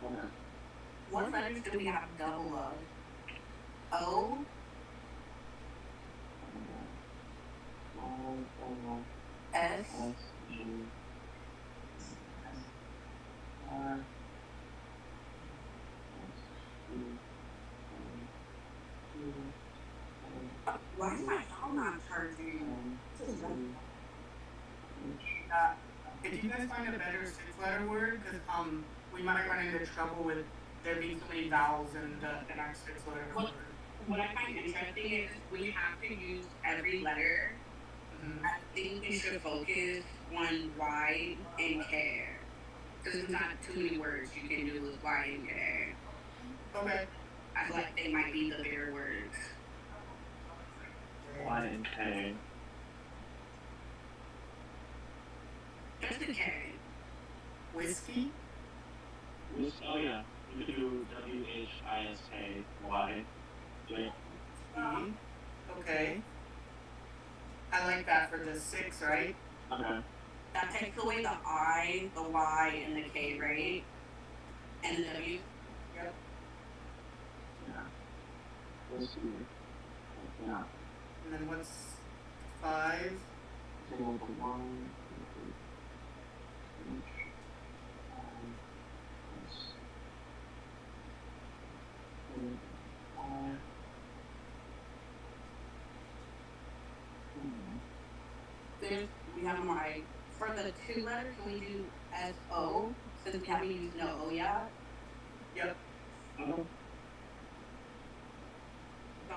Okay. What letters do we have double of? O? S? Why is my phone not charging? If you guys find a better 6-letter word, because we might run into trouble with there being so many vowels in the next 6-letter word. What I find interesting is we have to use every letter. Mm-hmm. I think we should focus on Y and K. Because there's not too many words you can do with Y and K. Okay. I feel like they might be the bigger words. Y and K. Just a K. Whiskey? Oh yeah, you could do W-H-I-S-K-Y. Yeah. E. Okay. I like that for the 6, right? Okay. That takes away the I, the Y, and the K, right? And the W. Yep. Yeah. Let's see. Yeah. And then what's 5? Take out the 1. We have them right. For the 2 letters, can we do S-O? Since we haven't used no O yet. Yep. So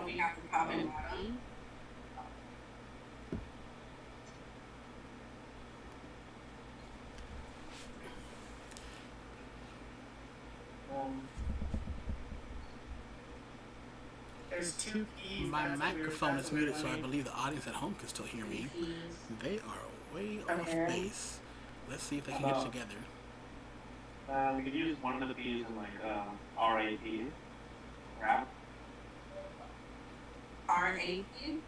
we have to top and bottom. There's 2 P's. My that's what we were microphone is muted, so I funny. believe the audience at home can still hear me. They are way off Okay. base. Let's see if they can get it together. We could use one of the P's in like R-A-P. Rap. R-A-P?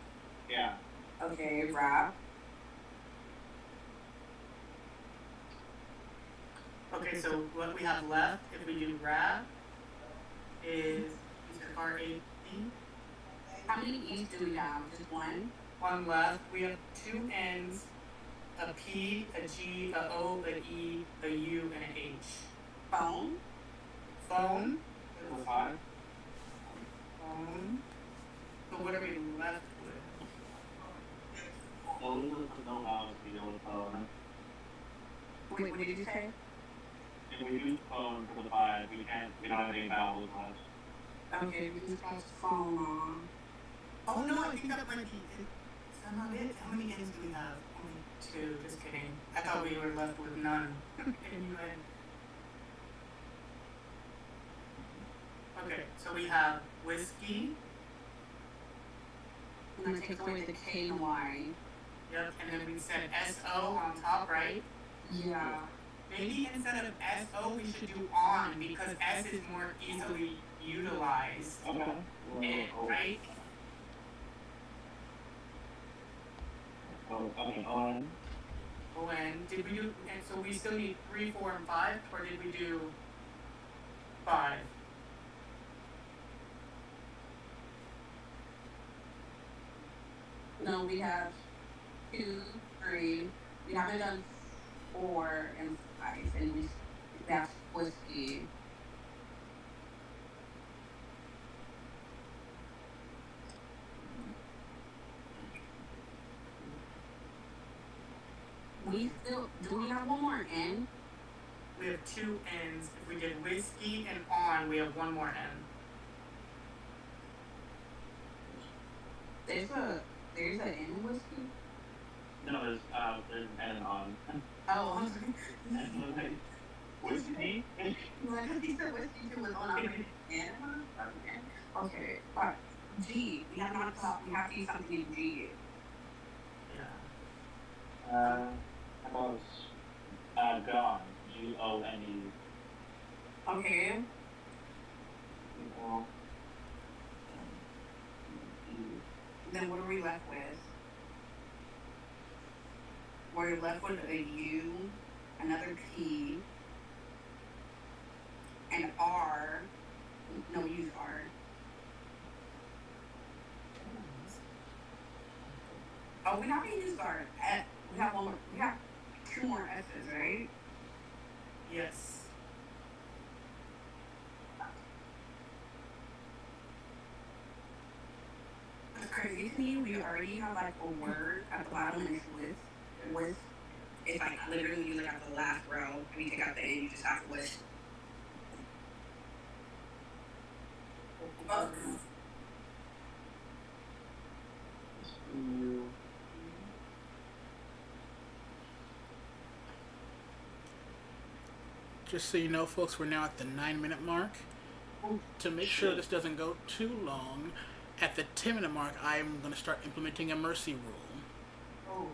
Yeah. Okay, rap. Okay, so what we have left, if we do rap, is you said R-A-P. How many E's do we have? Just one? One left. We have 2 N's, a P, a G, a O, an E, a U, and an H. Phone? Phone. Number 5. Phone. So what are we left with? Well, we look for no vowels, we go with phone. Wait, what did you say? If we do phone for the 5, we don't have any vowels left. Okay, we can cross phone. Oh no, I think that might be it. Is that not it? How many N's do we have? Only 2. Just kidding. I thought we were left with none. N-U-N. Okay, so we have whiskey, And that takes away the K and Y. Yep, and then we said SO on top, right? Yeah. Maybe instead of SO, we should do on because S is more easily utilized. Okay. And, right? Oh, okay, on. When did we do? And so we still need 3, 4, and 5, or did we do 5? No, we have 2, 3. We haven't done 4 and 5, and that's whiskey. We still do we have one more N? We have 2 N's. If we did whiskey and on, we have 1 more N. There's an N in whiskey? No, there's an N on. Oh, Whiskey? like I think said whiskey too was on. I'm like, N? Okay, but G. We have not thought. We have to use something in G. Yeah. How about gone? Gone. Okay. Then what are we left with? We're left with a U, another P, and R. No, we use R. Oh, we haven't used R. We have one more. We have 2 more S's, right? Yes. It's crazy to me. We already have like a word at the bottom and it's with. It's like literally you look at the last row and you take out the N, you just have with. Just so you know, folks, we're now at the 9-minute mark. To make sure this doesn't go too long, at the 10-minute mark, I'm going to start implementing a mercy rule. Oh,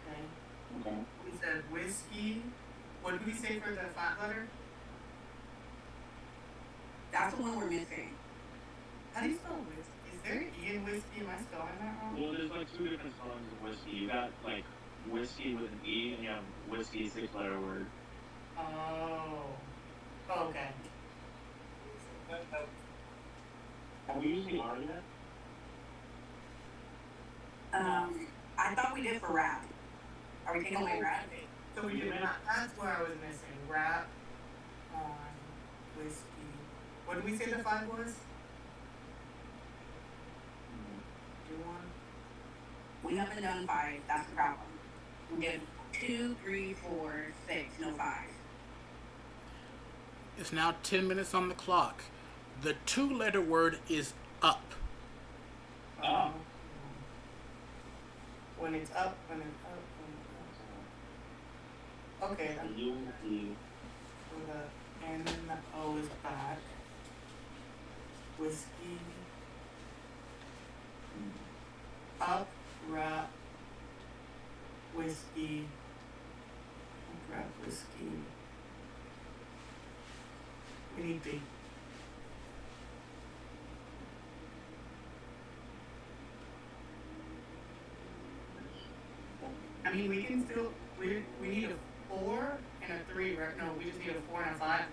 okay. We said whiskey. What did we say for the flat letter? That's the one we're missing. How do you spell whiskey? Is there E in whiskey? Am I spelling that wrong? Well, there's like 2 different spellings of whiskey. You got like whiskey with an E, and you have whiskey 6-letter word. Oh. Oh, okay. Have we used the R yet? I thought we did for rap. Are we taking away rap? So we did not. That's where I was missing. Rap on whiskey. What did we say the 5 was? Do one. We haven't done 5. That's the problem. We did 2, 3, 4, 6, no 5. It's now 10 minutes on the clock. The 2-letter word is up. When it's up, when it's up. Okay. So the N and the O is back. Whiskey. Up, rap, whiskey. Rap, whiskey. We need big. I mean, we can still, we need a 4 and a 3, right? No, we just need a 4 and a 5.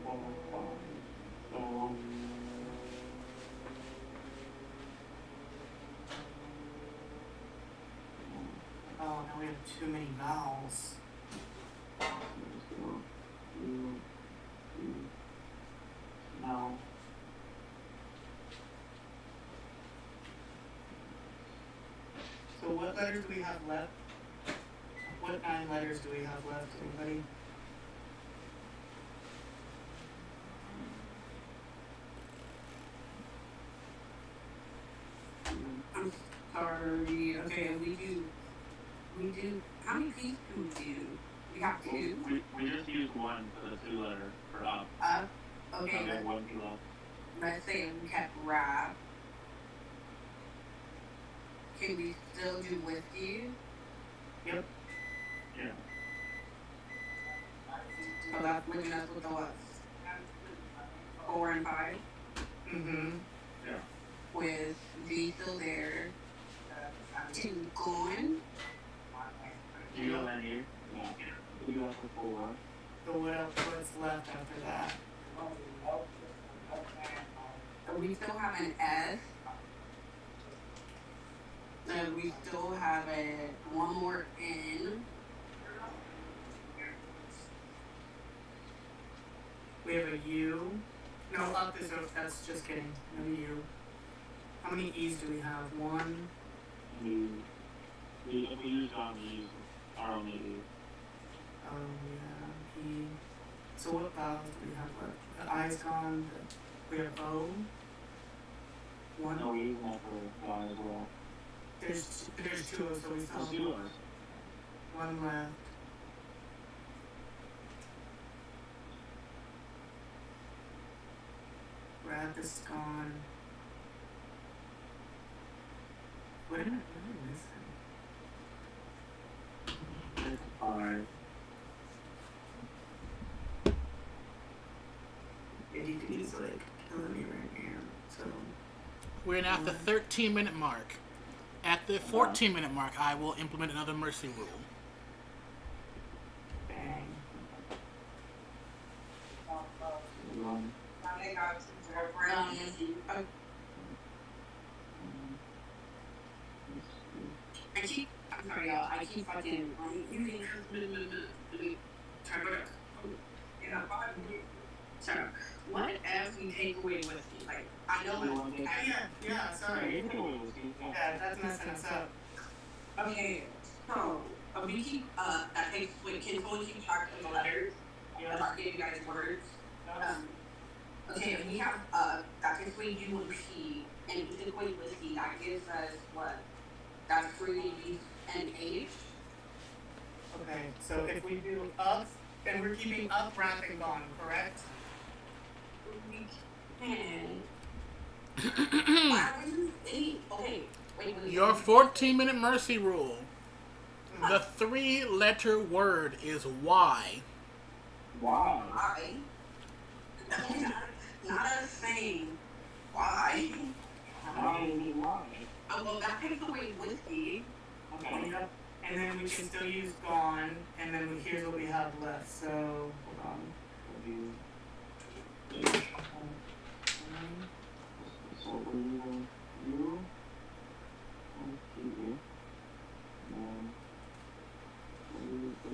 Oh, now we have too many vowels. No. So what letters do we have left? What 9 letters do we have left, anybody? I'm sorry. Okay, we do, how many P's do we do? We have 2? We just used 1 for the 2-letter for up. Okay, So we have 1 P left. let's say we kept rap. can we still do whiskey? Yep. Yeah. So that's leaving us with the what? 4 and 5 Mm-hmm. Yeah. with D still there. 2 gone. You got that here? Yeah. You got the 4. So what's left after that? So we still have an S. And we still have one more N. We have a U. No, up is that's just kidding. No U. How many E's do we have? 1. We use on these are only E. Oh yeah, E. So what vowels do we have left? The I's gone. We have O. 1. No, we use that for God as well. There's 2 O's, so we still Let's have do ours. 1 left. Wrap is gone. What am I missing? That's 5. He's like killing me right here. So We're now at the 13-minute mark. At the 14-minute mark, I will implement another mercy rule. bang. One. I'm sorry, y'all. I keep fucking using. So, what if we take away whiskey? Like, I know. Yeah, sorry. You can go with whiskey. Yeah, that's messing us up. Okay, so we keep that takes we can totally keep track of the letters. Yeah. I'll give you guys words. Okay, we have that takes away U and P, and we take away whiskey. That gives us what? That's 3 D's and H. Okay, so if we do up, and we're keeping up, wrap, and gone, correct? We can. Why would you think? Okay, wait. Your 14-minute mercy rule. The 3-letter word is Y. Wow. Why? Not a thing. Why? Why? Oh, well, that takes away whiskey. Okay. Yep. And then we can still use gone, and then here's what we have left. So, hold on. So we will U and P and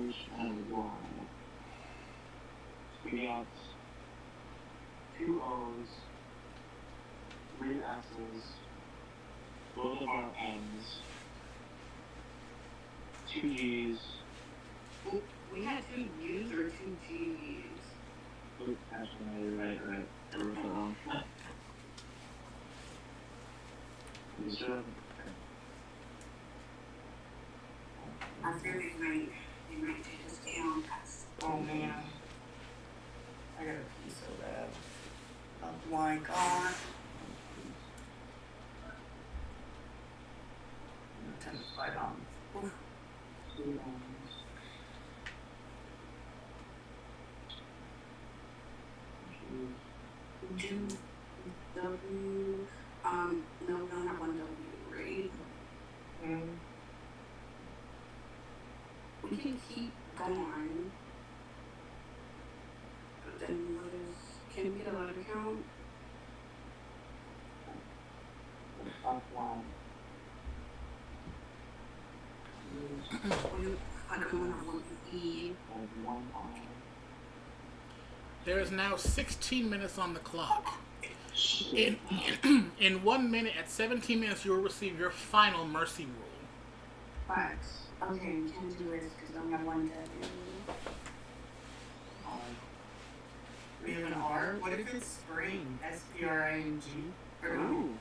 H and Y. We got 2 O's, 3 S's, both of our N's, 2 G's. We had 2 U's or 2 G's. Oop, actually, right. I wrote that wrong. You should have. I feel they might take us down. Oh man. I got a pee so bad. Oh my god. Turn this light on. Oof. 2 N's. W. No, we don't have one W, right? We can keep going. But then can we get a letter count? Up 1. I don't know what E. And 1 I. There is now 16 minutes on the clock. In 1 minute, at 17 minutes, you will receive your final mercy rule. But, okay, we can't do this because we don't have one W. We have an R. What if it's spring? S-P-R-I-N-G? Or no? Ooh.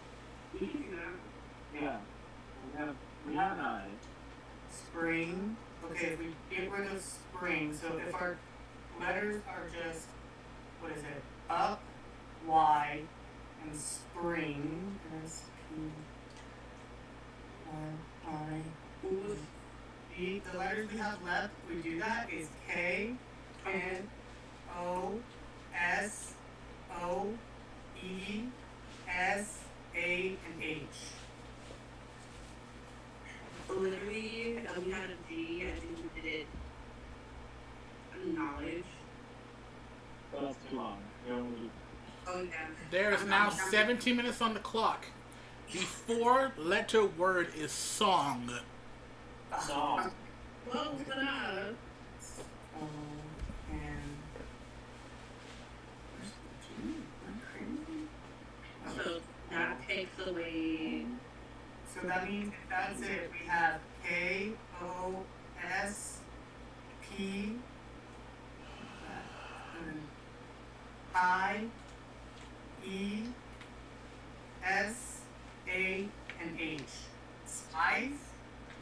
Yeah. We have an I. Spring. Okay, if we get rid of spring, so if our letters are just, what is it? Up, Y, and spring. S-P. I. The letters we have left, we do that, is K, N, O, S, O, E, S, A, and H. Literally, we had a G. I think we did it. Knowledge. That's too long. You only... Oh, yeah. There is now 17 minutes on the clock. The 4-letter word is song. Song. Close enough. So that takes away. So that means if that's it, we have K, O, S, P, I, E, S, A, and H. Spice?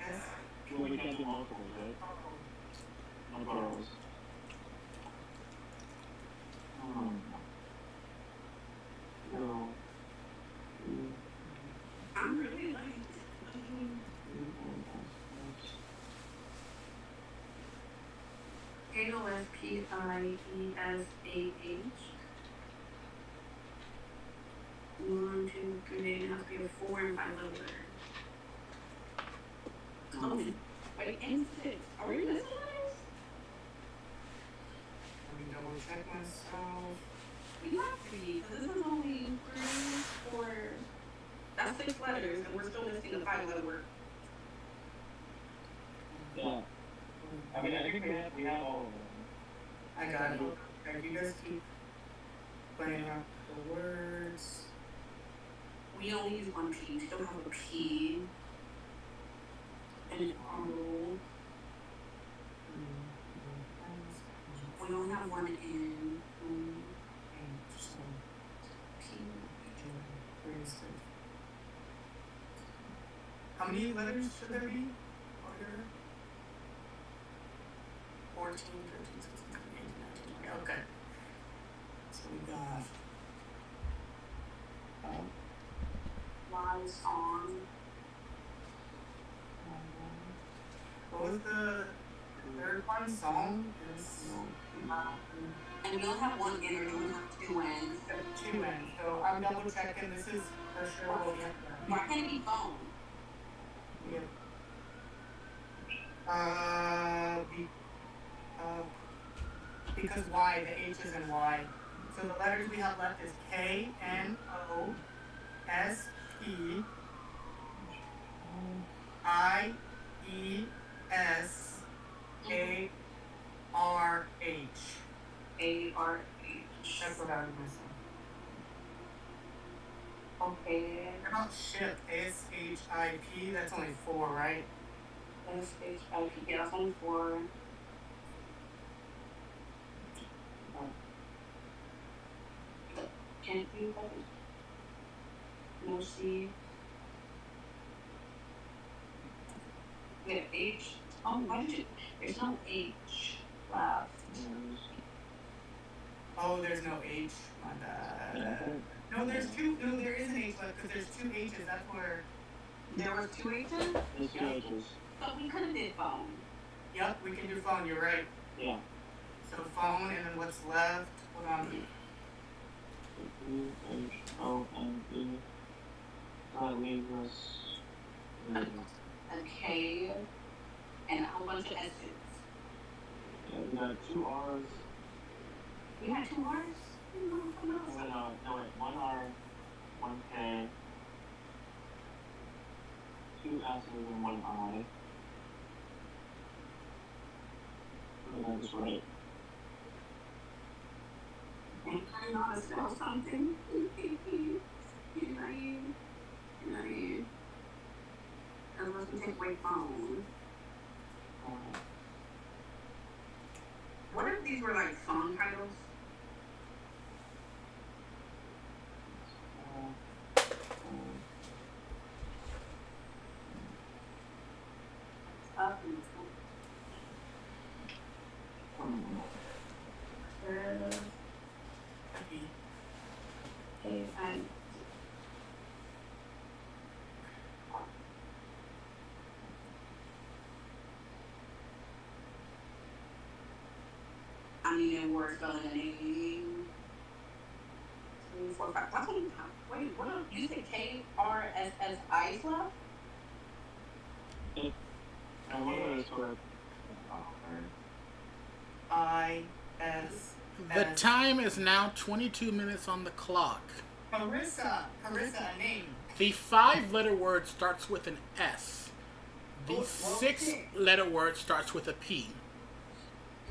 S. Well, we can't do multiples, right? No plurals. No. I'm really like. KOSPIESAH. 1, 2, 3. It has to be a 4 and 5 letter. Oh, wait, and 6. Are we missing letters? Let me double check myself. We have to be, because this is only 3, 4. That's 6 letters, and we're still missing the 5-letter word. Yeah. I mean, I think we have all of them. I got it. Okay, you guys keep playing out the words. We only use one P. We don't have a P. And an O. We only have one N. How many letters should there be? 14, 15, 16, 17, 18, 19, 20. Okay. So we got Live song. what was the third one? Song is And we only have one N, or we only have 2 N's. 2 N. So I'm double checking. This is for sure what we have done. Why can't it be phone? Yeah. Because Y, the H is in Y. So the letters we have left is K, N, O, S, P, I, E, S, A, R, H. A-R-H. That's what I was missing. Okay. How about ship? S-H-I-P? That's only 4, right? S-H-I-P. Yeah, that's only 4. Can't you no C. We have H. Oh, why did you? There's no H left. Oh, there's no H. My bad. No, there's 2. No, there is an H left because there's 2 H's. That's where. There were 2 H's? There's 2 H's. But we could have did phone. Yep, we can do phone. You're right. Yeah. So phone, and then what's left? Hold on. E-H-O-N-E. That leaves us A K and a whole bunch of S's. yeah, we got 2 R's. We had 2 R's? No, wait, 1 R, 1 K, 2 S's and 1 I. And that's right. I know how to spell something. Unless we take away phone. What if these were like song titles? Up and word spelling a name. 2, 4, 5. That's what you have. Wait, what else? You say KRSSI slap? And what is correct? I-S. The time is now 22 minutes on the clock. Carissa, a name. The 5-letter word starts with an S. The Oh, 6-letter word starts with a P.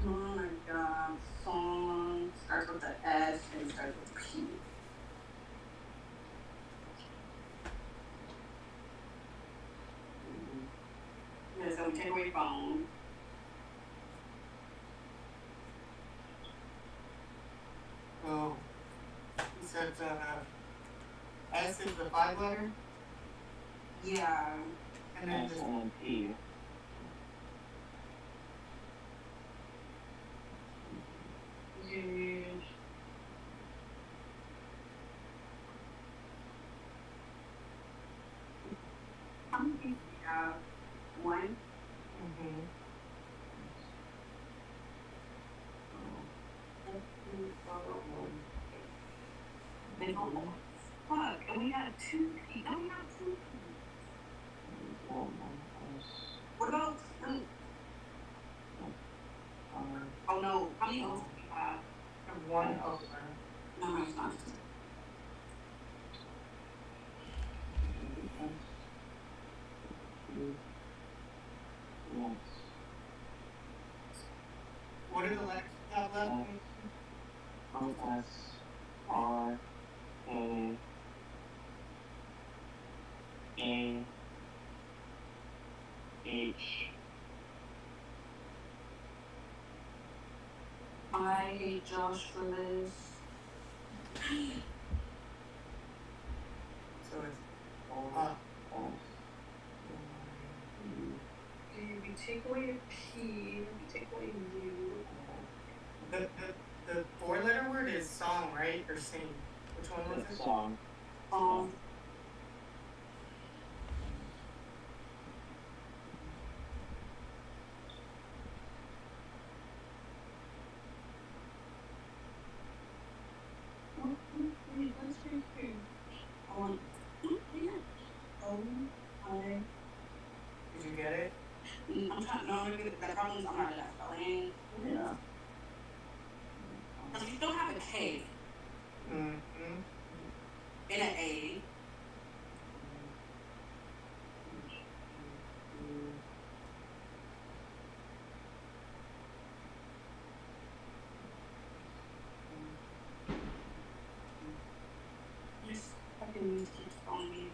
Oh my god. Song starts with the S and starts with P. Yeah, so we take away phone. Oh. You said S is the 5-letter? Yeah. And then S just and P. Yes. How many pieces do you have? 1? mm-hmm. Fuck, and we got 2 feet. No, we got 2 feet. What about oh no, how many O's do we have? And 1 over. No, it's not. What are the letters you have left? O S R A H. I hate Josh for this. So it's Okay, we take away a P, we take away U. the 4-letter word is song, right? Or sing. Which one was it? Song. Did you get it? I'm trying. No, I'm gonna get the problems. I'm not good at spelling. Yeah. Because we still have a K Mm-hmm. and an A. This fucking news keeps calling me.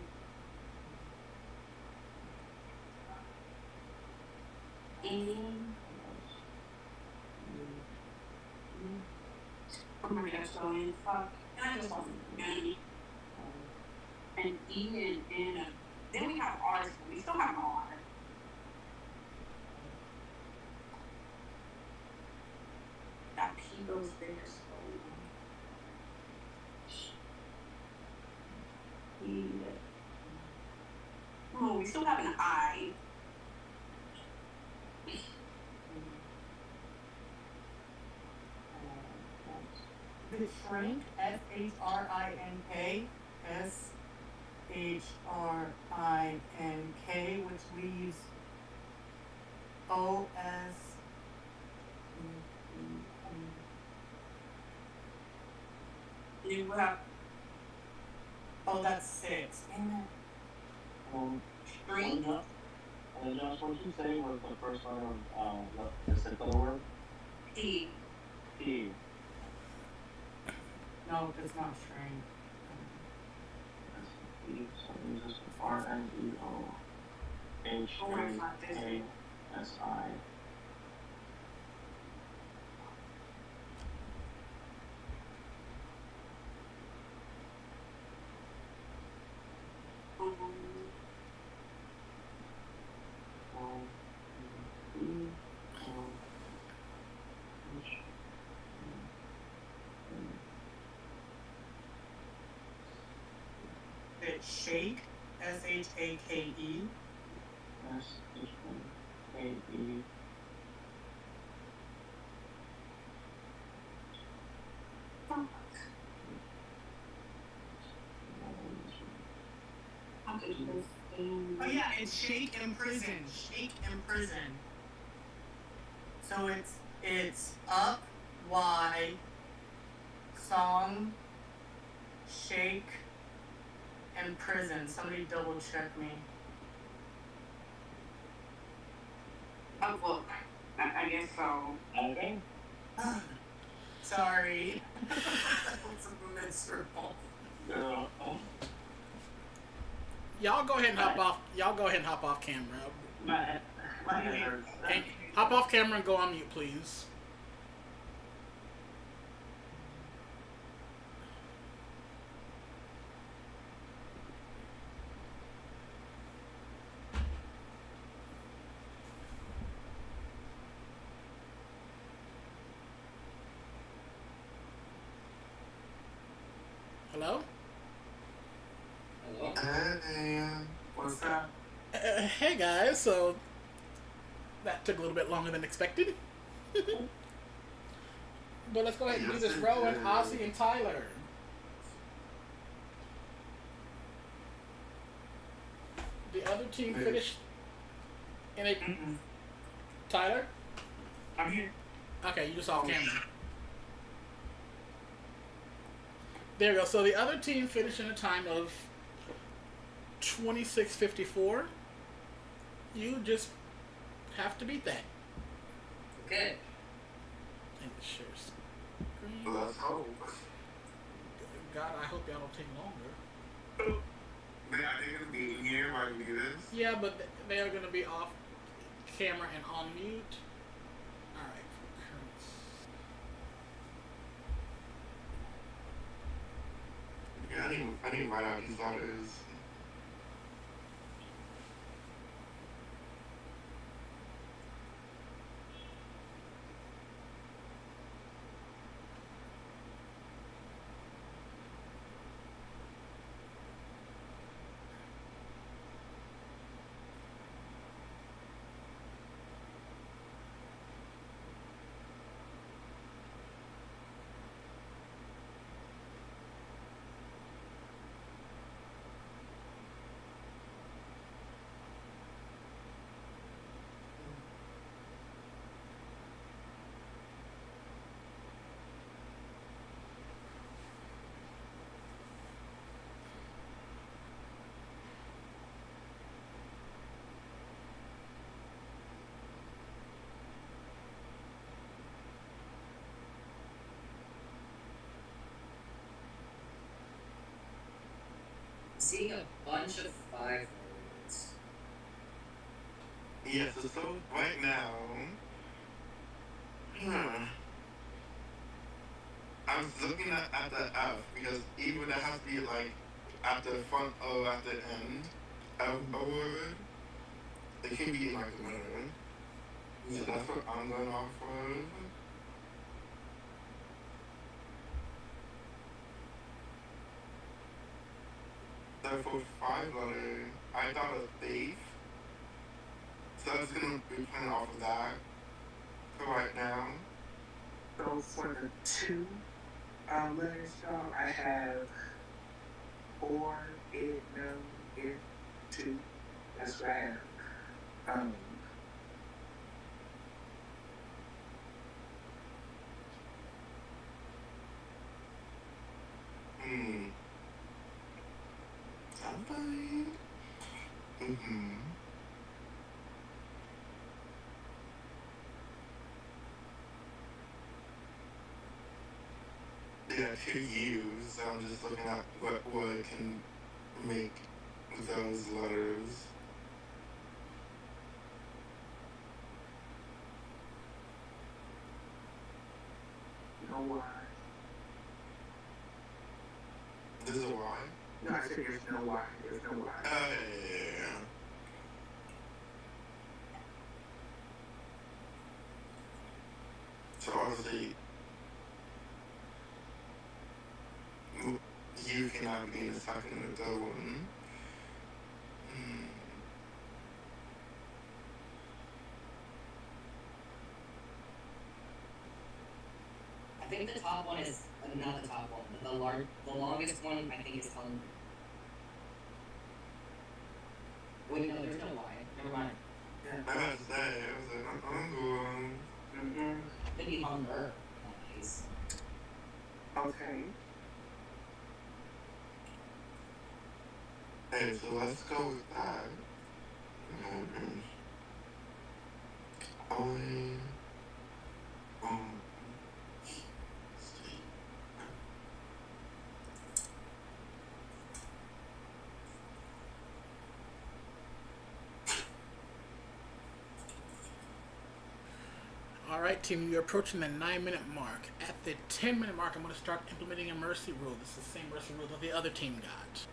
Oh my gosh, going fuck. And I just lost N. And E and N. Then we have R's. We still have R. That P goes there. Oh, we still have an I. The shrink, S-H-R-I-N-K, S-H-R-I-N-K, which leaves O-S. You have Oh, that's 6. Damn string. And Josh, what did you say was the first letter of the 6-letter word? P. P. No, it's not shrink. P. So it uses R-N-E-O H-A-A-S-I. It's shake, S-H-A-K-E. S-H-A-K-E. Oh yeah, it's Shake and Prison. Shake and Prison. So it's up, Y, song, shake, and prison. Somebody double check me. Oh, well, I guess so. Okay. Sorry. That was miserable. Y'all go ahead and hop off. Y'all go ahead and hop off camera. My head hurts. And hop off camera and go on mute, please. Hello? Hello? Hey, what's up? Hey guys, so that took a little bit longer than expected. But let's go ahead and do this. Rowan, Ozzy, and Tyler. The other team finished in a. Tyler? I'm here. Okay, you just off camera. There you go. So the other team finished in a time of 26:54. You just have to beat that. Okay. And share screen. Let's hope. God, I hope y'all don't take longer. Are they gonna be in here while we do this? Yeah, but they are going to be off camera and on mute. All right. Yeah, I need to write out these letters. Seeing a bunch of 5 words. Yes, so right now, I was looking at the F because even it has to be like at the front or at the end of a word. It can be like a word. So that's what I'm going off of. So for 5 letters, I thought of thief. So I was gonna be playing off of that for right now. So for the 2 letters, y'all, I have or, it, no, it, 2. That's what I have. Somebody. Yeah, 2 U's. So I'm just looking at what can make those letters. No why. This is a Y? No, I said there's no why. There's no why. Yeah. So obviously, you cannot be in the second or third one. I think the top one is not the top one. The longest one I think is hungry. Wait, no, there's no Y. Never mind. I was about to say, I was like, I'm going. It'd be hunger in that case. Okay. Hey, so let's go with that. And um, Alright, team, you're approaching the 9-minute mark. At the 10-minute mark, I'm going to start implementing a mercy rule. This is the same mercy rule that the other team got.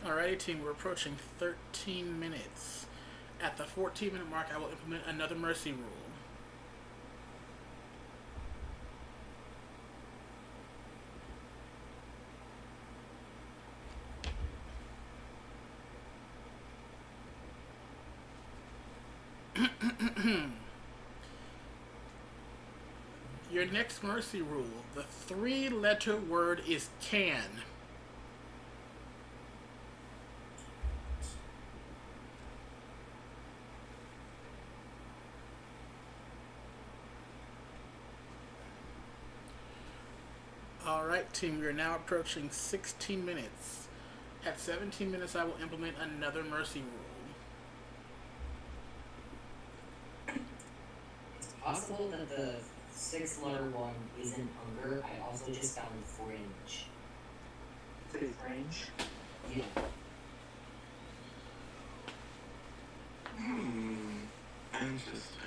Alrighty, team, we're approaching 13 minutes. At the 14-minute mark, I will implement another mercy rule. Your next mercy rule, the 3-letter word is can. Alright, team, we are now approaching 16 minutes. At 17 minutes, I will implement another mercy rule. It's possible that the 6-letter one isn't hunger. I also just found fringe. Fringe? Yeah. Interesting.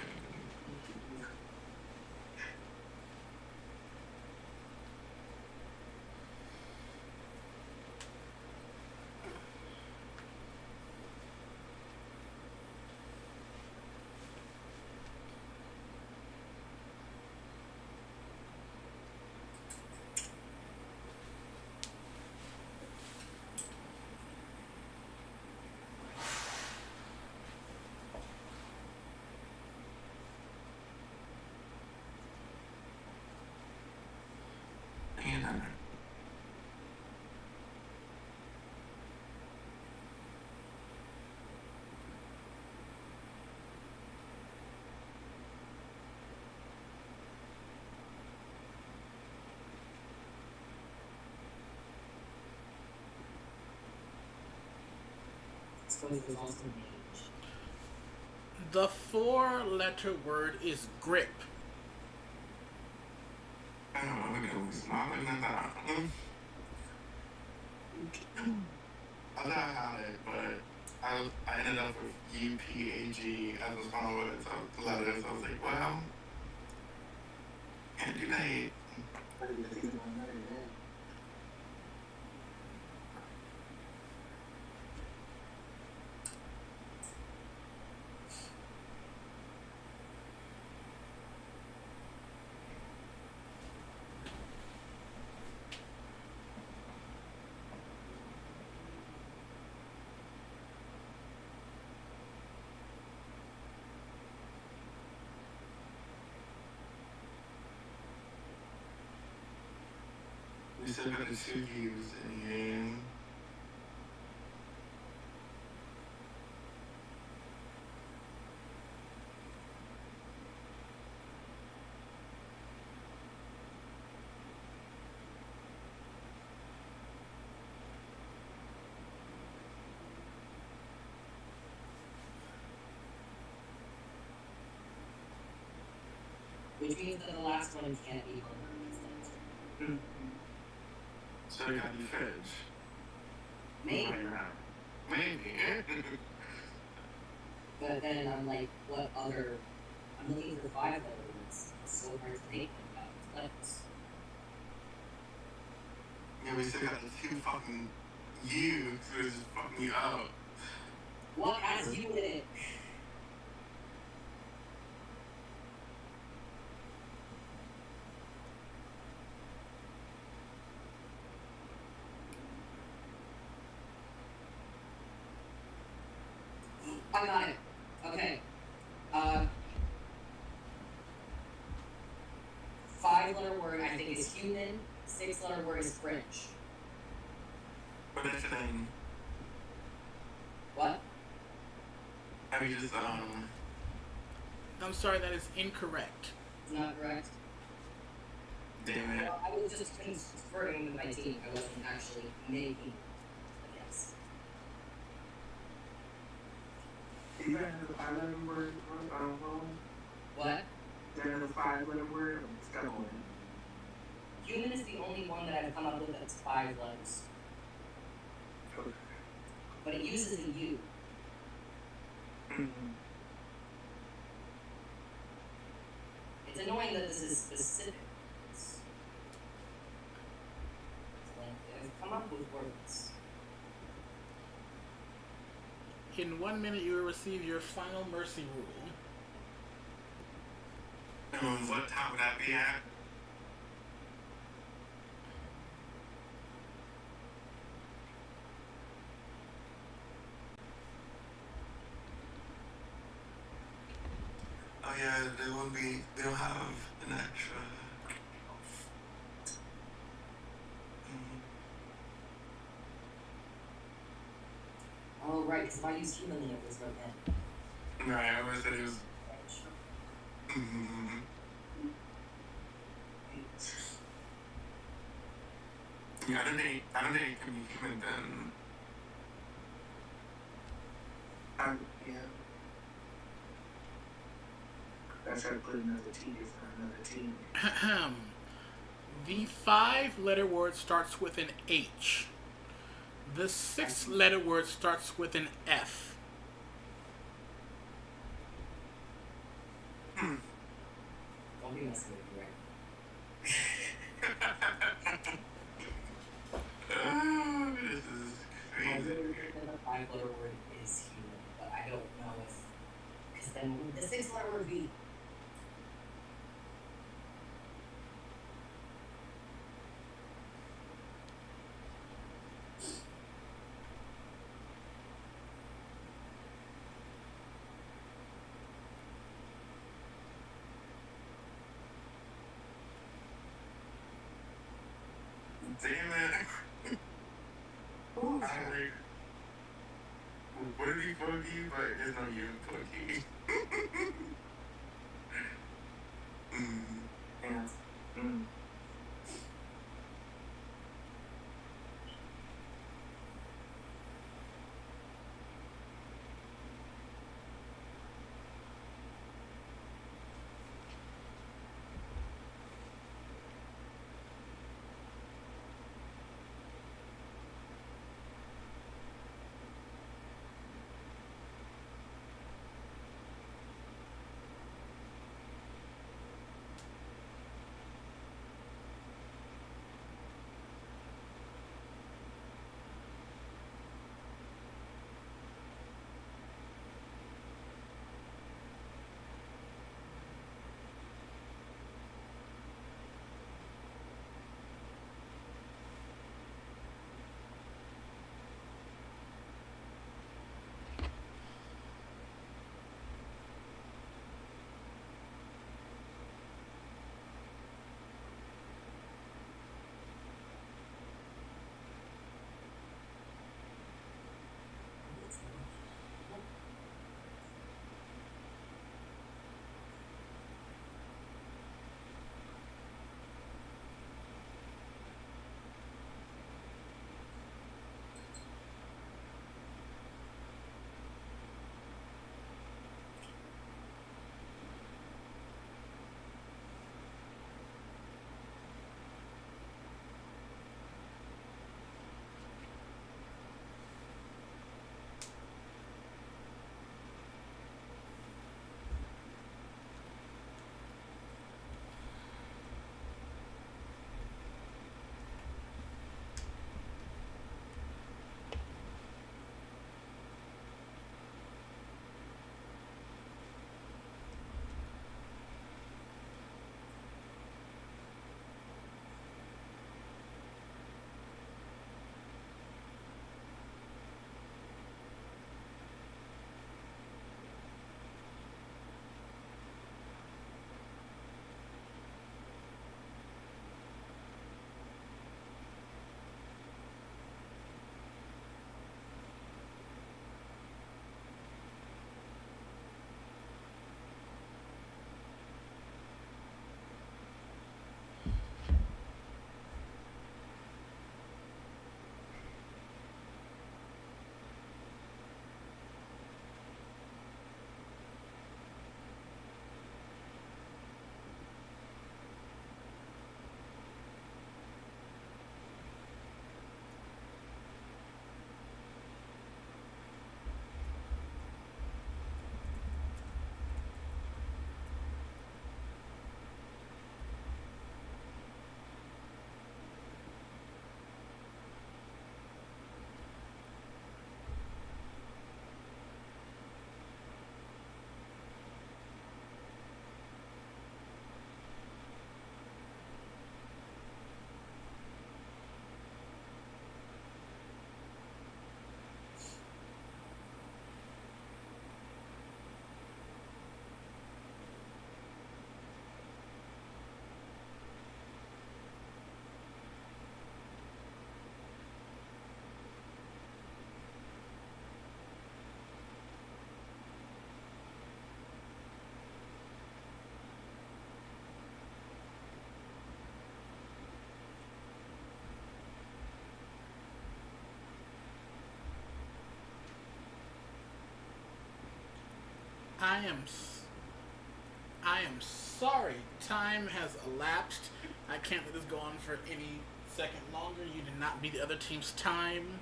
And I suppose there's also mage. The 4-letter word is grip. I don't know, look at who's not looking at that. I thought I had it, but I ended up with UPAG as the final letters. I was like, well, can't do that. still got the 2 views in the game. Which means that the last one can't be home. So it got be fetch. Maybe. Maybe. But then I'm like, what other? I'm looking for 5 letter words. It's so hard to think about. Letters. Yeah, we still got the 2 fucking you, so it's just fucking you out. What has you in it? I got it. Okay. 5-letter word I think is human. 6-letter word is French. But that's the thing. What? I mean, just, I'm sorry, that is incorrect. It's not correct. damn it. Well, I was just conferring with my team. I wasn't actually making a guess. You got another 5-letter word? What? Is there another 5-letter word? It's got one. Human is the only one that I've come up with that's 5 letters. Okay. But it uses a U. It's annoying that this is specific. It's like, I've come up with words. In 1 minute, you will receive your final mercy rule. What time would that be at? Oh yeah, they don't have an extra. Oh, right, because if I use human, then it was right then. Right, I always said it was. Yeah, I don't think it can be human then. Yeah. That's how to put another T for another team. The 5-letter word starts with an H. The 6-letter word starts with an F. Don't be messing with me, right? Oh, this is I crazy. really think that the 5-letter word is human, but I don't know if. Because then would the 6-letter word be? Damn it. I'm like, what did he fuck you? But there's no you fuck you. Yeah. I am. I am sorry. Time has elapsed. I can't let this go on for any second longer. You did not beat the other team's time.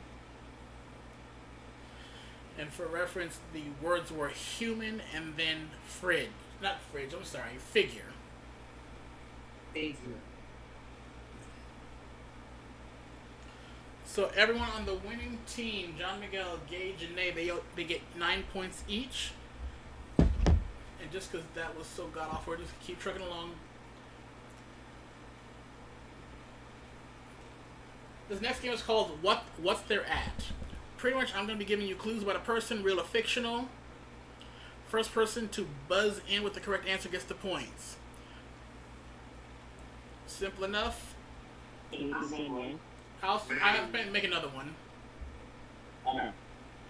And for reference, the words were human and then fridge. Not fridge, I'm sorry, figure. Figure. So everyone on the winning team, John Miguel, Gage, and Nay, they get 9 points each. And just because that was so god awful, we're just keep trucking along. This next game is called What's Their At? Pretty much, I'm going to be giving you clues about a person, real or fictional. First person to buzz in with the correct answer gets the points. Simple enough. The same way. I'll make another one. Okay.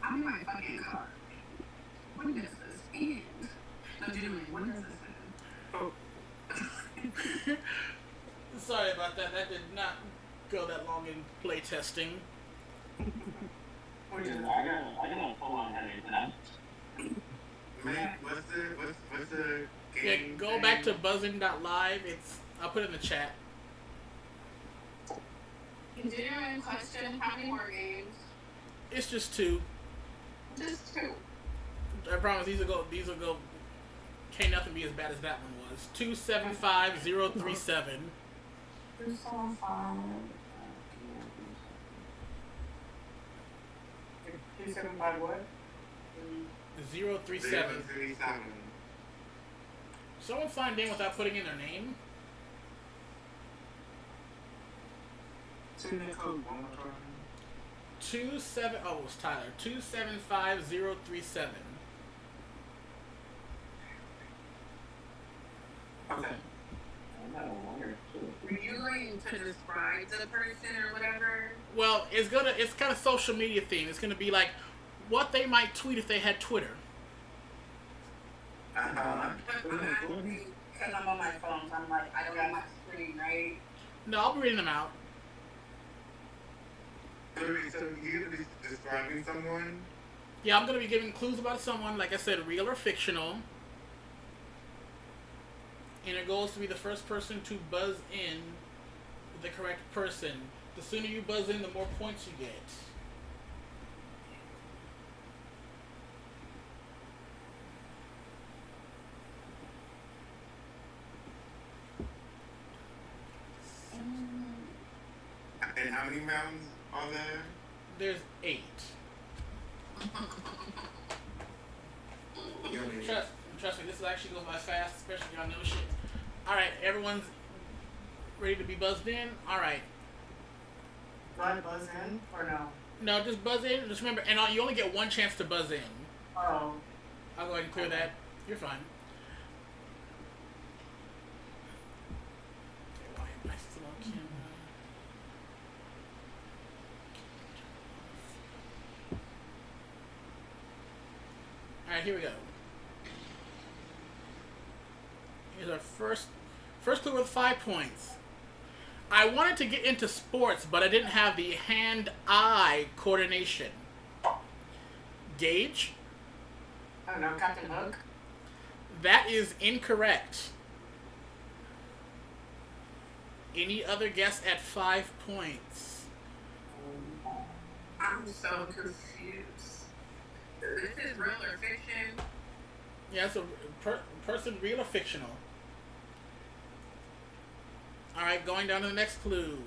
I'm my fucking car. When does this end? No, genuinely, when does this end? Sorry about that. That did not go that long in play testing. I got a full-on headache now. Man, what's the Yeah, game? go back to buzzing.live. I'll put it in the chat. Continuing question, how many more games? It's just 2. Just 2. I promise these will go. Can't nothing be as bad as that one was. 275037. 275. 275 what? 037. 037. Someone signed in without putting in their name. Say that code one more time. 27. Oh, it was Tyler. 275037. Okay. Were you going to describe the person or whatever? Well, it's kind of social media theme. It's gonna be like what they might tweet if they had Twitter. Uh-huh. Because I'm on my phone, so I'm like, I don't have my screen, right? No, I'll be reading them out. So you're gonna be describing someone? Yeah, I'm gonna be giving clues about someone, like I said, real or fictional. And it goes to be the first person to buzz in with the correct person. The sooner you buzz in, the more points you get. And how many rounds are there? There's 8. Trust me, this is actually goes by fast, especially if y'all know shit. Alright, everyone's ready to be buzzed in? Alright. Do I buzz in or no? No, just buzz in. Just remember, and you only get one chance to buzz in. Oh. I'll go ahead and clear that. You're fine. Okay, why am I still on camera? Alright, here we go. Here's our first clue with 5 points. I wanted to get into sports, but I didn't have the hand-eye coordination. Gage? I don't know, Captain Hook? That is incorrect. Any other guess at 5 points? I'm so confused. This is real or fiction? Yeah, it's a person, real or fictional. Alright, going down to the next clue.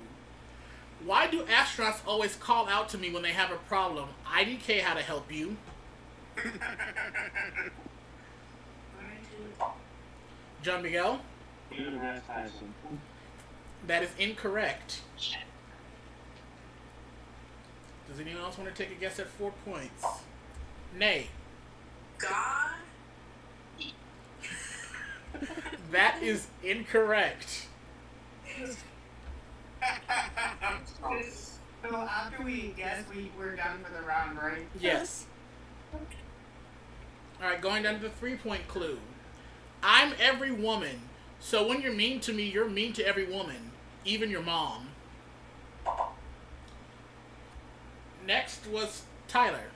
Why do astronauts always call out to me when they have a problem? IDK, how to help you. John Miguel? That is incorrect. Does anyone else want to take a guess at 4 points? Nay. God? That is incorrect. So after we guess, we're done for the round, right? Yes. Alright, going down to the 3-point clue. I'm every woman. So when you're mean to me, you're mean to every woman. Even your mom. Next was Tyler.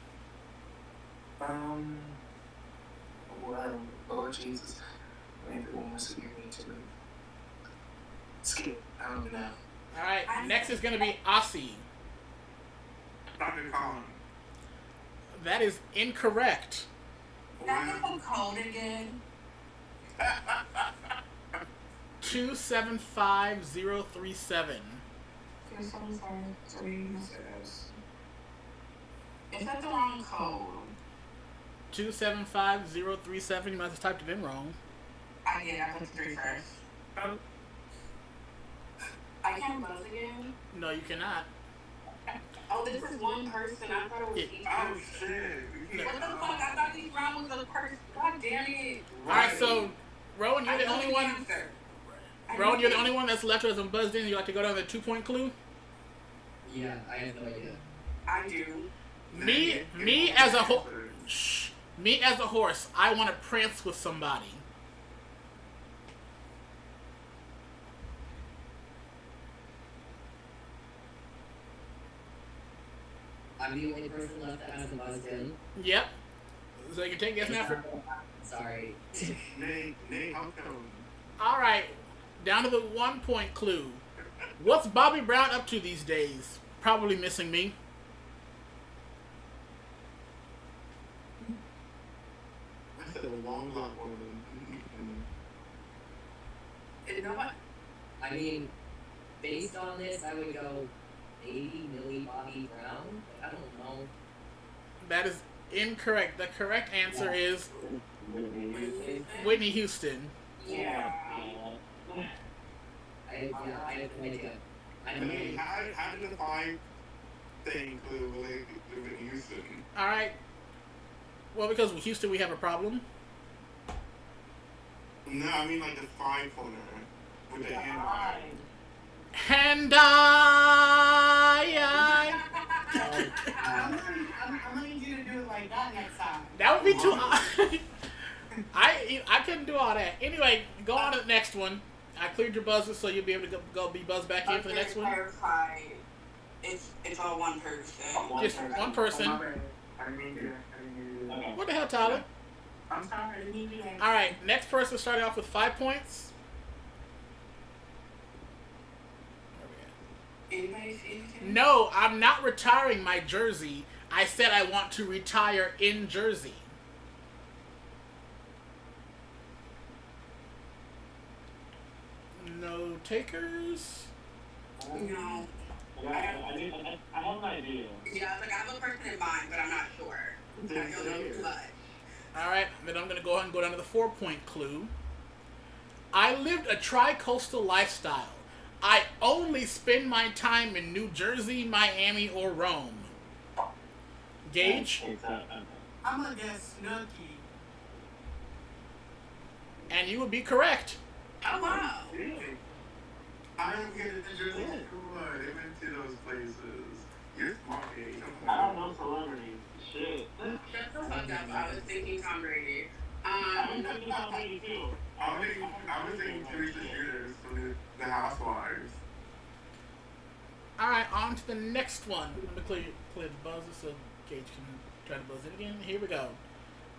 Lord Jesus. Everyone wants to hear me to skip. I don't know. Alright, next is gonna be Aussie. Dr. Khan. That is incorrect. That is a code again. 275037. 2753. Is that the wrong code? 275037. You might have just typed it in wrong. I did. I put the 3 first. I can't buzz again. No, you cannot. Oh, this is one person. I thought it was each Oh, person. shit. What the fuck? I thought each round was a person. God damn it. Alright, so Rowan, you're I the know only the one. answer. Rowan, you're the only one that's left who hasn't buzzed in. You like to go down the 2-point clue? Yeah, I have no idea. I do. Me as a me as a horse, I want to prance with somebody. I'm the only person left that hasn't buzzed in. Yep. So you can take this now for. Sorry. Nate, how come? All right, down to the 1-point clue. What's Bobby Brown up to these days? Probably missing me. I said a long black woman. You know what? I mean, based on this, I would go 80 Millie Bobby Brown. But I don't know. That is incorrect. The correct answer is Whitney Houston. Yeah. I have no idea. I I don't mean, know. how did the 5 thing include related to Whitney Houston? All right. Well, because with Houston we have a problem. No, I mean like the 5-pointer with the hand eye. And I I'm gonna need you to do it like that next time. that would be too. I couldn't do all that. Anyway, go on to the next one. I cleared your buzzers, so you'll be able to go be buzzed back in for the next one. Clarify. It's all one person. Just one person. I didn't mean to. What the hell, Tyler? I'm sorry, I didn't mean to do that. All right, next person starting off with 5 points. Anybody see anything? No, I'm not retiring my jersey. I said I want to retire in Jersey. No takers? No. I have an idea. Yeah, I was like, I have a person in mind, but I'm not sure. I don't know too much. Alright, then I'm going to go ahead and go down to the 4-point clue. I lived a tri-coastal lifestyle. I only spend my time in New Jersey, Miami, or Rome. Gage? I'm gonna guess Snooki. And you would be correct. Oh, wow. I don't get it. The Jersey is cool. They went to those places. You're smart, Gage. I don't know celebrities. Shit. Shut the fuck up. I was thinking Tom Brady. I'm thinking about me too. I was thinking Teresa Shooters from the Housewives. Alright, on to the next one. I'm going to clear the buzzer so Gage can try to buzz it again. Here we go.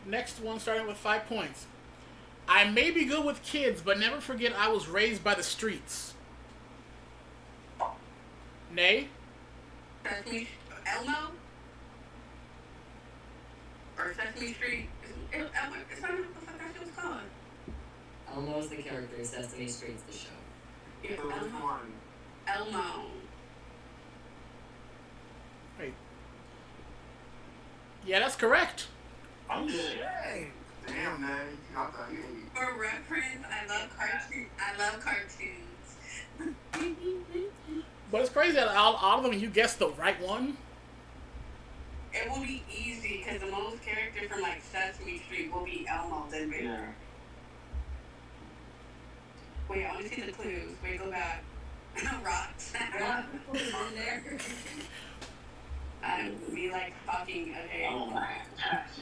Next one starting with 5 points. I may be good with kids, but never forget I was raised by the streets. Nay? Sesame Elmo? Or Sesame Street? It's not what the fuck that shit was called. Elmo's the character in Sesame Street's the show. Yeah, So which Elmo. one? Elmo. Wait. Yeah, that's correct. I'm shit. Damn, man. You got that. For reference, I love cartoons. But it's crazy that all of them, you guessed the right one. It will be easy because the most character from like Sesame Street will be Elmo then Bigger. Yeah. Wait, I want to see the clues. Wait, go back. Rocks. in there. I would be like fucking okay.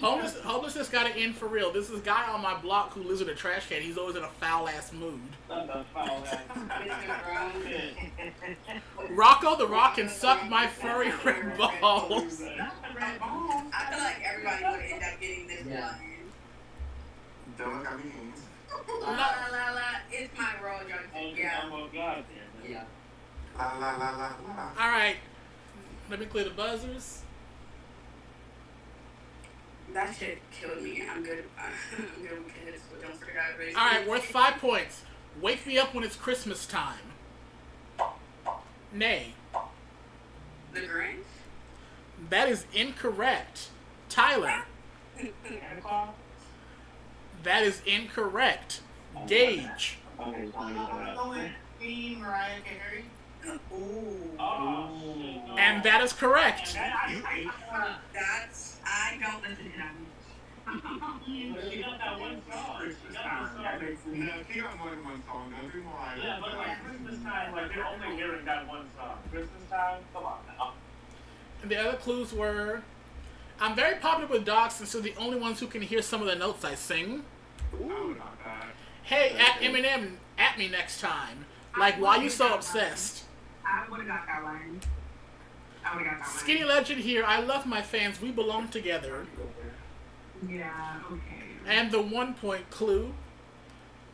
Homelessness got to end for real. This is a guy on my block who lives in a trash can. He's always in a foul ass mood. That's a foul ass. Mr. Brown. Rocco the Rock can suck my furry red balls. I feel like everybody would end up getting this Yeah. one. Don't look at me. La la la la. It's my role, John. Yeah. Oh, God. Yeah. La la la la la. All right. Let me clear the buzzers. That shit killed me. I'm good. I'm good with kids, but don't forget I raised. All right, worth 5 points. Wake me up when it's Christmas time. Nay. The Grinch. That is incorrect. Tyler. Santa Claus? That is incorrect. Gage. Okay, so I'm I'm going with Queen Mariah Carey. Ooh. Oh, shit. No. And that is correct. That's. I don't listen to that But she got that one song. She got the song. No, she got more than one song. Don't do Mariah. Yeah, but like Christmas time, like they're only hearing that one song. Christmas time? Come on now. And the other clues were, I'm very popular with dogs since they're the only ones who can hear some of the notes I sing. I would not that. Hey, at Eminem, at me next time. Like, why you so obsessed? I would have got that one. I would have got that one. Skinny Legend here. I love my fans. We belong together. Yeah. Okay. And the 1 point clue.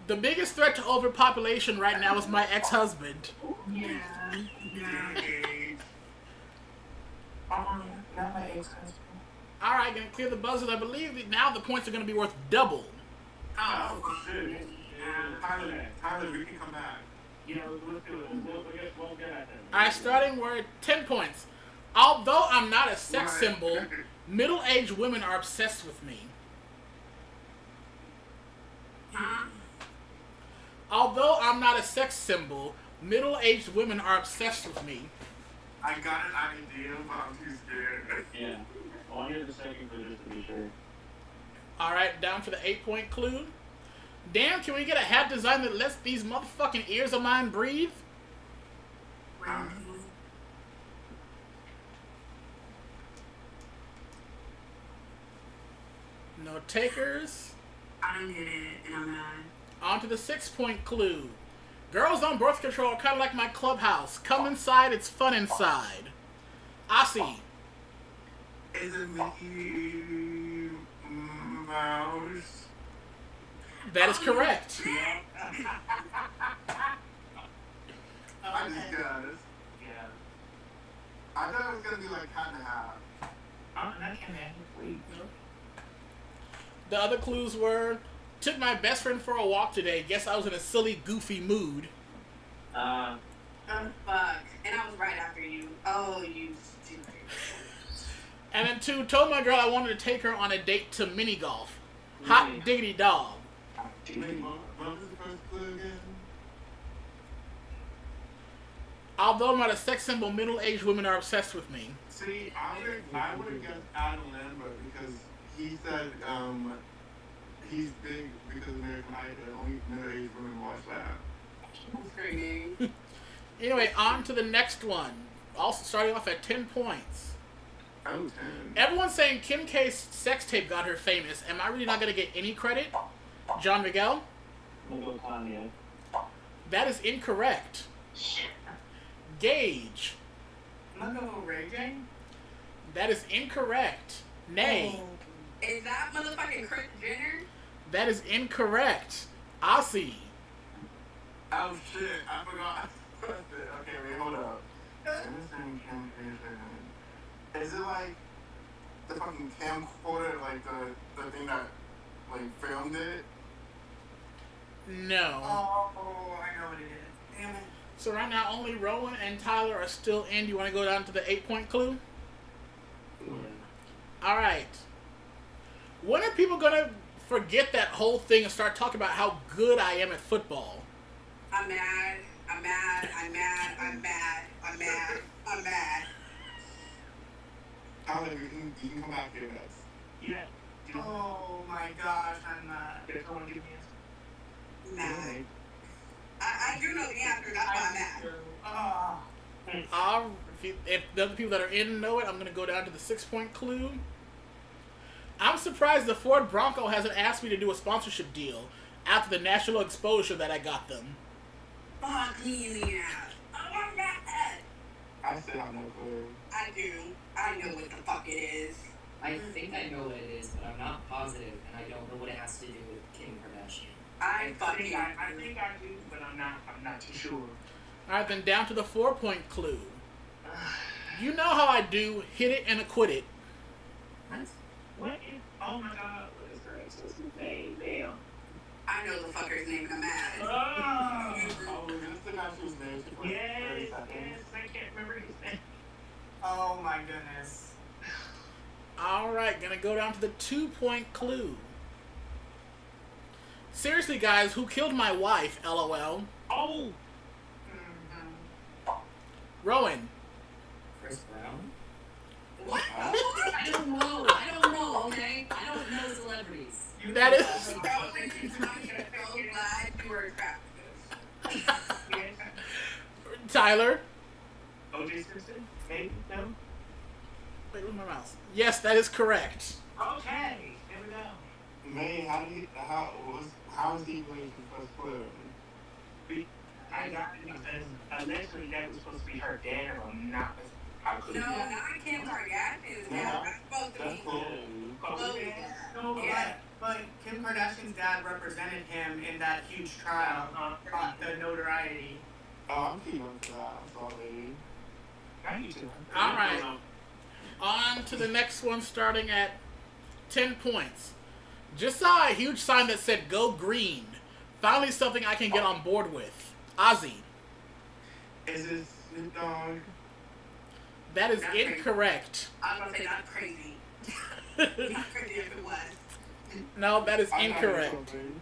The biggest threat to overpopulation right now is my ex-husband. Yeah. Yeah. Not my ex-husband. All right, gonna clear the buzzers. I believe that now the points are gonna be worth double. Oh. Shit. Tyler, we can come back. You know, let's do it. We'll get at them. All right, starting word 10 points. Although I'm not a sex symbol, middle-aged women are obsessed with me. Huh? Although I'm not a sex symbol, middle-aged women are obsessed with me. I got an idea, but I'm too scared. Yeah. I want to hear the second clue just to be sure. All right, down for the 8-point clue. Damn, can we get a hat design that lets these motherfucking ears of mine breathe? No takers. I don't get it, and I'm mad. On to the 6-point clue. Girls on birth control are kind of like my clubhouse. Come inside, it's fun inside. Aussie. Is it Mickey Mouse? That is correct. I just guessed. Yeah. I thought it was gonna be like half and half. That can happen. The other clues were, took my best friend for a walk today. Guess I was in a silly, goofy mood. Oh, fuck. And I was right after you. Oh, you stupid. And then 2, told my girl I wanted to take her on a date to mini golf. Hot diggity dog. Wait, what was the first clue again? Although I'm not a sex symbol, middle-aged women are obsessed with me. See, I would have guessed Adam Lambert because he said he's big because American Idol. Only middle-aged women watch that. I'm screaming. Anyway, on to the next one. Also starting off at 10 points. Oh, 10. Everyone's saying Kim K's sex tape got her famous. Am I really not going to get any credit? John Miguel? I'm gonna go Kanye. That is incorrect. Gage? I'm gonna go Ray J. That is incorrect. Nay. Is that motherfucking Kris Jenner? That is incorrect. Aussie? Oh shit, I forgot. Okay, wait, hold up. Is it like the fucking camcorder, like the thing that like filmed it? No. Oh, I know what it is. Damn it. So right now only Rowan and Tyler are still in. Do you want to go down to the 8-point clue? Yeah. Alright. When are people going to forget that whole thing and start talking about how good I am at football? I'm mad. I'm mad. I'm mad. I'm mad. I'm mad. I'm mad. Tyler, you can come back here with us. Yeah. Oh my gosh, I'm not. Did someone give me a Mad. I do know the answer. That's why I'm mad. Oh. If the other people that are in know it, I'm going to go down to the 6-point clue. I'm surprised the Ford Bronco hasn't asked me to do a sponsorship deal after the national exposure that I got them. Fuck me in the ass. I'm mad. I still have no clue. I do. I know what the fuck it is. I think I know what it is, but I'm not positive, and I don't know what it has to do with Kim Kardashian. I fucking I think I do, but I'm not too sure. Alright, then down to the 4-point clue. You know how I do hit it and acquit it. What is? Oh my God! What is her ex-husband's name? Damn. I know the fucker's name and I'm mad. Oh, Oh, is this the guy whose name she played yes, 30 yes. seconds? I can't remember his name. Oh my goodness. Alright, gonna go down to the 2-point clue. Seriously, guys, who killed my wife? LOL. Oh. Mm-hmm. Rowan. Chris Brown? What? I don't know, okay? I don't know celebrities. That is. I'm so glad you were trapped. Yes. Tyler. O.J. Simpson? Maybe? No? Wait, where's my mouse? Yes, that is correct. Okay. There we go. May, how is he going to first clue? I got it because allegedly that was supposed to be her dad or not. I couldn't. No, not Kim Kardashian's dad. That's supposed to That's be cool. Chloe's dad. No, Yeah. But Kim Kardashian's dad represented him in that huge trial. Got the notoriety. Oh, I'm keeping up to that. I'm sorry. I need to. Alright. On to the next one, starting at 10 points. Just saw a huge sign that said "Go Green." Finally, something I can get on board with. Ozzy. Is this Snoop Dogg? That is incorrect. I was gonna say that's crazy. Not crazy if it was. No, that is I thought it was incorrect. something.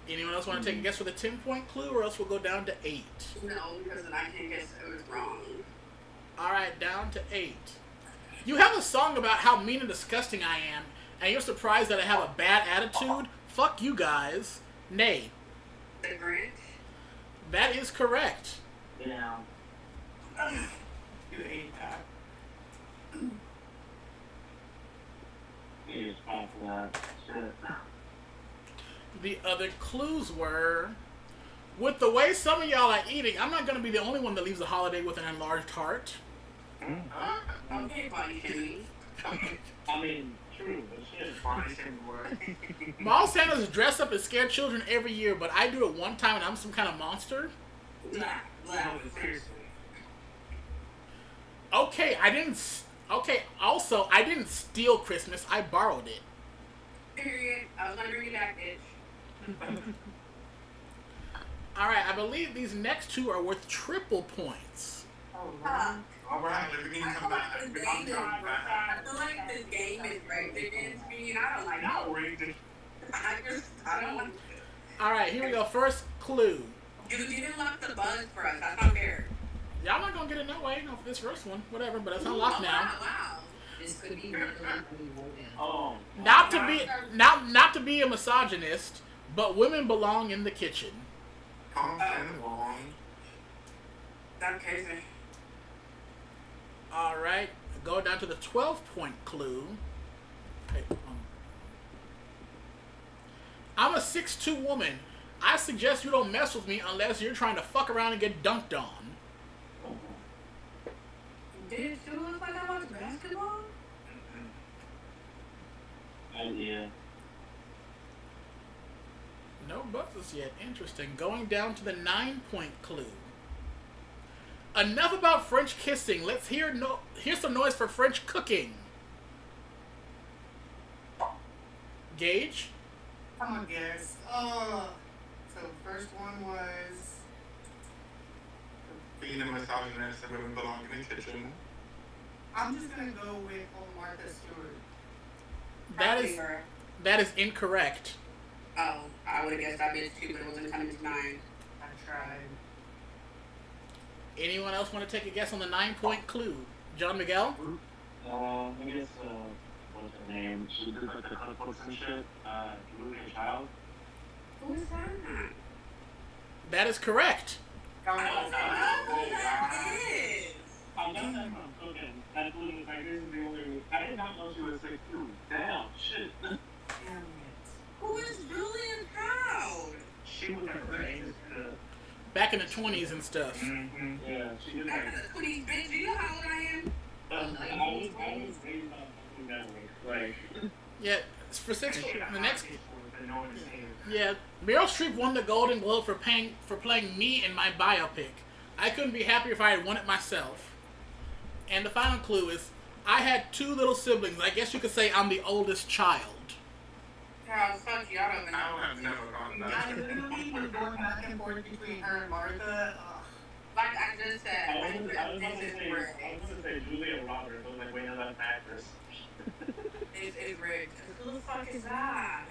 Anyone else want to take a guess for the 10-point clue, or else we'll go down to 8? No, because then I can guess it was wrong. Alright, down to 8. You have a song about how mean and disgusting I am, and you're surprised that I have a bad attitude? Fuck you guys. Nay. The Grinch? That is correct. Yeah. You ate that. He is fine for that. Shit. The other clues were, with the way some of y'all are eating, I'm not going to be the only one that leaves the holiday with an enlarged heart. Okay, buddy, Jimmy. I mean, true, but shit. Mall Santas dress up as scared children every year, but I do it one time and I'm some kind of monster? Blah, blah. No, seriously. Okay, also, I didn't steal Christmas, I borrowed it. Period. I was gonna bring you back, bitch. Alright, I believe these next two are worth triple points. Fuck. All right, we can I come feel back. like this game is I feel like this game is rigged against me, and I don't like Not it. rigged. I don't want Alright, here we go. First clue. You didn't lock the buzz for us. That's not fair. Y'all not gonna get it no way, no, for this first one. Whatever, but it's unlocked now. Wow. This could be legally voted. Oh. Not to be a misogynist, but women belong in the kitchen. Understandable. That's crazy. Alright, go down to the 12-point clue. Okay, I'm a 6'2" woman. I suggest you don't mess with me unless you're trying to fuck around and get dunked on. Did it still look like I watched basketball? Yeah. No buzzes yet. Interesting. Going down to the 9-point clue. Enough about French kissing. Let's hear some noise for French cooking. Gage? Come on, guys. So first one was Being a misogynist and women belong in the kitchen. I'm just gonna go with Martha Stewart. That is incorrect. Oh, I would have guessed that bitch too, but it wasn't coming to mind. I tried. Anyone else want to take a guess on the 9-point clue? John Miguel? I guess, what's her name? She did like the cookbooks and shit. Luke Child. Who is that? That is correct. I don't know who that is. I know that from cooking. That food is like, this is the only. I did not know she was 6'2". Damn, shit. Damn it. Who is Julia Child? She was her greatest. Back in the 20s and stuff. Mm-hmm. Yeah, she did Back like. in the 20s, bitch. Do you know how old I am? A I 90s was game? raised on Full Metal. Like, Yeah, for six. The next. But no one is here. Yeah, Meryl Streep won the Golden Globe for playing me in my biopic. I couldn't be happier if I had won it myself. And the final clue is, I had two little siblings. I guess you could say I'm the oldest child. Yeah, fuck you. I don't even know. I would have never gotten I that. literally was going back and forth between her and Martha. Like I just said, I was this gonna is say rigged. Julia Roberts. I was like, wait, no, that's an actress. This is rigged. Who the fuck is that?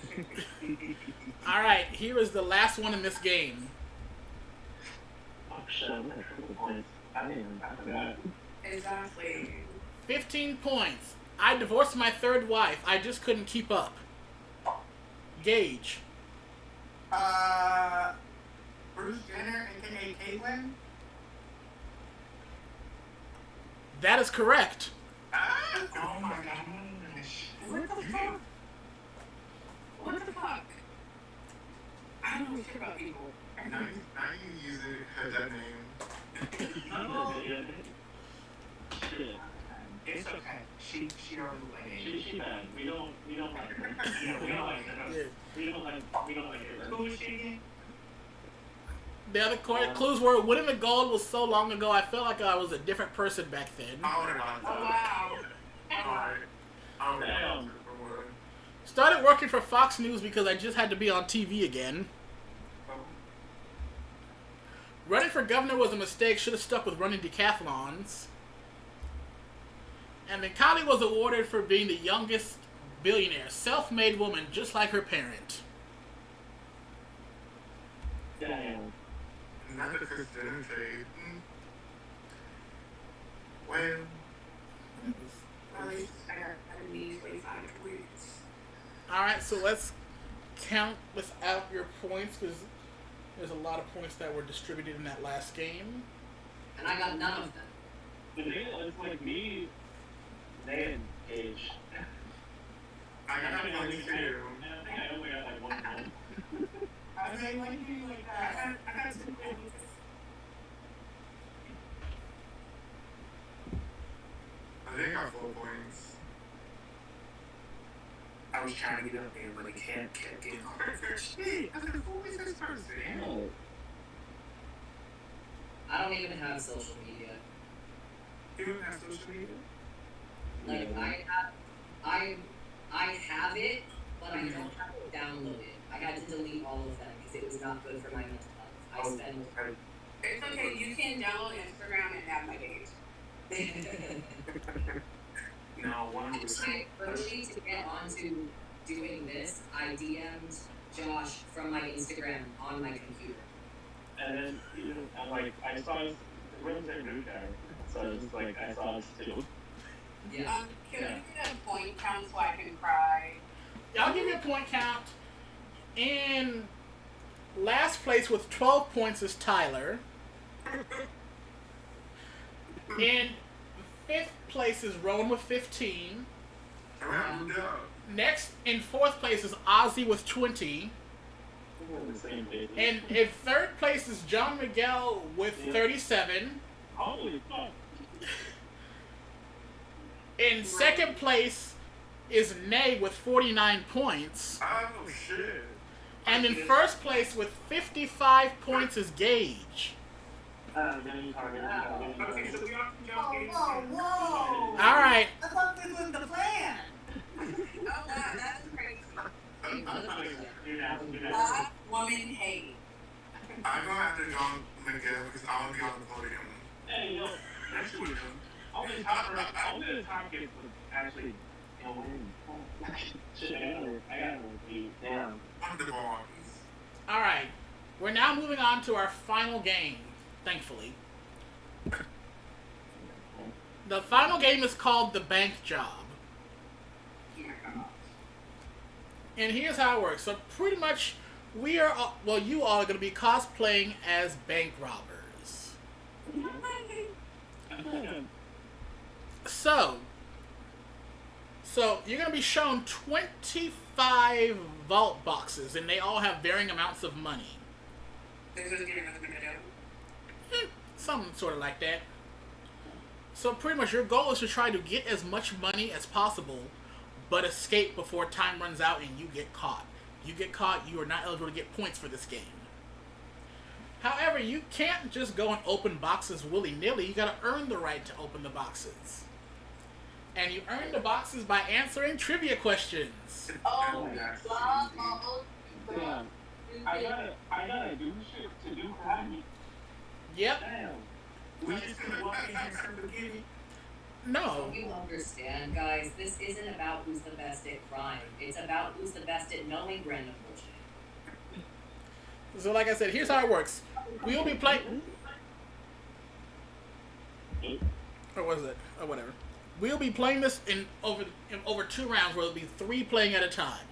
Alright, here is the last one in this game. Oh shit, I'm at triple points. I didn't even back that. Exactly. 15 points. I divorced my third wife. I just couldn't keep up. Gage. Bruce Jenner, aka Caitlyn. That is correct. Oh my gosh. What the fuck? What the fuck? I don't know shit about people. Now you use it, her dead name. No. Shit. It's okay. She already like She bad. We don't like her. Yeah, we don't like her. Yeah. We don't like her. Who is she again? The other clues were winning the gold was so long ago. I felt like I was a different person back then. I would have gotten Oh that. wow. Alright. I would have gotten it for one. Started working for Fox News because I just had to be on TV again. Running for governor was a mistake. Should have stuck with running decathlons. And then Kylie was awarded for being the youngest billionaire, self-made woman, just like her parent. Damn. Not the Chris Jenner shade. Well, At least I got a measly 5 points. Alright, so let's count without your points, because there's a lot of points that were distributed in that last game. And I got none of them. It's like me, Nate, and Gage. I got that one too. I think I only got like 1 point. I was like, why do you do like that? I got 2 points. I think I got 4 points. I was trying to get up there, but it kept getting harder. Shit. I was like, who is this person? I don't even have social media. You don't have social media? Like I have it, but I don't have it downloaded. I had to delete all of them because it was not good for my mental health. I spend. It's okay. You can download Instagram and have my page. No, 100%. Actually, early to get onto doing this, I DM'd Josh from my Instagram on my computer. And then, I'm like, I saw this, it runs their new guy. So it's just like, I saw this too. Yeah. Can we get a point count so I can cry? I'll give you a point count. In last place with 12 points is Tyler. In 5th place is Rowan with 15. Next, in 4th place is Ozzy with 20. The same day. And in 3rd place is John Miguel with 37. Holy fuck. In 2nd place is Nay with 49 points. Oh shit. And in 1st place with 55 points is Gage. Okay, so we are Whoa! Alright, I thought this was the plan. Oh wow, that's crazy. You're Black woman hate. I'm going after John Miguel because I want to be on the podium. Hey, yo, That's what all the top kids would actually, win. Shit, I got one. Damn. On the bonds. alright. We're now moving on to our final game, thankfully. The final game is called The Bank Job. Oh my god. And here's how it works. So pretty much, you all are going to be cosplaying as bank robbers. So you're going to be shown 25 vault boxes, and they all have varying amounts of money. This is getting another video. Something sort of like that. So pretty much your goal is to try to get as much money as possible, but escape before time runs out and you get caught. You get caught, you are not eligible to get points for this game. However, you can't just go and open boxes willy-nilly. You gotta earn the right to open the boxes. And you earn the boxes by answering trivia questions. Oh, Damn. I gotta do shit to do karate. Yep. Damn. We just gonna walk in and some spaghetti. No. You understand, guys, this isn't about who's the best at crime. It's about who's the best at knowing random bullshit. So like I said, here's how it works. We'll be playing... Or was it? Or whatever. We'll be playing this in over 2 rounds where there'll be 3 playing at a time.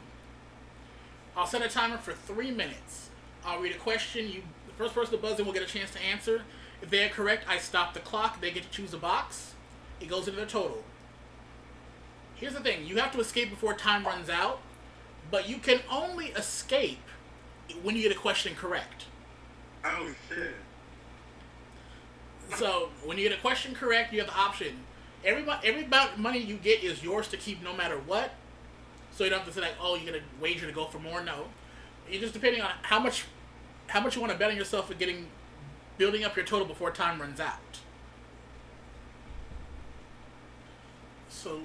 I'll set a timer for 3 minutes. I'll read a question. The first person to buzz in will get a chance to answer. If they're correct, I stop the clock. They get to choose a box. It goes into their total. Here's the thing. You have to escape before time runs out, but you can only escape when you get a question correct. Oh shit. So when you get a question correct, you have the option. Every money you get is yours to keep no matter what. So you don't have to say like, oh, you're gonna wager to go for more. No, you just depending on how much you want to bet on yourself for building up your total before time runs out. So,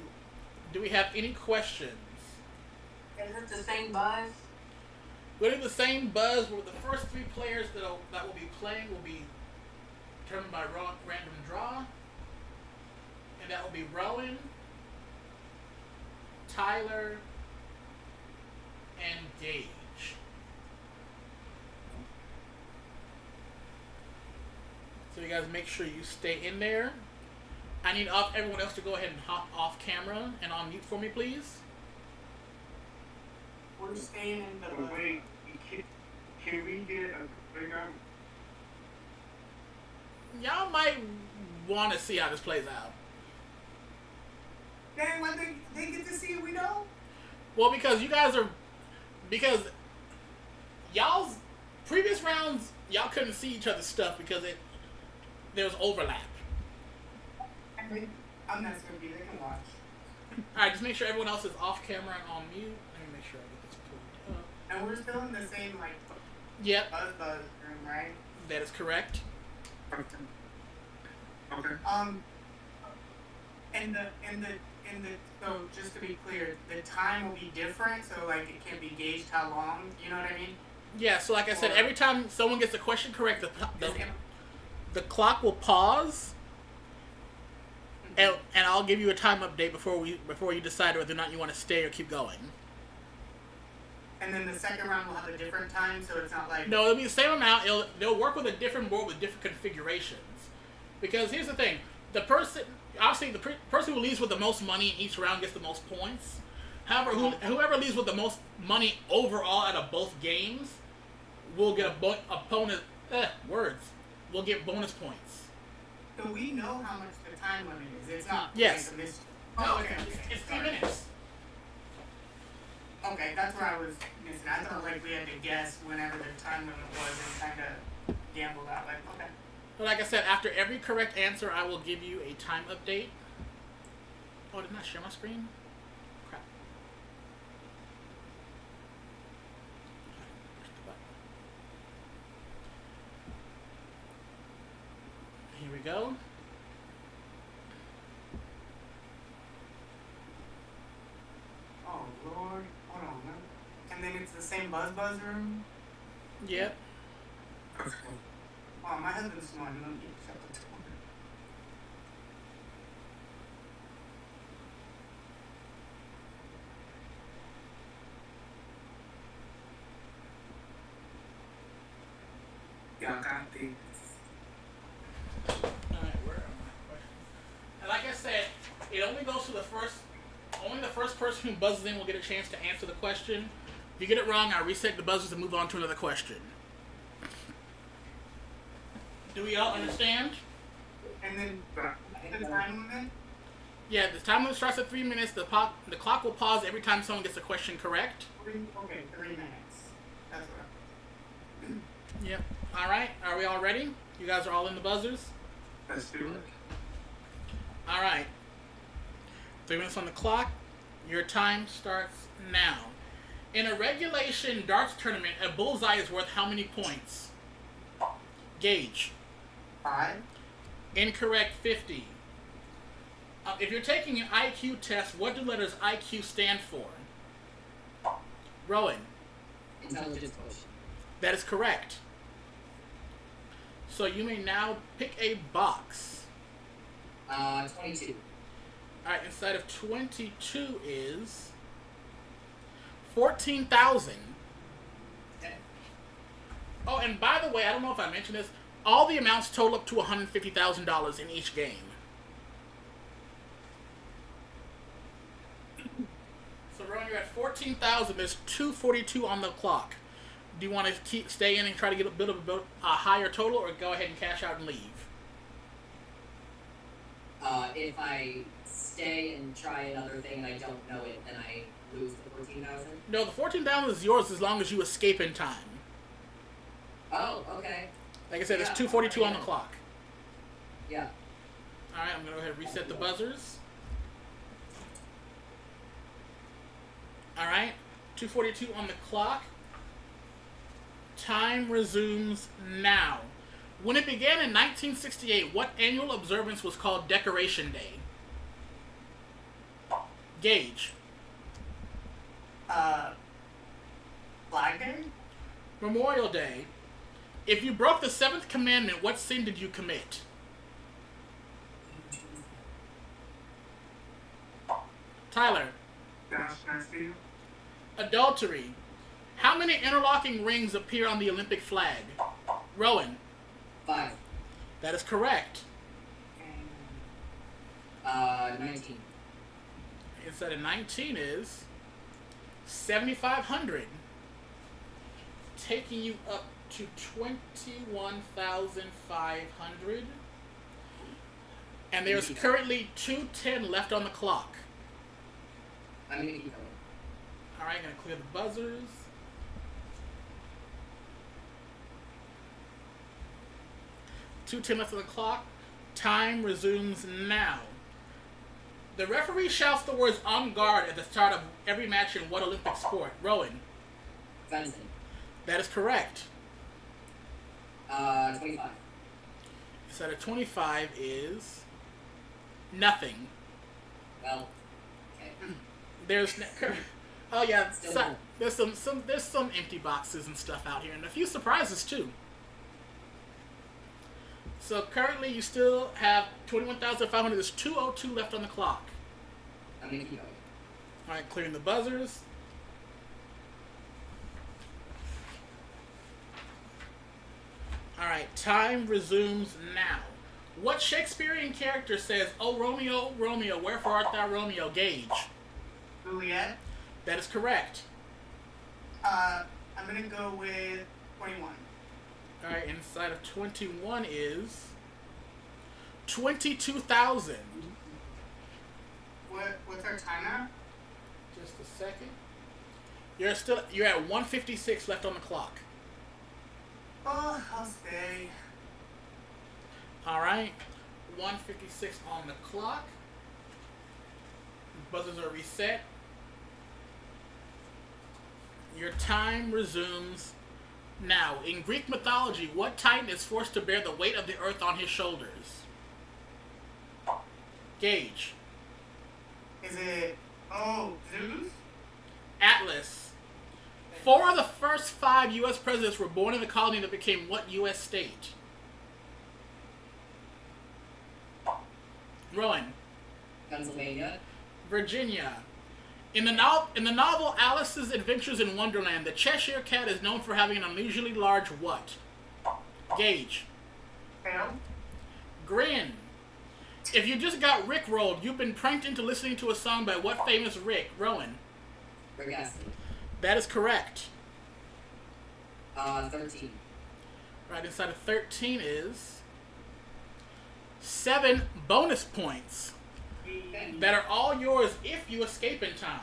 do we have any questions? is it the same buzz? We're in the same buzz where the first 3 players that will be playing will be determined by random draw. And that will be Rowan, Tyler, and Gage. So you guys make sure you stay in there. I need everyone else to go ahead and hop off camera and on mute for me, please. We're staying in the. Wait, can we get a bigger? Y'all might want to see how this plays out. Then when they get to see it, we don't. Well, because y'all's previous rounds, y'all couldn't see each other's stuff because there was overlap. I'm not gonna be. They can watch. All right, just make sure everyone else is off camera and on mute. Let me make sure I get this pulled up. And we're still in the same like Yep, buzz room, right? that is correct. Okay. And the so just to be clear, the time will be different. So like it can't be gauged how long. You know what I mean? Yeah, so like I said, every time someone gets a question correct, the clock will pause, and I'll give you a time update before you decide whether or not you want to stay or keep going. And then the second round will have a different time, so it's not like No, it'll be the same amount. They'll work with a different board with different configurations. Because here's the thing: the person who leaves with the most money in each round gets the most points. However, whoever leaves with the most money overall out of both games will get will get bonus points. So we know how much the time limit is. It's not Yes. like a mystery. No, okay. it's 3 minutes. Okay, that's where I was missing. I thought like we had to guess whenever the time limit was and kind of gamble that way. Okay. But like I said, after every correct answer, I will give you a time update. Oh, did I not share my screen? Crap. Push the button. Here we go. Oh Lord, hold on. And then it's the same buzz room. Yep. Oh, my husband's snoring. Let me shut the door. Y'all got these. Alright, where are my questions? And like I said, it only goes to only the first person who buzzes in will get a chance to answer the question. If you get it wrong, I reset the buzzers and move on to another question. Do we all understand? And then the time limit. Yeah, the time limit starts at 3 minutes. The clock will pause every time someone gets a question correct. 3 minutes. That's what. Yep. All right. Are we all ready? You guys are all in the buzzers? Let's do it. All right. 3 minutes on the clock. Your time starts now. In a regulation darts tournament, a bullseye is worth how many points? Gauge. 5. Incorrect, 50. If you're taking an IQ test, what do letters IQ stand for? Rowan. Intelligence quotient. That is correct. So you may now pick a box. 22. Alright, inside of 22 is 14,000. Okay. Oh, and by the way, I don't know if I mentioned this, all the amounts total up to $150,000 in each game. So Rowan, you're at 14,000. There's 242 on the clock. Do you want to stay in and try to get a higher total, or go ahead and cash out and leave? If I stay and try another thing and I don't know it, then I lose the 14,000? No, the 14,000 is yours as long as you escape in time. Oh, okay. Like I said, there's Yeah, 242 on yeah. the clock. Yeah. Alright, I'm going to go ahead and reset the buzzers. Alright, 242 on the clock. Time resumes now. When it began in 1968, what annual observance was called Decoration Day? Gauge. Flag Day? Memorial Day. If you broke the seventh commandment, what sin did you commit? Tyler. Thou shalt steal. Adultery. How many interlocking rings appear on the Olympic flag? Rowan. 5. That is correct. 19. Instead of 19 is 7,500. Taking you up to 21,500. And there's currently 210 left on the clock. I'm gonna keep going. Alright, gonna clear the buzzers. $2:10 left on the clock. Time resumes now. The referee shouts the words "on guard" at the start of every match in what Olympic sport? Rowing. Fencing. That is correct. 25. Instead of 25 is nothing. Well, okay. There's oh yeah, Still so, no. there's some empty boxes and stuff out here, and a few surprises too. So currently you still have 21,500. There's 202 left on the clock. I'm gonna keep going. All right, clearing the buzzers. All right, time resumes now. What Shakespearean character says, "Oh Romeo, Romeo, wherefore art thou Romeo?" Gauge. Juliet? That is correct. I'm gonna go with 21. All right, inside of 21 is 22,000. What's our time at? Just a second. You're at 156 left on the clock. Oh, I'll stay. All right, 156 on the clock. Buzzers are reset. Your time resumes now. In Greek mythology, what titan is forced to bear the weight of the earth on his shoulders? Gauge. Is it... Oh, Zeus? Atlas. 4 of the first 5 U.S. presidents were born in the colony that became what U.S. state? Rowan. Pennsylvania. Virginia. In the novel Alice's Adventures in Wonderland, the Cheshire Cat is known for having an unusually large what? Gauge. Fail. Grin. If you just got Rickrolled, you've been pranked into listening to a song by what famous Rick? Rowan. Rick Astley. That is correct. 13. Right inside of 13 is 7 bonus points Okay. that are all yours if you escape in time.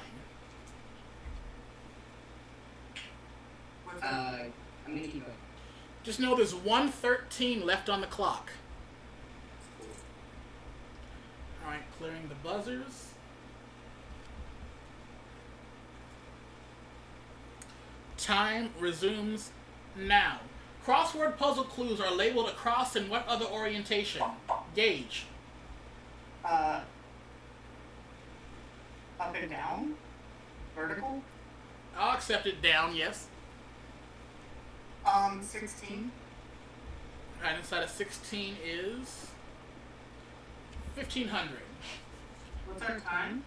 What's I'm gonna keep going. Just know there's 113 left on the clock. Alright, clearing the buzzers. Time resumes now. Crossword puzzle clues are labeled across in what other orientation? Gauge. Up and down? Vertical? I'll accept it down, yes. 16. Alright, inside of 16 is 1500. What's our time?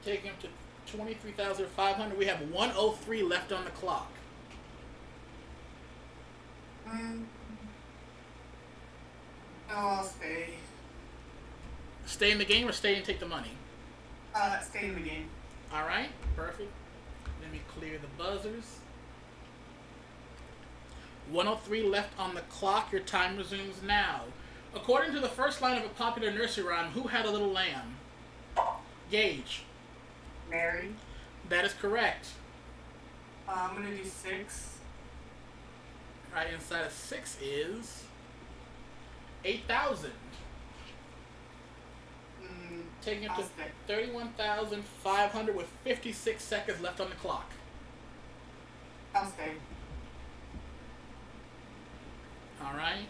Taking up to 23,500. We have 103 left on the clock. Oh, I'll stay. Stay in the game or stay and take the money? Stay in the game. Alright, perfect. Let me clear the buzzers. 103 left on the clock. Your time resumes now. According to the first line of a popular nursery rhyme, who had a little lamb? Gauge. Mary. That is correct. I'm gonna do 6. Right inside of 6 is 8,000. Taking up to 31,500 with 56 seconds left on the clock. I'll stay. Alright.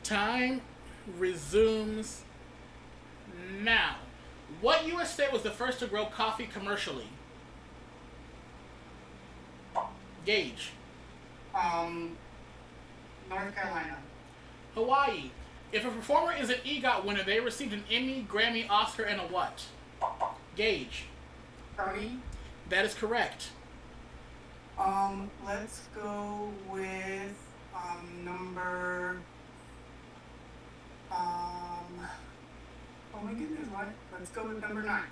Time resumes now. What U.S. state was the first to grow coffee commercially? Gauge. North Carolina. Hawaii. If a performer is an EGOT winner, they received an Emmy, Grammy, Oscar, and a what? Gauge. Tony. That is correct. Let's go with, number, oh my goodness, what? Let's go with number 9.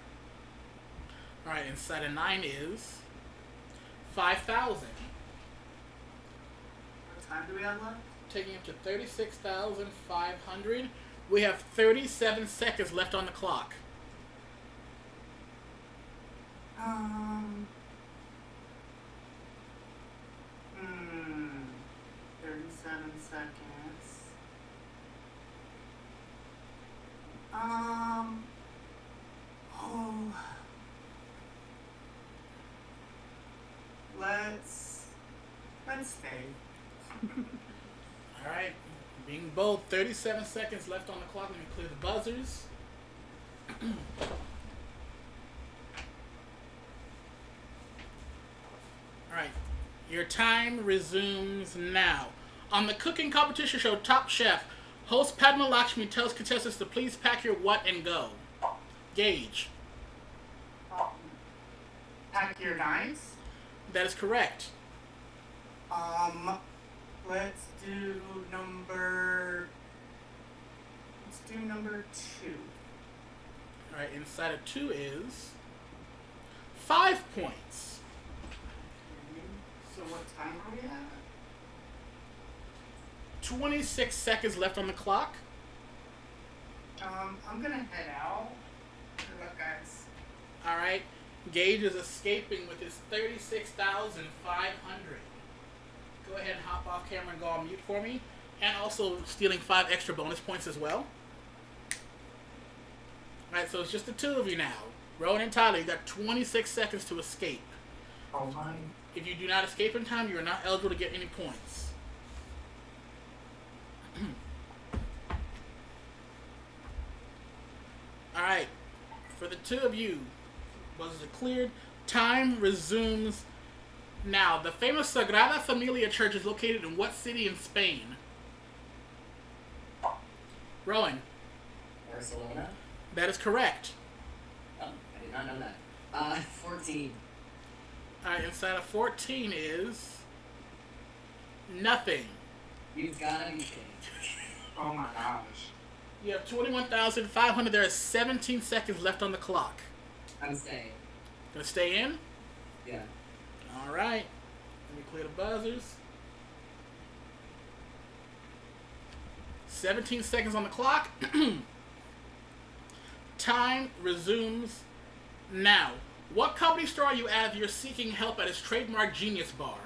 Alright, inside of 9 is 5,000. What time do we have left? Taking up to 36,500. We have 37 seconds left on the clock. 37 seconds. Let's stay. Alright, being bold, 37 seconds left on the clock. Let me clear the buzzers. Alright, your time resumes now. On the cooking competition show Top Chef, host Padma Lakshmi tells contestants to please pack your what and go. Gauge. Pack your knives. That is correct. Let's do number 2. Alright, inside of 2 is 5 points. So what time are we at? 26 seconds left on the clock. I'm gonna head out. Good luck, guys. Alright, Gage is escaping with his 36,500. Go ahead and hop off camera and go on mute for me. And also stealing 5 extra bonus points as well. Alright, so it's just the two of you now. Rowan and Tyler, you got 26 seconds to escape. Oh my. If you do not escape in time, you are not eligible to get any points. Alright, for the two of you, buzzers are cleared. Time resumes now. The famous Sagrada Familia Church is located in what city in Spain? Rowan. Barcelona? That is correct. Oh, I did not know that. 14. Alright, inside of 14 is nothing. You've gotta be kidding. Oh my gosh. You have 21,500. There is 17 seconds left on the clock. I'm staying. Gonna stay in? Yeah. Alright. Let me clear the buzzers. 17 seconds on the clock. Time resumes now. What company store are you at if you're seeking help at its trademark Genius Bar?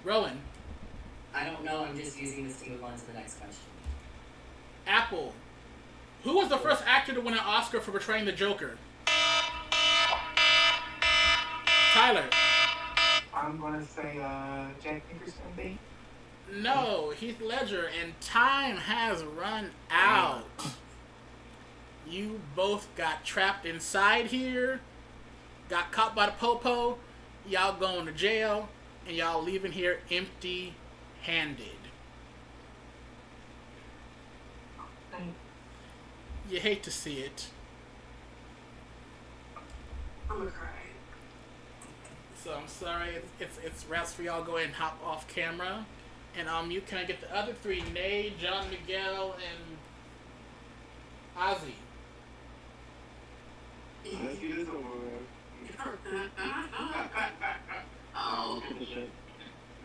Rowan. I don't know. I'm just using this to move on to the next question. Apple. Who was the first actor to win an Oscar for portraying the Joker? Tyler. I'm gonna say Jack Nicholson. No, Heath Ledger, and time has run out. You both got trapped inside here, got caught by the popo, y'all going to jail, and y'all leaving here empty-handed. You hate to see it. I'm gonna cry. So I'm sorry, it's wraps for y'all. Go ahead and hop off camera. And you can I get the other three? Nay, John Miguel, and Ozzy. Let's get this over with. Oh.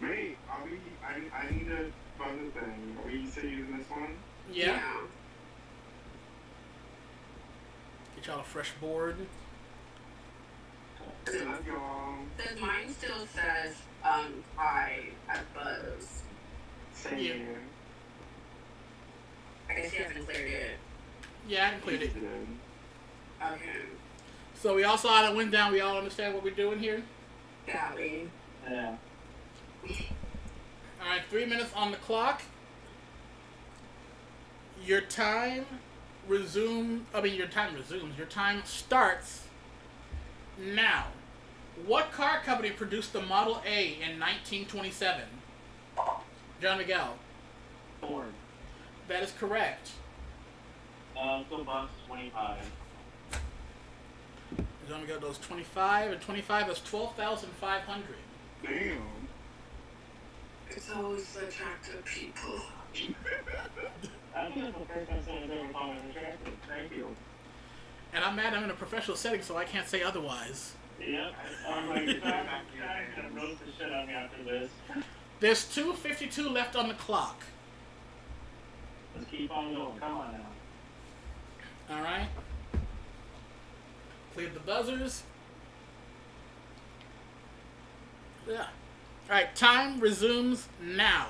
Wait, I need to find the thing. Are you still using this one? Yeah. Get y'all a fresh board. Let's go. Does mine still says I at Buzz? Same Yeah. here. I guess he hasn't cleared it. Yeah, I included it. Okay. So we all saw how it went down. We all understand what we're doing here? Golly. Yeah. Alright, 3 minutes on the clock. Your time resumes. Your time starts now. What car company produced the Model A in 1927? John Miguel. Ford. That is correct. Go Bucks 25. John Miguel goes 25, and 25 is 12,500. Damn. It's always the attractive people. I think that's the first time someone's ever called me attractive. Thank you. And I'm mad I'm in a professional setting, so I can't say otherwise. Yep. I'm like, you're gonna roast the shit out of me after this. There's 2:52 left on the clock. Let's keep on going. Come on now. Alright. Cleared the buzzers. Yeah. Alright, time resumes now.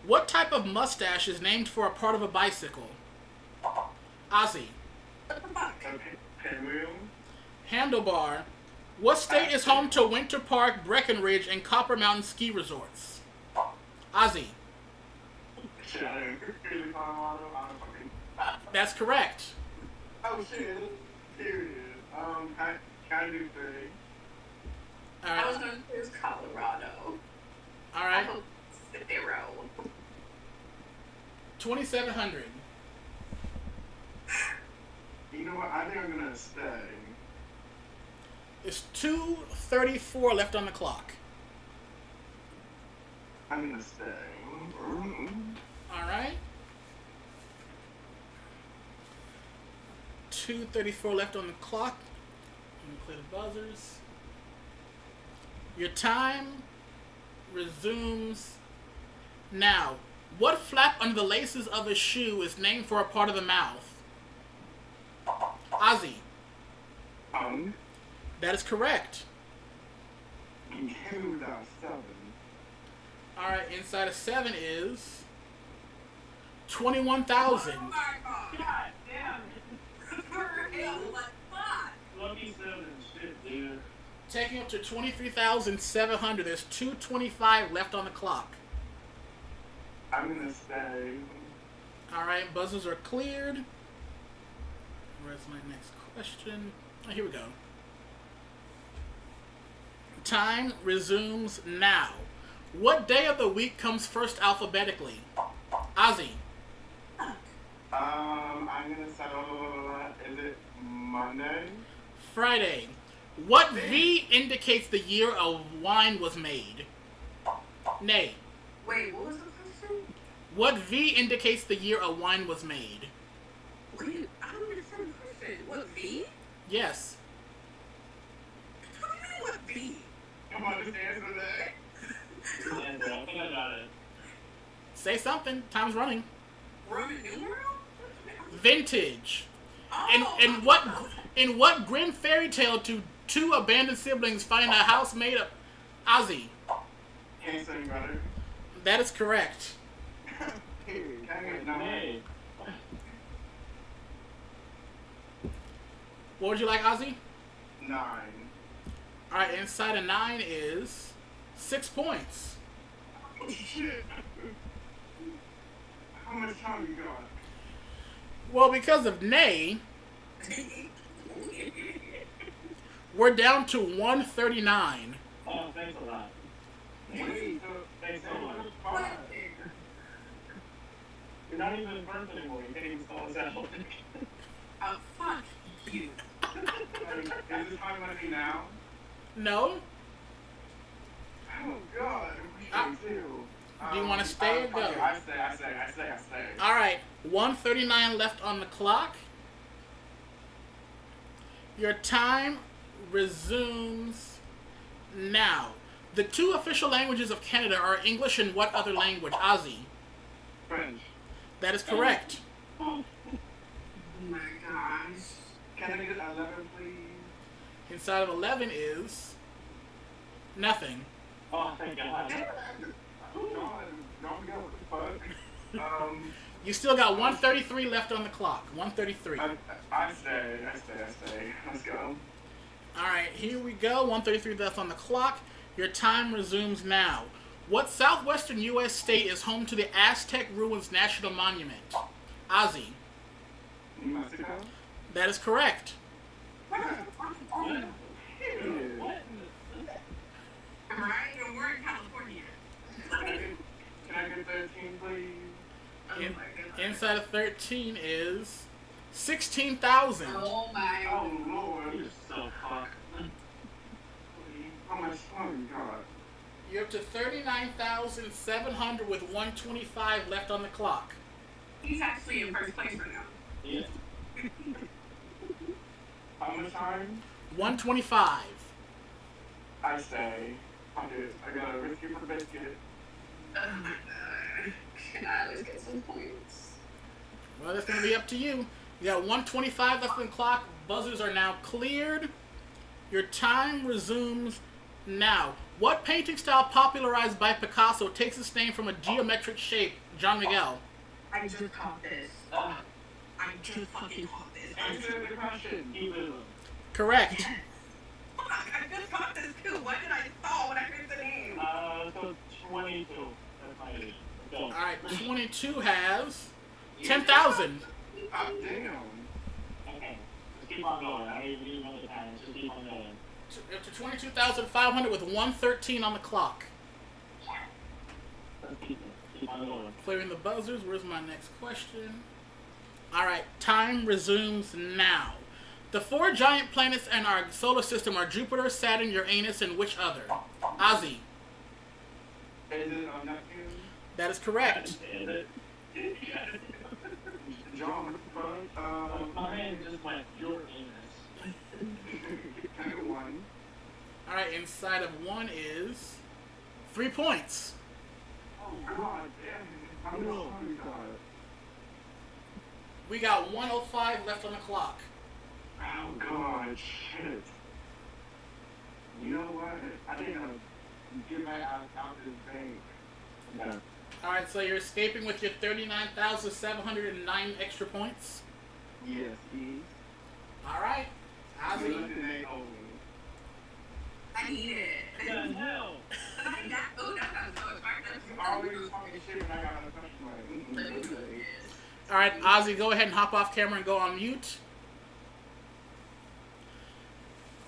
What type of mustache is named for a part of a bicycle? Ozzy. Pinwheel. Handlebar. What state is home to Winter Park, Breckenridge, and Copper Mountain ski resorts? Ozzy. That's correct. Oh shit. Here it is. Can I do 30? I was Alright. gonna choose Colorado. I Alright. hope zero. 2,700. You know what? I think I'm gonna stay. There's 2:34 left on the clock. I'm gonna stay. Alright. 2:34 left on the clock. Let me clear the buzzers. Your time resumes now. What flap under the laces of a shoe is named for a part of the mouth? Ozzy. That is correct. You came without 7. Alright, inside of 7 is 21,000. Oh my god. God damn. For real, like fuck. Lucky 7 shit, dude. Taking up to 23,700. There's 225 left on the clock. I'm gonna stay. Alright, buzzers are cleared. Where's my next question? Oh, here we go. Time resumes now. What day of the week comes first alphabetically? Ozzy. I'm gonna settle. Is it Monday? Friday. What V indicates the year a wine was made? Nay. Wait, what was the question? What V indicates the year a wine was made? Wait, I don't understand the question. What V? Yes. What do you mean what V? Come on, just answer that. And I think I got it. Say something. Time's running. Roman numeral? Vintage. Oh, In what grim fairy tale do two abandoned siblings find a house made of Ozzy? Can't say better. That is correct. Nay. What would you like, Ozzy? 9. All right, inside of 9 is 6 points. Oh, shit. How much time you got? Well, because of Nay, we're down to 139. Oh, thanks a lot. Wait, Thanks so much. what? You're not even in first anymore. You can't even call us out. Oh, fuck you. Is this time like me now? No? Oh, God. Uh, do you want to stay or go? I stay. All right, 139 left on the clock. Your time resumes now. The 2 official languages of Canada are English and what other language? Ozzy. French. That is correct. Oh my gosh. Can I get 11, please? Inside of 11 is nothing. Oh, thank God. God, don't go. What the fuck? You still got 133 left on the clock. 133. I stay. Let's go. All right, here we go. 133 left on the clock. Your time resumes now. What southwestern U.S. state is home to the Aztec Ruins National Monument? Ozzy. New Mexico? That is correct. Right, and we're in California. Can I get 13, please? Oh my god. Inside of 13 is 16,000. Oh my. Oh, Lord. You're so fucked. How much time you got? You're up to 39,700 with 125 left on the clock. He's actually in first place right now. Yeah. How much time? 125. I stay. I gotta risk it for the biscuit. Oh my god. Can I at least get some points? Well, that's going to be up to you. You got 125 left on the clock. Buzzers are now cleared. Your time resumes now. What painting style popularized by Picasso takes its name from a geometric shape? John Miguel. I just caught this. I just fucking caught this. Answer the question. Even. Correct. I just caught this too. What did I saw when I heard the name? So 22. That's my age. Go. All right, 22 has 10,000. Oh, damn. Okay. Just keep on going. I don't even need another time. Just keep on going. Up to 22,500 with 113 on the clock. Let's keep on going. Clearing the buzzers. Where's my next question? All right, time resumes now. The 4 giant planets in our solar system are Jupiter, Saturn, Uranus, and which other? Ozzy. Is it Neptune? That is correct. John, what the fuck? My hand just went, your anus. Can I get 1? All right, inside of 1 is 3 points. Oh, God damn. How much time you got? We got 105 left on the clock. Oh, God, shit. You know what? I think I'm get back out this bank. Okay. All right, so you're escaping with your 39,709 extra points. Yes, please. All right, Ozzy. I need it. What the hell? Oh, that sounds so attractive. You always talking shit when I got a question. All right, Ozzy, go ahead and hop off camera and go on mute.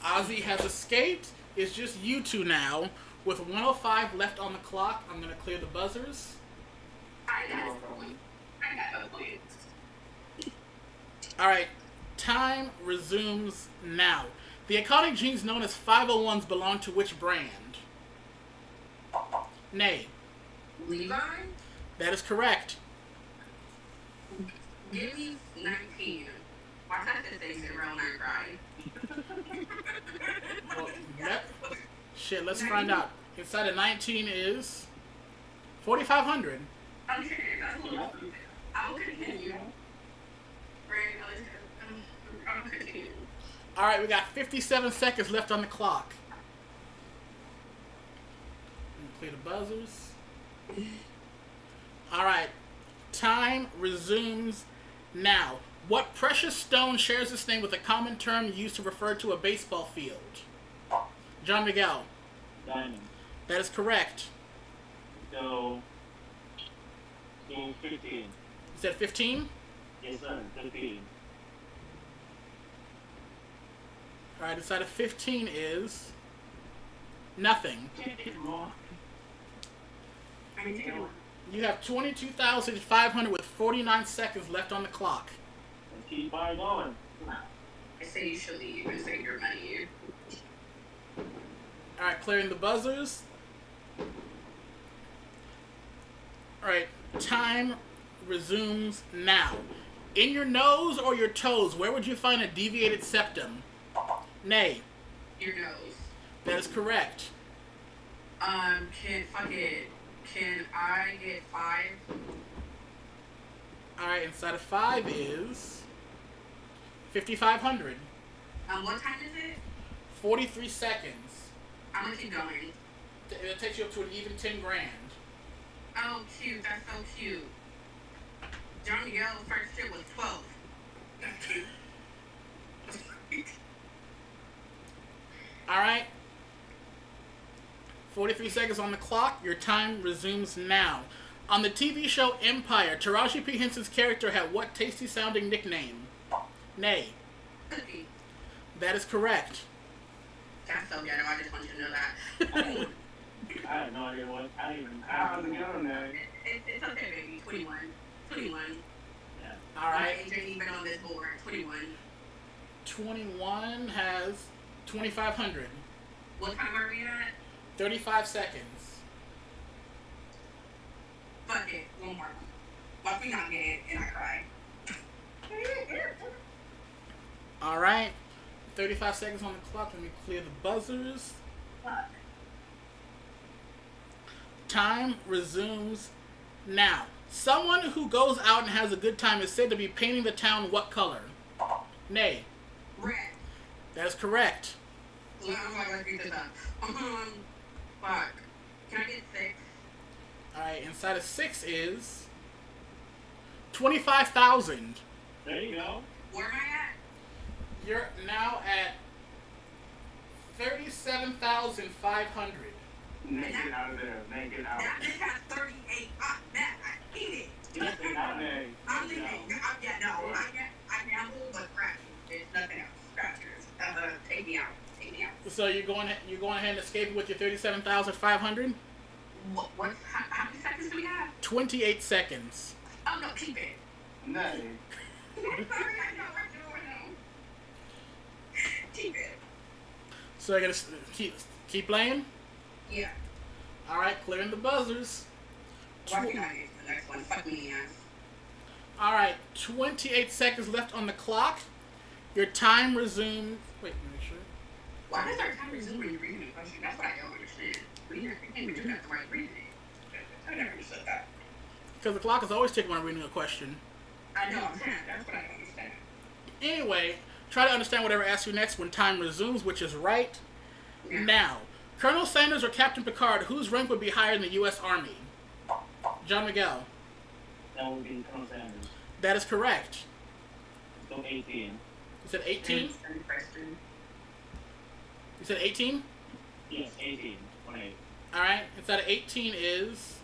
Ozzy has escaped. It's just you two now. With 105 left on the clock, I'm going to clear the buzzers. I got a point. All right, time resumes now. The iconic jeans known as 501s belong to which brand? Nay. Levi? That is correct. Give me 19. Watch that just say 0 and I cry. Well, shit, let's find out. Inside of 19 is 4,500. Okay, that's a little. I'll continue. I'll continue. All right, we got 57 seconds left on the clock. Clear the buzzers. All right. Time resumes now. What precious stone shares its name with a common term used to refer to a baseball field? John Miguel. Diamond. That is correct. So 15. You said 15? Yes, sir. 15. All right, inside of 15 is nothing. You have 22,500 with 49 seconds left on the clock. Let's keep on going. I say you should leave and save your money. All right, clearing the buzzers. All right, time resumes now. In your nose or your toes, where would you find a deviated septum? Nay. Your nose. That is correct. Can I get 5? All right, inside of 5 is 5,500. What time is it? 43 seconds. I'm gonna keep going. It takes you up to an even 10 grand. Oh, cute. That's so cute. John Miguel's first trip was 12. That's cute. All right. 43 seconds on the clock. Your time resumes now. On the TV show Empire, Taraji P. Henson's character had what tasty-sounding nickname? Nay. Cookie. That is correct. That's so ghetto. I just want you to know that. I have no idea what. I don't even. How's it going now? It's okay, baby. 21. 21. Yeah. All right. My age ain't even on this board. 21. 21 has 2,500. What time are we at? 35 seconds. Fuck it. One more. Watch me not get it and I cry. All right. 35 seconds on the clock. Let me clear the buzzers. Fuck. Time resumes now. Someone who goes out and has a good time is said to be painting the town what color? Nay. Red. That is correct. Let's read this up. Fuck. Can I get 6? Alright, inside of 6 is 25,000. There you go. Where am I at? You're now at 37,500. Make it out of there. Make it out. That bitch has 38. Man, I hate it. Get it out there. I'm leaving. I gamble, but scratches. There's nothing else. Scratchers. Take me out. Take me out. So you're going ahead and escaping with your 37,500? What? How many seconds do we have? 28 seconds. Oh, no, keep it. No. Sorry, I know. Keep it. So you're going to keep playing? Yeah. Alright, clearing the buzzers. Watch me not get to the next one. Fuck me, ass. Alright, 28 seconds left on the clock. Your time resumes. Wait, make sure. Why does our time resume when you're reading a question? That's what I don't understand. We can't even do that the right reading. I never understood that. Because the clock is always ticking when I'm reading a question. I know, I'm saying. That's what I don't understand. Anyway, try to understand whatever asks you next when time resumes, which is right Yeah. now. Colonel Sanders or Captain Picard, whose rank would be higher in the U.S. Army? John Miguel. That would be Colonel Sanders. That is correct. So 18. You said 18? You said 18? Yes, 18. 28. Alright, inside of 18 is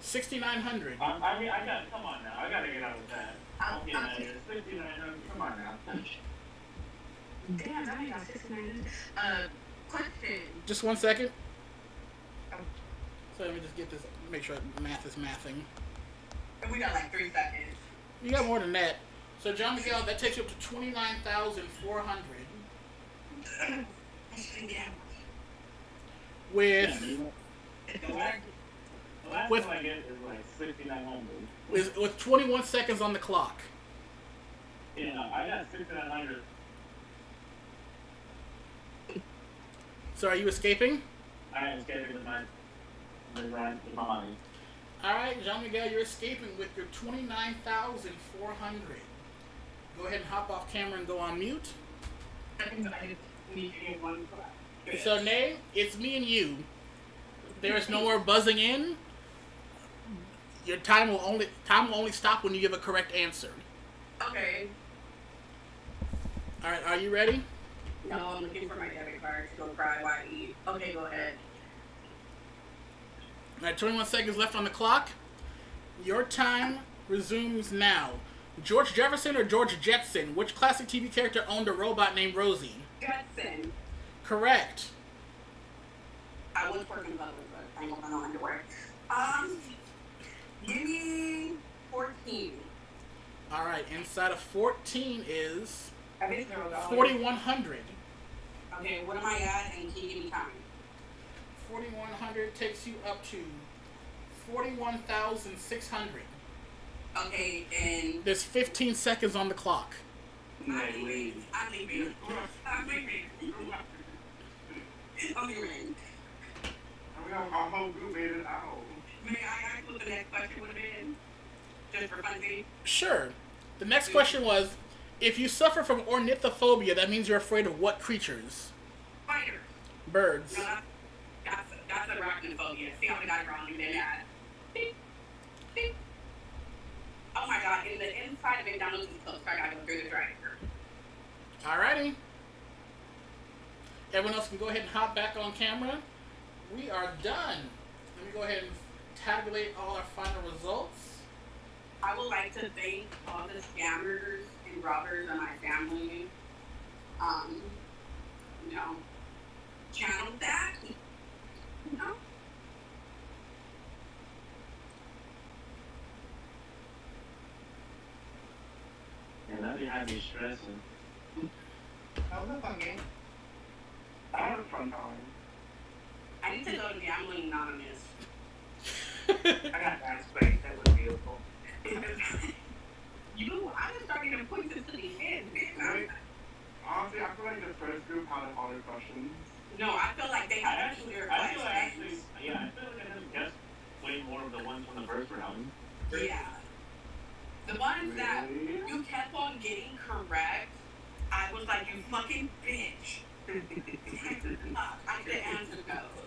6,900. I mean, come on now. I gotta get out of that. Okay, now, 6900. Come on now. Damn, I got 69. Question. Just one second. So let me just get this, make sure math is mathing. We got like 3 seconds. You got more than that. So John Miguel, that takes you up to 29,400. With The last With- one I get is like 6,900. with 21 seconds on the clock. Yeah, I got 6,900. So are you escaping? I am scared with my money. Alright, Jean Miguel, you're escaping with your 29,400. Go ahead and hop off camera and go on mute. I think I need to get one. So, Nay, it's me and you. There is no more buzzing in Your time will only stop when you give a correct answer. Okay. All right, are you ready? No, I'm looking for my debit card to go cry while I eat. Okay, go ahead. All right, 21 seconds left on the clock. Your time resumes now. George Jefferson or George Jetson? Which classic TV character owned a robot named Rosie? Jetson. Correct. I was working with others, but I ain't got no underwear. Give me 14. All right, inside of 14 is I think $0. 4,100. Okay, what am I at? And can you give me time? 4,100 takes you up to 41,600. Okay, and There's 15 seconds on the clock. I'm leaving. I'm leaving. I'm leaving. I'm leaving. Our whole group made it out. May I ask what the next question would have been? Just for funsies? Sure. The next question was, if you suffer from ornithophobia, that means you're afraid of what creatures? Spiders. Birds. No, that's arachnophobia. See how I got it wrong and then add. Beep. Beep. Oh my god, in the inside of McDonald's is closed. I gotta go through the drive-thru. Alrighty. Everyone else can go ahead and hop back on camera. We are done. Let me go ahead and tabulate all our final results. I would like to thank all the scammers and robbers of my family. Channel that. No. And that had me stressing. That was a fun game. I had a fun time. I need to go to Gambling Anonymous. I got that space. That was beautiful. I just started getting points into the end. Right? Honestly, I feel like the first group had harder questions. No, I feel like they had clear questions. I feel like I have guessed way more of the ones from the first round. Yeah. The ones that Really? you kept on getting correct, I was like, you fucking bitch. I could have answered those.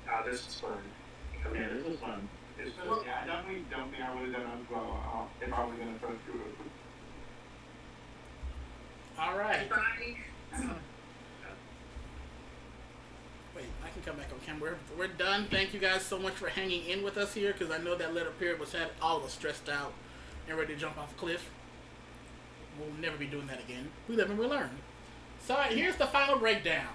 Oh, this is fun. Yeah, this was fun. Yeah, I definitely don't think I would have done as well if I was in the first group. All right. Bye. Wait, I can come back on camera. We're done. Thank you guys so much for hanging in with us here, because I know that little period had all of us stressed out and ready to jump off a cliff. We'll never be doing that again. We live and we learn. So, all right, here's the final breakdown.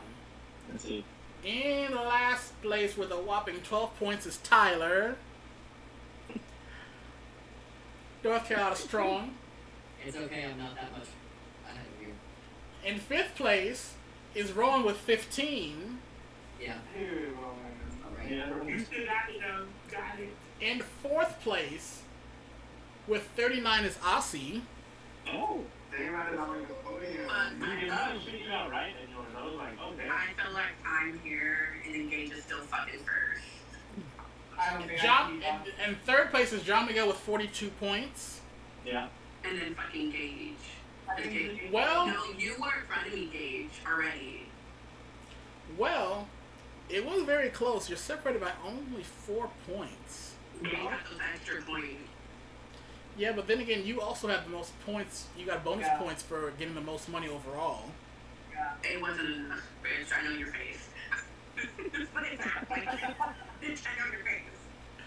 Let's see. In last place with a whopping 12 points is Tyler. North Carolina Strong. It's okay, I'm not that much ahead of you. In 5th place is Rowan with 15. Yeah. Hey, Rowan. Alright. Yeah. You still got it, though. Got it. In 4th place with 39 is Aussie. Oh. Damn, I did not make the podium. You did not figure it out, right? And I was like, okay. I feel like I'm here and Engage is still fucking first. I don't think I John, can keep up. and 3rd place is John Miguel with 42 points. Yeah. And then fucking Gage. Well, No, you were in front of me, Gage, already. well, it was very close. You're separated by only 4 points. Gage got those extra points. Yeah, but then again, you also have the most points. You got bonus Yeah. points for getting the most money overall. It wasn't enough, bitch. I know your face. What is that? Bitch, I know your face.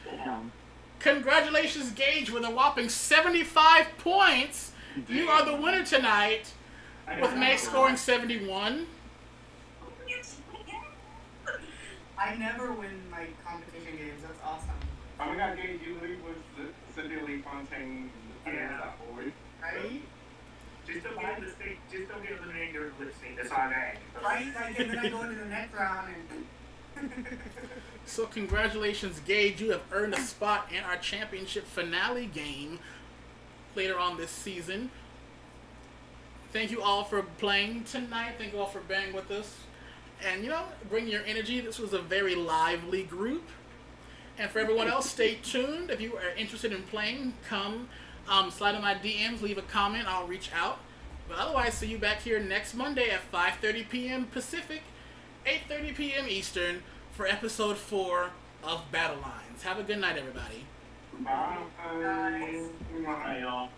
Damn. Congratulations, Gage, with a whopping 75 points. You are the winner tonight, with May scoring 71. I never win like competition games. That's awesome. Oh my god, Gage, you leave with Cindy Lee Fontaine. Yeah. That boy. Right? Just don't get eliminated. Just don't get eliminated during lip sync. That's all I ask. Right? Like, and then I go into the next round and. So congratulations, Gage. You have earned a spot in our championship finale game later on this season. Thank you all for playing tonight. Thank you all for being with us. And, bring your energy. This was a very lively group. And for everyone else, stay tuned. If you are interested in playing, come slide in my DMs, leave a comment. I'll reach out. But otherwise, see you back here next Monday at 5:30 p.m. Pacific, 8:30 p.m. Eastern for episode 4 of Battlelines. Have a good night, everybody. Bye. Bye, y'all.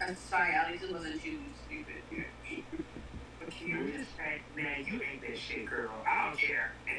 I'm sorry, at least it wasn't too stupid. You just fact, man, you ain't that shit, girl. I don't care.